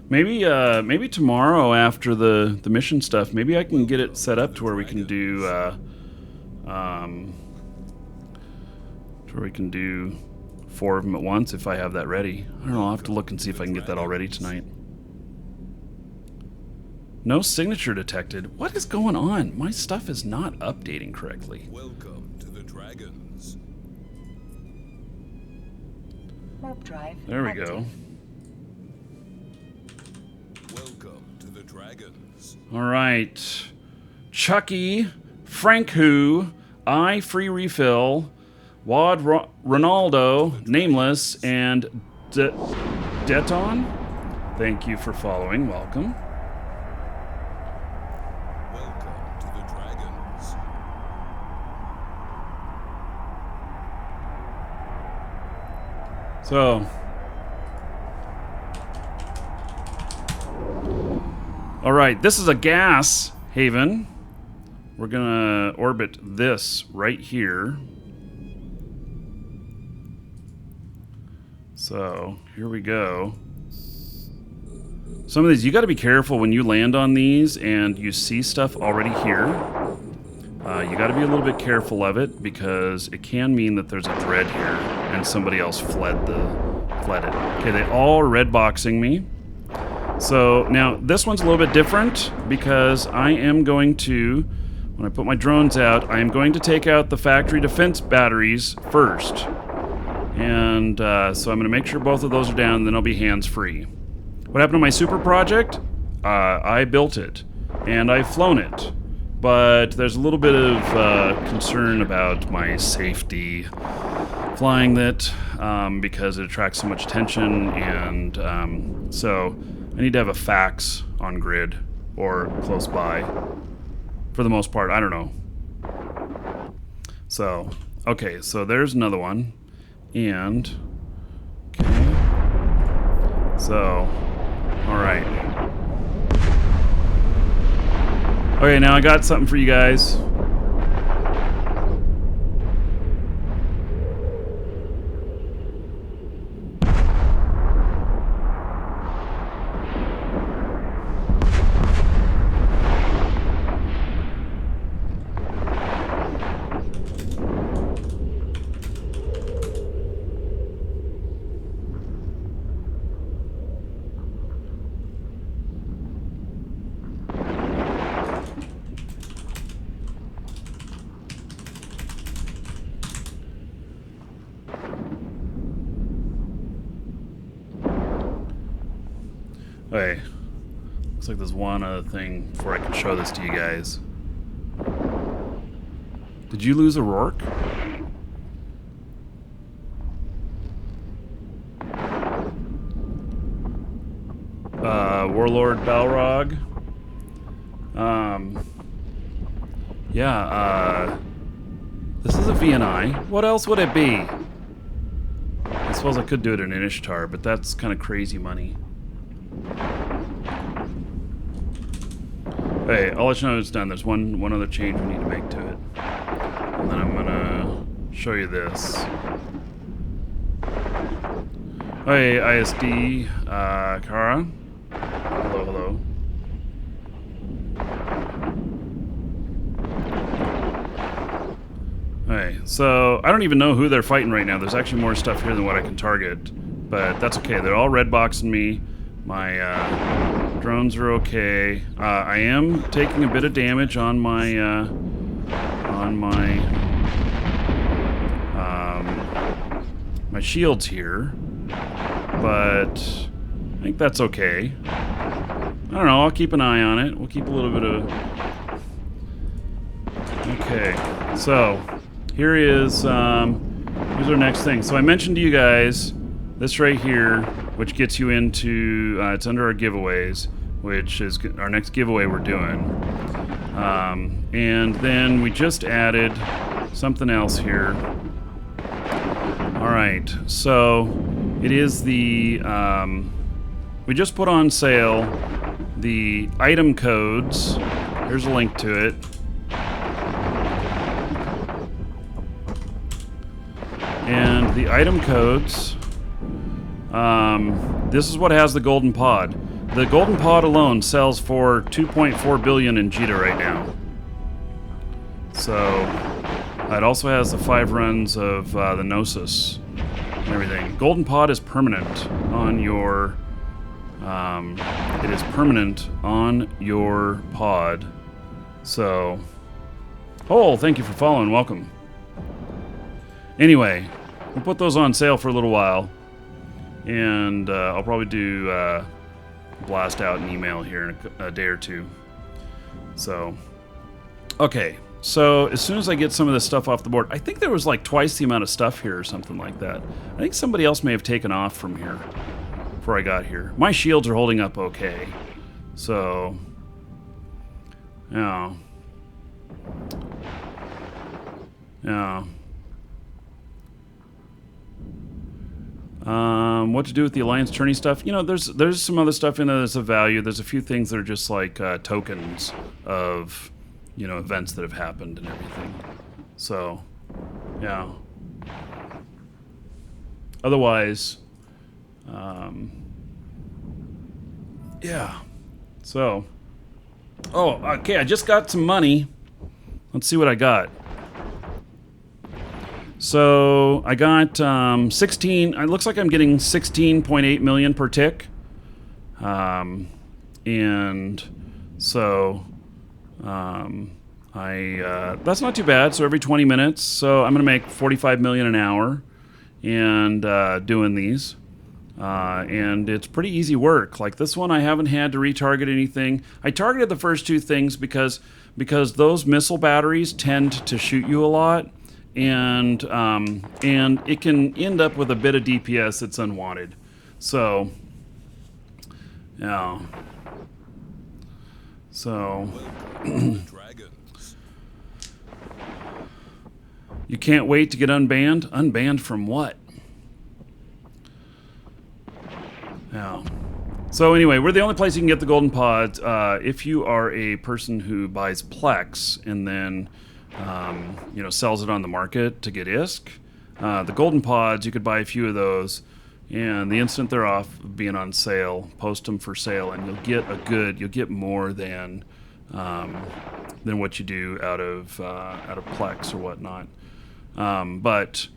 Maybe tomorrow after the mission stuff, maybe I can get it set up to where we can do 4 of them at once if I have that ready. I don't know. I'll have to look and see if I can get that all ready tonight. No signature detected. What is going on? My stuff is not updating correctly. Welcome to the Dragons. Warp drive. There we active. go. Welcome to the Dragons. All right. Chucky, Frank Who, I Free Refill, Wad Ronaldo, Nameless, and Deton. Thank you for following. Welcome. Welcome to the Dragons. So, all right, this is a gas haven. We're gonna orbit this right here. So, here we go. Some of these, you gotta be careful when you land on these and you see stuff already here. You gotta be a little bit careful of it because it can mean that there's a dread here and somebody else fled it. Okay, they all are red boxing me. So now this one's a little bit different because I am going to, when I put my drones out, I am going to take out the factory defense batteries first. And so I'm going to make sure both of those are down, then I'll be hands-free. What happened to my super project? I built it, and I've flown it. but there's a little bit of concern about my safety flying that because it attracts so much attention, and so I need to have a fax on grid or close by for the most part. I don't know. So, okay, so there's another one, and okay, so all right. Okay, now I got something for you guys. Okay, looks like there's one other thing before I can show this to you guys. Did you lose a Rourke? Warlord Balrog. Yeah, this is a VNI. What else would it be? I suppose I could do it in an Ishtar, but that's kind of crazy money. Hey, I'll let you know it's done. There's one other change we need to make to it. And then I'm gonna show you this. Hey, ISD, Kara. Hello, hello. Okay, so I don't even know who they're fighting right now. There's actually more stuff here than what I can target, but that's okay. They're all red boxing me. My drones are okay. I am taking a bit of damage on my my shields here, but I think that's okay. I don't know. I'll keep an eye on it. We'll keep a little bit of. Okay, so here is here's our next thing. So I mentioned to you guys this right here, which gets you into it's under our giveaways, which is our next giveaway we're doing. And then we just added something else here. All right, so it is the we just put on sale the item codes. Here's a link to it. And the item codes, this is what has the golden pod. The golden pod alone sells for 2.4 billion in JITA right now. So it also has the 5 runs of the Gnosis and everything. Golden pod is permanent on your. It is permanent on your pod. So, oh, thank you for following. Welcome. Anyway, we'll put those on sale for a little while, and I'll probably do blast out an email here in a day or two. So, okay. So as soon as I get some of this stuff off the board, I think there was like twice the amount of stuff here or something like that. I think somebody else may have taken off from here before I got here. My shields are holding up okay. So, yeah. Yeah. What to do with the Alliance tourney stuff? You know, there's some other stuff in there that's of value. There's a few things that are just like tokens of, you know, events that have happened and everything. So, yeah. Otherwise, yeah. So, oh, okay. I just got some money. Let's see what I got. So I got 16. It looks like I'm getting 16.8 million per tick, and so that's not too bad. So every 20 minutes, so I'm gonna make 45 million an hour, and doing these. and it's pretty easy work. Like this one, I haven't had to retarget anything. I targeted the first two things because those missile batteries tend to shoot you a lot, and it can end up with a bit of DPS that's unwanted. So, yeah. So, Dragons. you can't wait to get unbanned? Unbanned from what? Yeah. So anyway, we're the only place you can get the golden pods. If you are a person who buys Plex and then, sells it on the market to get ISK, the golden pods, you could buy a few of those, and the instant they're off being on sale, post them for sale, and you'll get more than what you do out of Plex or whatnot. And that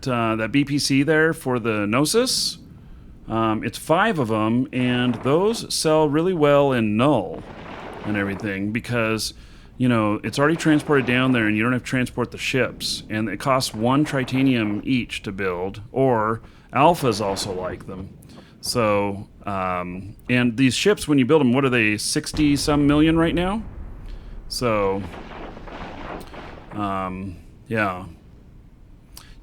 BPC there for the Gnosis. It's 5 of them, and those sell really well in Null and everything because, it's already transported down there and you don't have to transport the ships. And it costs 1 tritanium each to build, or alphas also like them. So, and these ships, when you build them, what are they, 60-some million right now? So, yeah.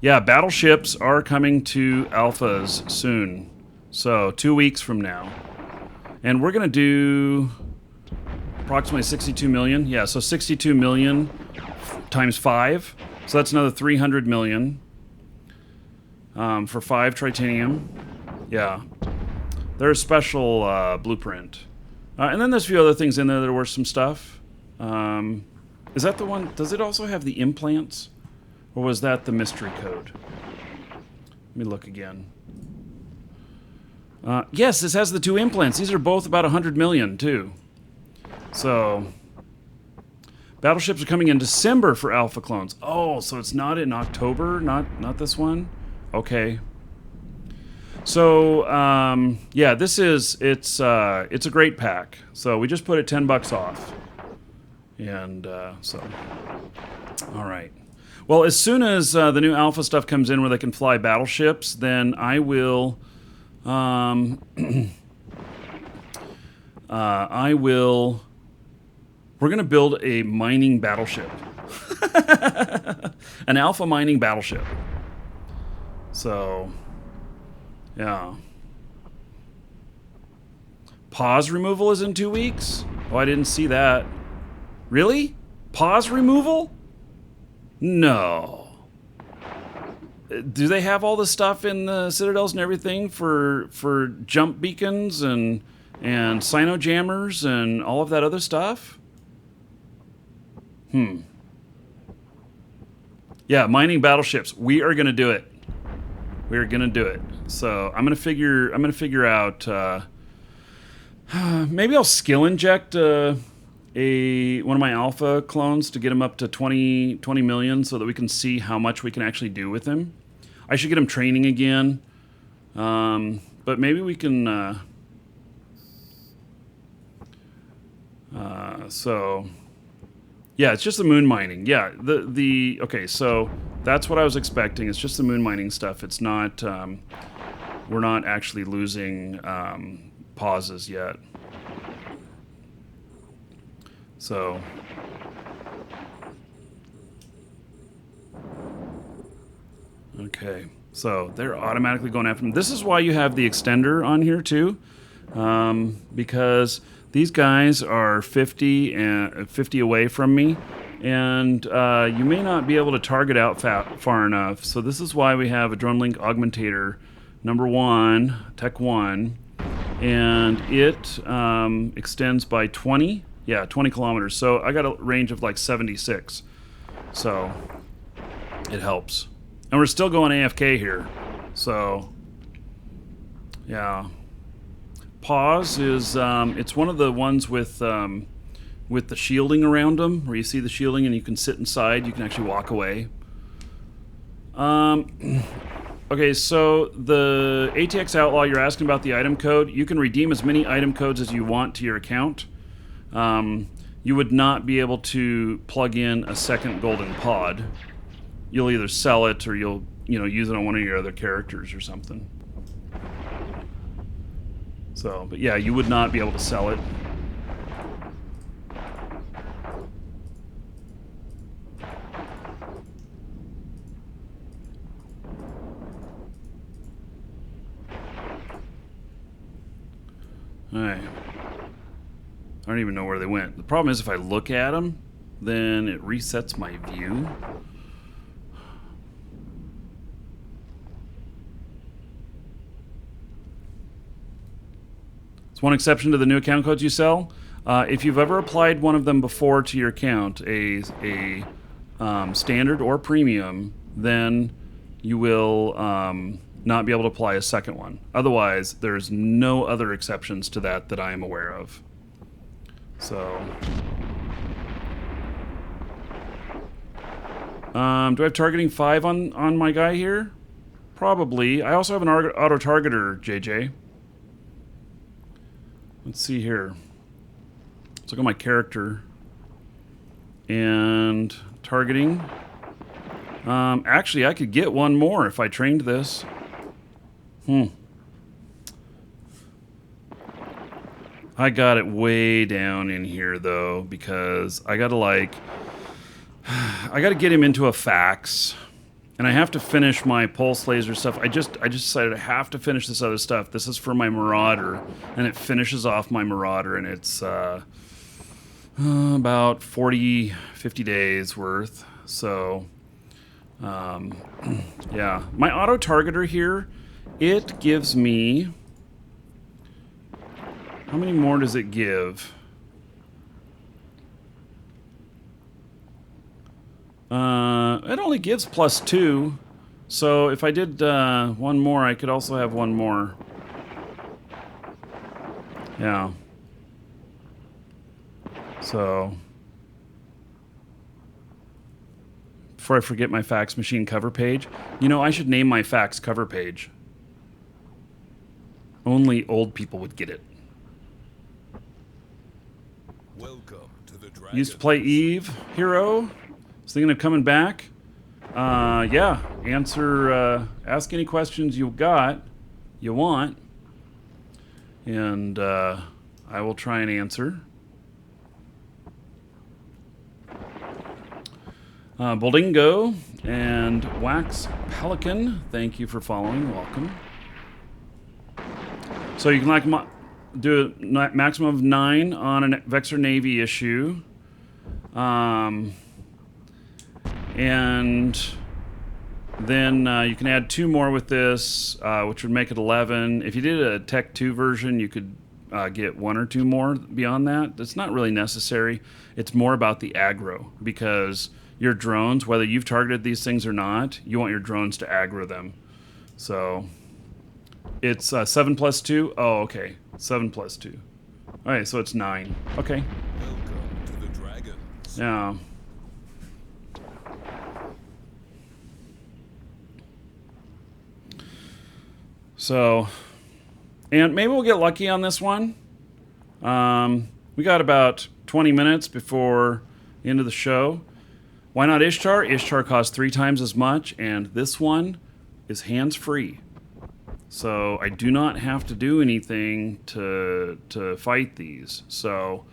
Yeah, battleships are coming to alphas soon. So 2 weeks from now. And we're going to do approximately 62 million. Yeah, so 62 million times 5. So that's another 300 million for 5 tritanium. Yeah. They're a special blueprint. And then there's a few other things in there that are worth some stuff. Is that the one? Does it also have the implants? Or was that the mystery code? Let me look again. Yes, this has the 2 implants. These are both about 100 million, too. So, battleships are coming in December for alpha clones. Oh, so it's not in October? Not this one? Okay. So, yeah, it's a great pack. So we just put it $10 off. And, all right. Well, as soon as the new alpha stuff comes in where they can fly battleships, then I will... we're going to build a mining battleship. An alpha mining battleship. So, yeah. Pause removal is in 2 weeks? Oh, I didn't see that. Really? Pause removal? No. Do they have all the stuff in the citadels and everything for jump beacons and cyno jammers and all of that other stuff? Yeah, mining battleships. We are going to do it. We are going to do it. So I'm going to figure out. Maybe I'll skill inject one of my alpha clones to get him up to 20 million so that we can see how much we can actually do with him. I should get him training again. But maybe we can... so... Yeah, it's just the moon mining. Yeah, okay, so that's what I was expecting. It's just the moon mining stuff. It's not... we're not actually losing pauses yet. So... Okay, so they're automatically going after them. This is why you have the extender on here too, because these guys are 50 away from me, and you may not be able to target out far enough. So this is why we have a drone link augmentator, number 1, Tech 1, and it extends by 20 kilometers. So I got a range of like 76, so it helps. And we're still going AFK here, so yeah. Pause is it's one of the ones with the shielding around them, where you see the shielding and you can sit inside. You can actually walk away. Okay, so the ATX Outlaw, you're asking about the item code. You can redeem as many item codes as you want to your account. You would not be able to plug in a second golden pod. You'll either sell it or you'll use it on one of your other characters or something. So, but yeah, you would not be able to sell it. Alright. I don't even know where they went. The problem is if I look at them, then it resets my view. It's one exception to the new account codes you sell. If you've ever applied one of them before to your account, a standard or premium, then you will not be able to apply a second one. Otherwise, there's no other exceptions to that I am aware of. So, do I have targeting 5 on my guy here? Probably. I also have an auto targeter, JJ. Let's see here. Let's look at my character and targeting. Actually, I could get one more if I trained this. I got it way down in here though, because I gotta get him into a fax, and I have to finish my pulse laser stuff. I just decided I have to finish this other stuff. This is for my Marauder, and it finishes off my Marauder, and it's about 40, 50 days worth. So, yeah. My auto targeter here, it gives me... How many more does it give? It only gives +2. So if I did one more, I could also have one more. Yeah. So, before I forget my fax machine cover page, you know, I should name my fax cover page. Only old people would get it. Welcome to the Dragon. Used to play Eve Hero. Was thinking of coming back. Yeah. Ask any questions you want, and I will try and answer. Boldingo and Wax Pelican, thank you for following. Welcome. So you can do a maximum of 9 on a Vexor Navy issue. And then you can add 2 more with this, which would make it 11. If you did a Tech 2 version, you could get 1 or 2 more beyond that. That's not really necessary. It's more about the aggro, because your drones, whether you've targeted these things or not, you want your drones to aggro them. So it's 7 plus 2. Oh, okay. 7 plus 2. All right, so it's 9. Okay. Welcome to the Dragons. Yeah. So, and maybe we'll get lucky on this one. We got about 20 minutes before the end of the show. Why not Ishtar? Ishtar costs 3 times as much, and this one is hands-free. So I do not have to do anything to fight these. So,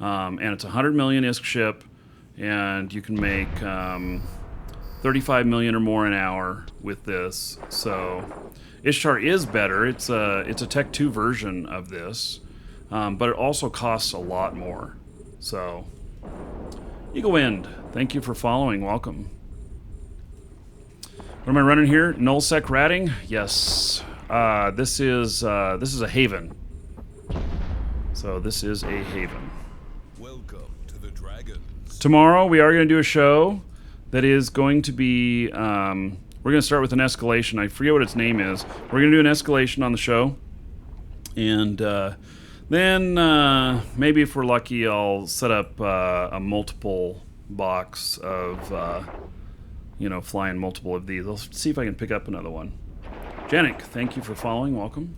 and it's 100 million ISK ship, and you can make 35 million or more an hour with this. So Ishtar is better. It's a Tech 2 version of this, but it also costs a lot more. So, Eagle Wind, thank you for following. Welcome. What am I running here? Nullsec ratting? Yes. This is a Haven. So this is a Haven. Welcome to the Dragons. Tomorrow we are going to do a show that is going to be. We're going to start with an escalation. I forget what its name is. We're going to do an escalation on the show, and then maybe if we're lucky, I'll set up a multiple box of flying multiple of these. I'll see if I can pick up another one. Janik, thank you for following. Welcome.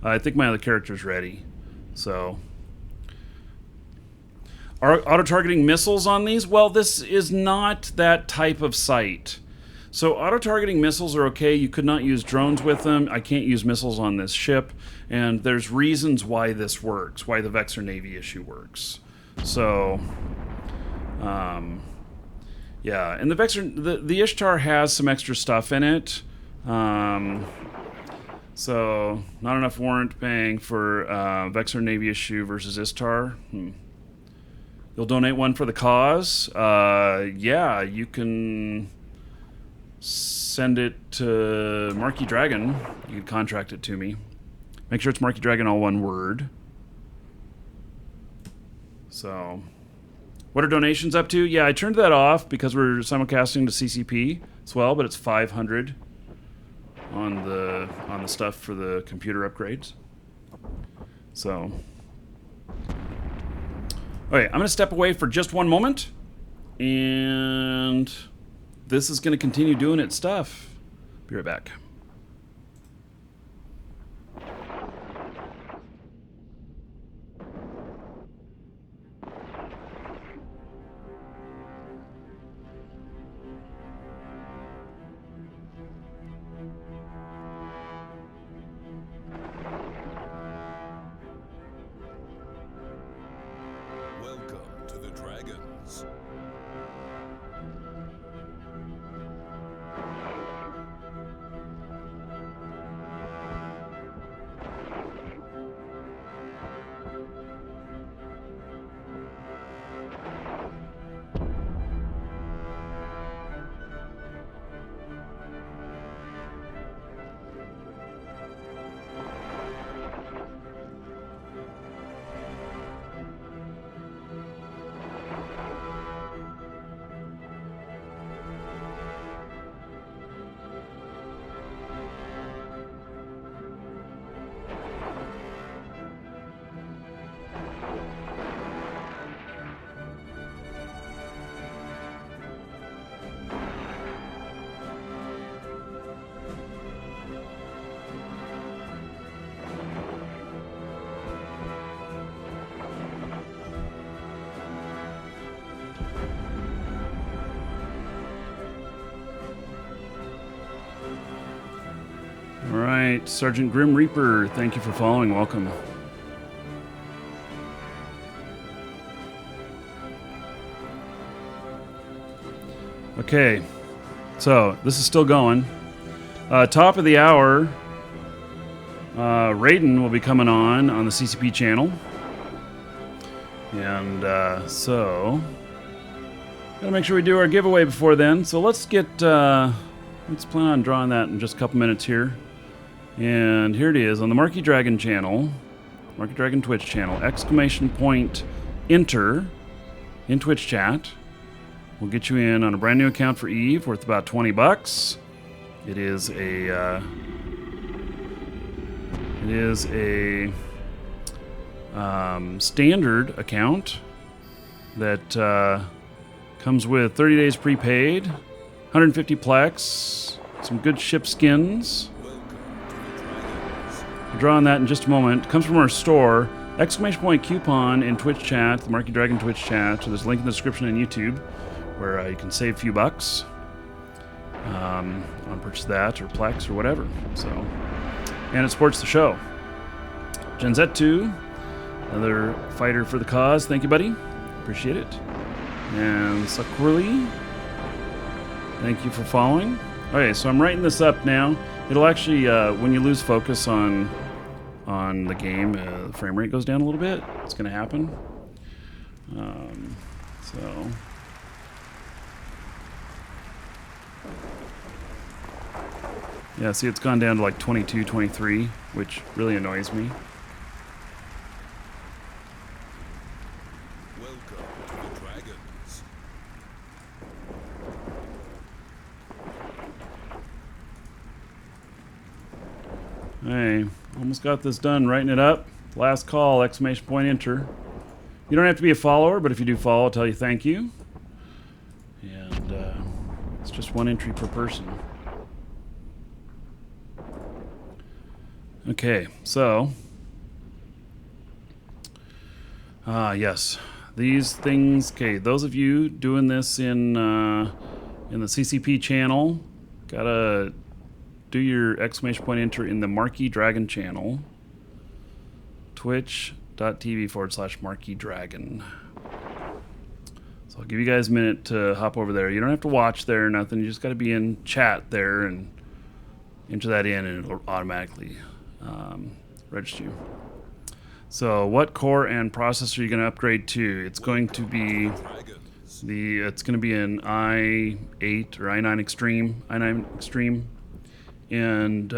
I think my other character's ready. So, are auto-targeting missiles on these? Well, this is not that type of sight. So auto-targeting missiles are okay. You could not use drones with them. I can't use missiles on this ship. And there's reasons why this works, why the Vexor Navy issue works. So, yeah. And the Vexor, the Ishtar has some extra stuff in it. So, not enough warrant paying for Vexor Navy issue versus Ishtar. You'll donate one for the cause. Yeah, you can send it to Markee Dragon. You can contract it to me. Make sure it's Markee Dragon, all one word. So, what are donations up to? Yeah, I turned that off because we're simulcasting to CCP as well, but it's 500 on the stuff for the computer upgrades. So, okay, I'm going to step away for just one moment, and this is going to continue doing its stuff. Be right back. Welcome to the Dragons. All right, Sergeant Grim Reaper, thank you for following. Welcome. Okay, so this is still going. Top of the hour, Raiden will be coming on the CCP channel. And so, gotta make sure we do our giveaway before then. So let's get, let's plan on drawing that in just a couple minutes here. And here it is on the Markee Dragon channel, Markee Dragon Twitch channel, ! Enter in Twitch chat. We'll get you in on a brand new account for Eve worth about $20. It is a standard account that comes with 30 days prepaid, 150 plex, some good ship skins. I'll draw on that in just a moment. It comes from our store. ! Coupon in Twitch chat, the Markee Dragon Twitch chat. So there's a link in the description on YouTube where you can save a few bucks on purchase that or Plex or whatever. So, and it supports the show. Genzettu, another fighter for the cause. Thank you, buddy. Appreciate it. And Sakurli, thank you for following. Okay, so I'm writing this up now. It'll actually, when you lose focus on the game, the frame rate goes down a little bit. It's going to happen. So, yeah, see, it's gone down to like 22, 23, which really annoys me. Welcome to the Dragons. Hey, almost got this done, writing it up. Last call, ! Enter. You don't have to be a follower, but if you do follow, I'll tell you thank you. And it's just one entry per person. Okay, so yes, these things. Okay, those of you doing this in the CCP channel, Gotta do your exclamation point enter in the Markee Dragon channel. Twitch.tv/Markee Dragon. So I'll give you guys a minute to hop over there. You don't have to watch there or nothing. You just got to be in chat there and enter that in, and it'll automatically register you. So what core and processor are you going to upgrade to? It's going to be it's going to be an i8 or i9 Extreme, and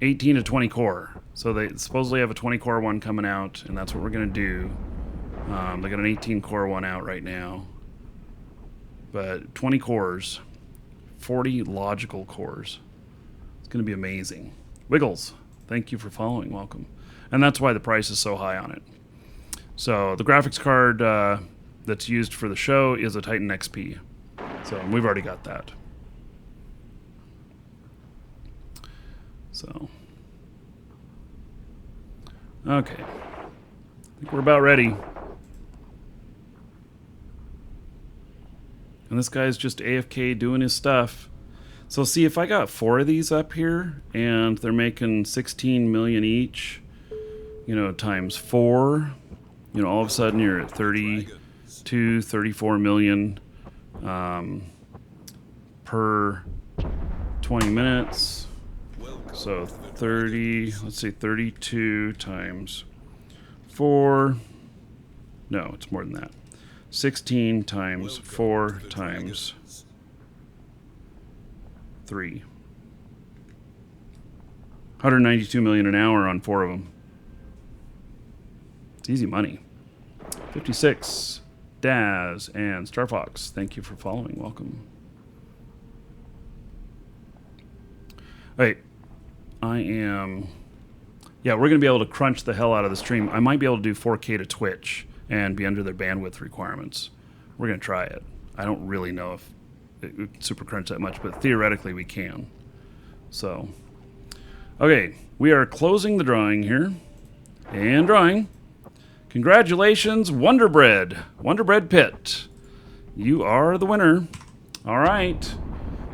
18 to 20 core. So they supposedly have a 20 core one coming out, and that's what we're going to do. They got an 18 core one out right now, but 20 cores, 40 logical cores. It's going to be amazing. Wiggles, thank you for following. Welcome. And that's why the price is so high on it. So the graphics card that's used for the show is a Titan XP. So we've already got that. So, okay. I think we're about ready. And this guy's just AFK doing his stuff. So see, if I got 4 of these up here and they're making 16 million each, you know, times 4, you know, all of a sudden you're at 32, 34 million per 20 minutes. So 30, let's say 32 times 4. No, it's more than that. 16 times 4 times 3. 192 million an hour on 4 of them. It's easy money. 56, Daz and Star Fox, thank you for following. Welcome. All right. Yeah, we're going to be able to crunch the hell out of the stream. I might be able to do 4K to Twitch and be under their bandwidth requirements. We're going to try it. I don't really know if it would super crunch that much, but theoretically we can. So, okay, we are closing the drawing here. And drawing. Congratulations, Wonder Bread Pit. You are the winner. All right.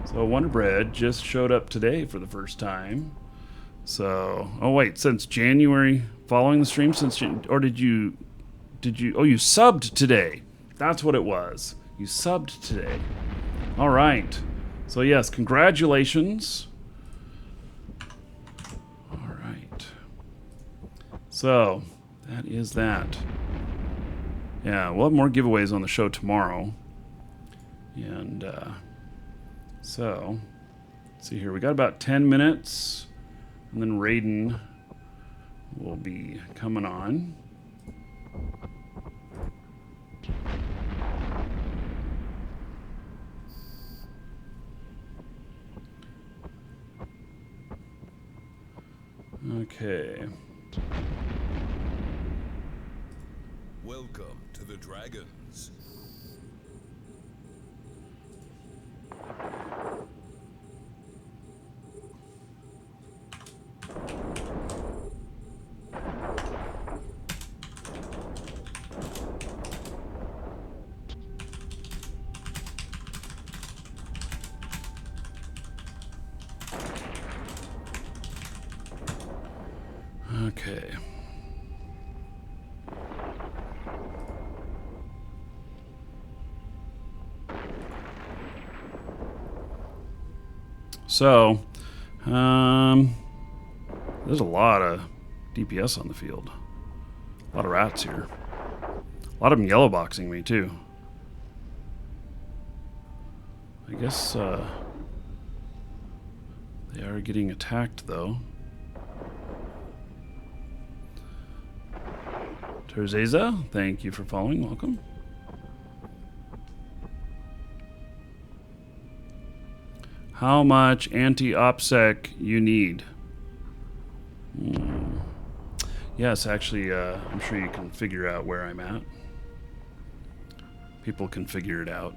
So Wonder Bread just showed up today for the first time. So, oh wait, since January, following the stream or did you, oh, you subbed today. That's what it was. You subbed today. All right. So yes, congratulations. All right. So, that is that. Yeah, we'll have more giveaways on the show tomorrow. And, so, let's see here. We got about 10 minutes. And then Raiden will be coming on. Okay. Welcome to the Dragons. Okay. So, there's a lot of DPS on the field. A lot of rats here. A lot of them yellow boxing me too. I guess they are getting attacked though. Terzeza, thank you for following. Welcome. How much anti-OPSEC you need? Yes, actually, I'm sure you can figure out where I'm at. People can figure it out.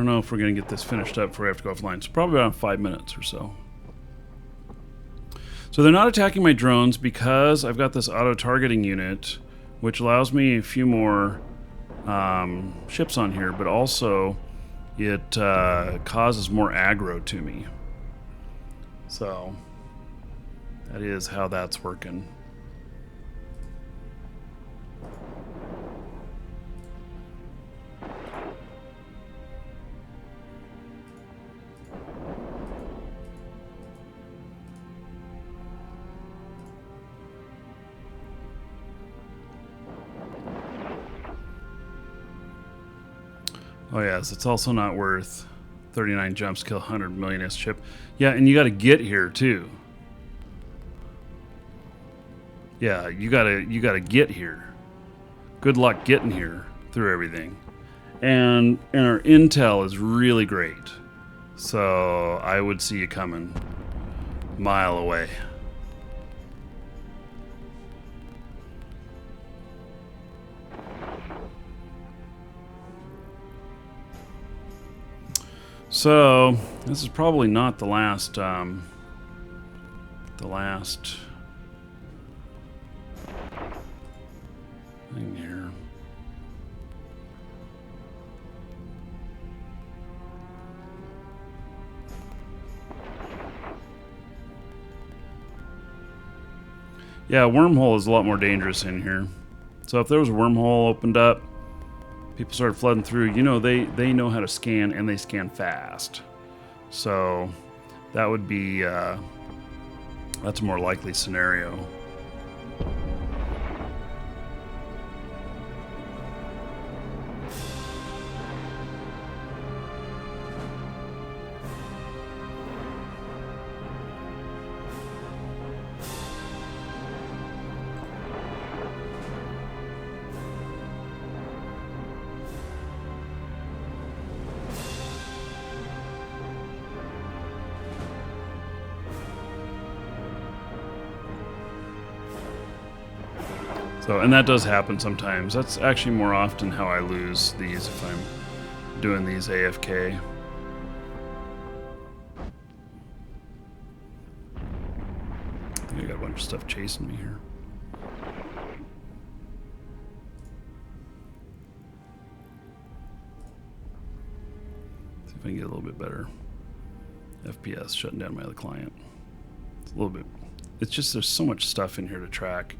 don't know if we're going to get this finished up before we have to go offline. So probably around 5 minutes or so. So they're not attacking my drones because I've got this auto-targeting unit, which allows me a few more ships on here, but also it causes more aggro to me. So that is how that's working. Oh yes, it's also not worth 39 jumps, kill 100 millionth ship. Yeah, and you got to get here too. Yeah, you gotta get here. Good luck getting here through everything. And our intel is really great. So I would see you coming a mile away. So this is probably not the last thing here. Yeah, wormhole is a lot more dangerous in here. So if there was a wormhole opened up, people started flooding through, you know, they know how to scan, and they scan fast. So that would be, that's a more likely scenario. So, and that does happen sometimes. That's actually more often how I lose these if I'm doing these AFK. I think I got a bunch of stuff chasing me here. See if I can get a little bit better FPS shutting down my other client. It's a little bit, it's just there's so much stuff in here to track.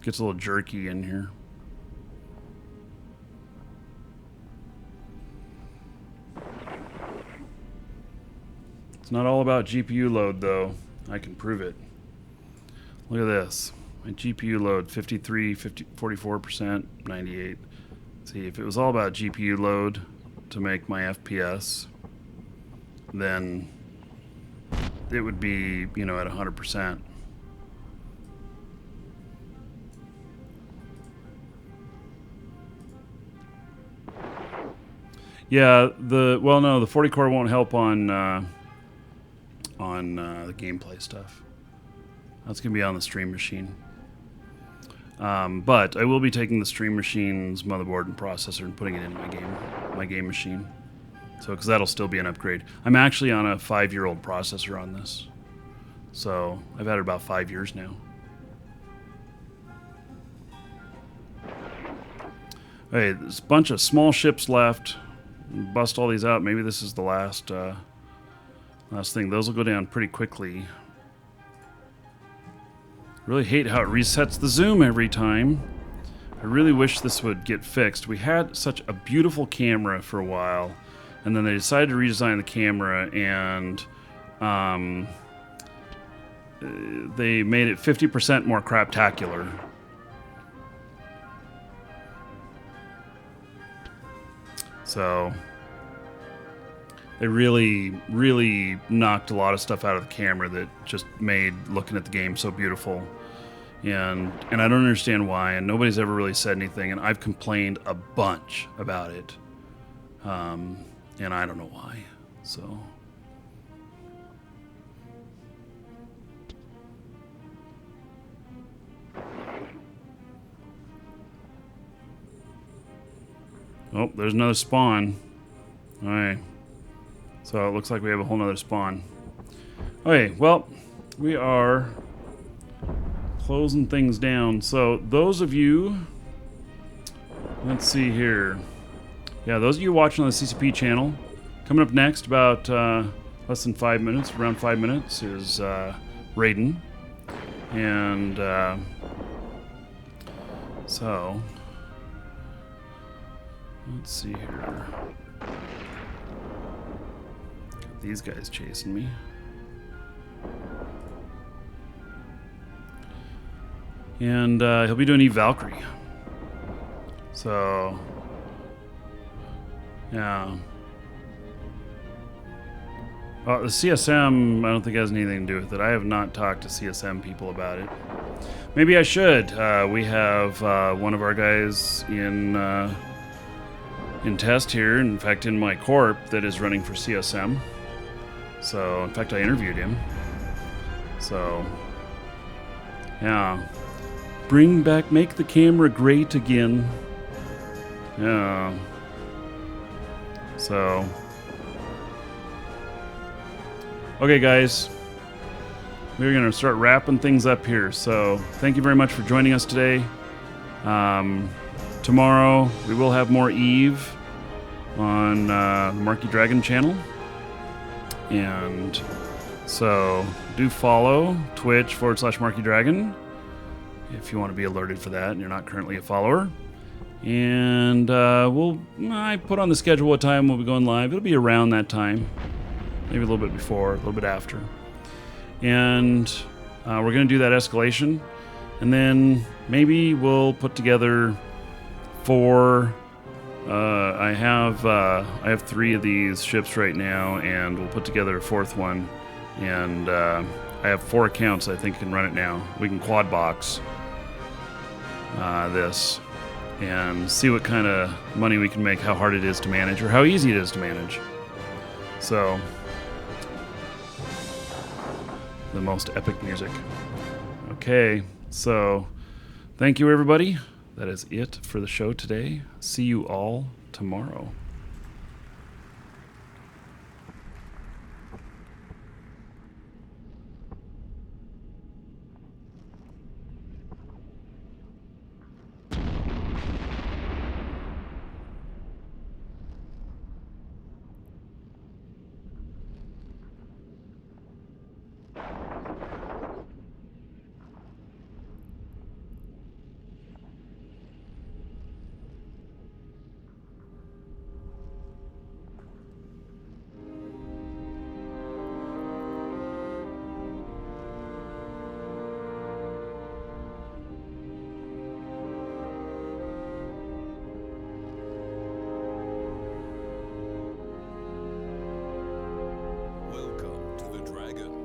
Gets a little jerky in here. It's not all about GPU load though. I can prove it. Look at this. My GPU load 53, 44%, 98. See, if it was all about GPU load to make my FPS, then it would be, you know, at 100%. Yeah, the 40 core won't help on the gameplay stuff. That's gonna be on the stream machine. But I will be taking the stream machine's motherboard and processor and putting it in my game machine. So, because that'll still be an upgrade. I'm actually on a 5-year-old processor on this, so I've had it about 5 years now. Hey, there's a bunch of small ships left. Bust all these out. Maybe this is the last thing. Those will go down pretty quickly. Really hate how it resets the zoom every time. I really wish this would get fixed. We had such a beautiful camera for a while, and then they decided to redesign the camera, and they made it 50% more craptacular. So they really knocked a lot of stuff out of the camera that just made looking at the game so beautiful. And I don't understand why, and nobody's ever really said anything, and I've complained a bunch about it. And I don't know why. So Oh, there's another spawn. All right. So it looks like we have a whole nother spawn. Okay, well, we are closing things down. So those of you, let's see here. Yeah, those of you watching on the CCP channel, coming up next, about less than 5 minutes, around 5 minutes, is Raiden. And so, let's see here. Got these guys chasing me. And he'll be doing Eve Valkyrie. So, yeah. Well, the CSM, I don't think has anything to do with it. I have not talked to CSM people about it. Maybe I should. We have one of our guys in test here. In fact, in my corp that is running for CSM. So, in fact, I interviewed him. So, yeah. Make the camera great again. Yeah. So. Okay, guys. We're going to start wrapping things up here. So, thank you very much for joining us today. Tomorrow, we will have more Eve on the Markee Dragon channel. And so, do follow Twitch/Markee Dragon if you want to be alerted for that and you're not currently a follower. And I put on the schedule what time we'll be going live. It'll be around that time. Maybe a little bit before, a little bit after. And we're going to do that escalation. And then maybe we'll put together 4. I have 3 of these ships right now, and we'll put together a 4th one. And I have 4 accounts I think can run it now. We can quad box this and see what kind of money we can make, how hard it is to manage, or how easy it is to manage. So, the most epic music. Okay, so thank you, everybody. That is it for the show today. See you all tomorrow.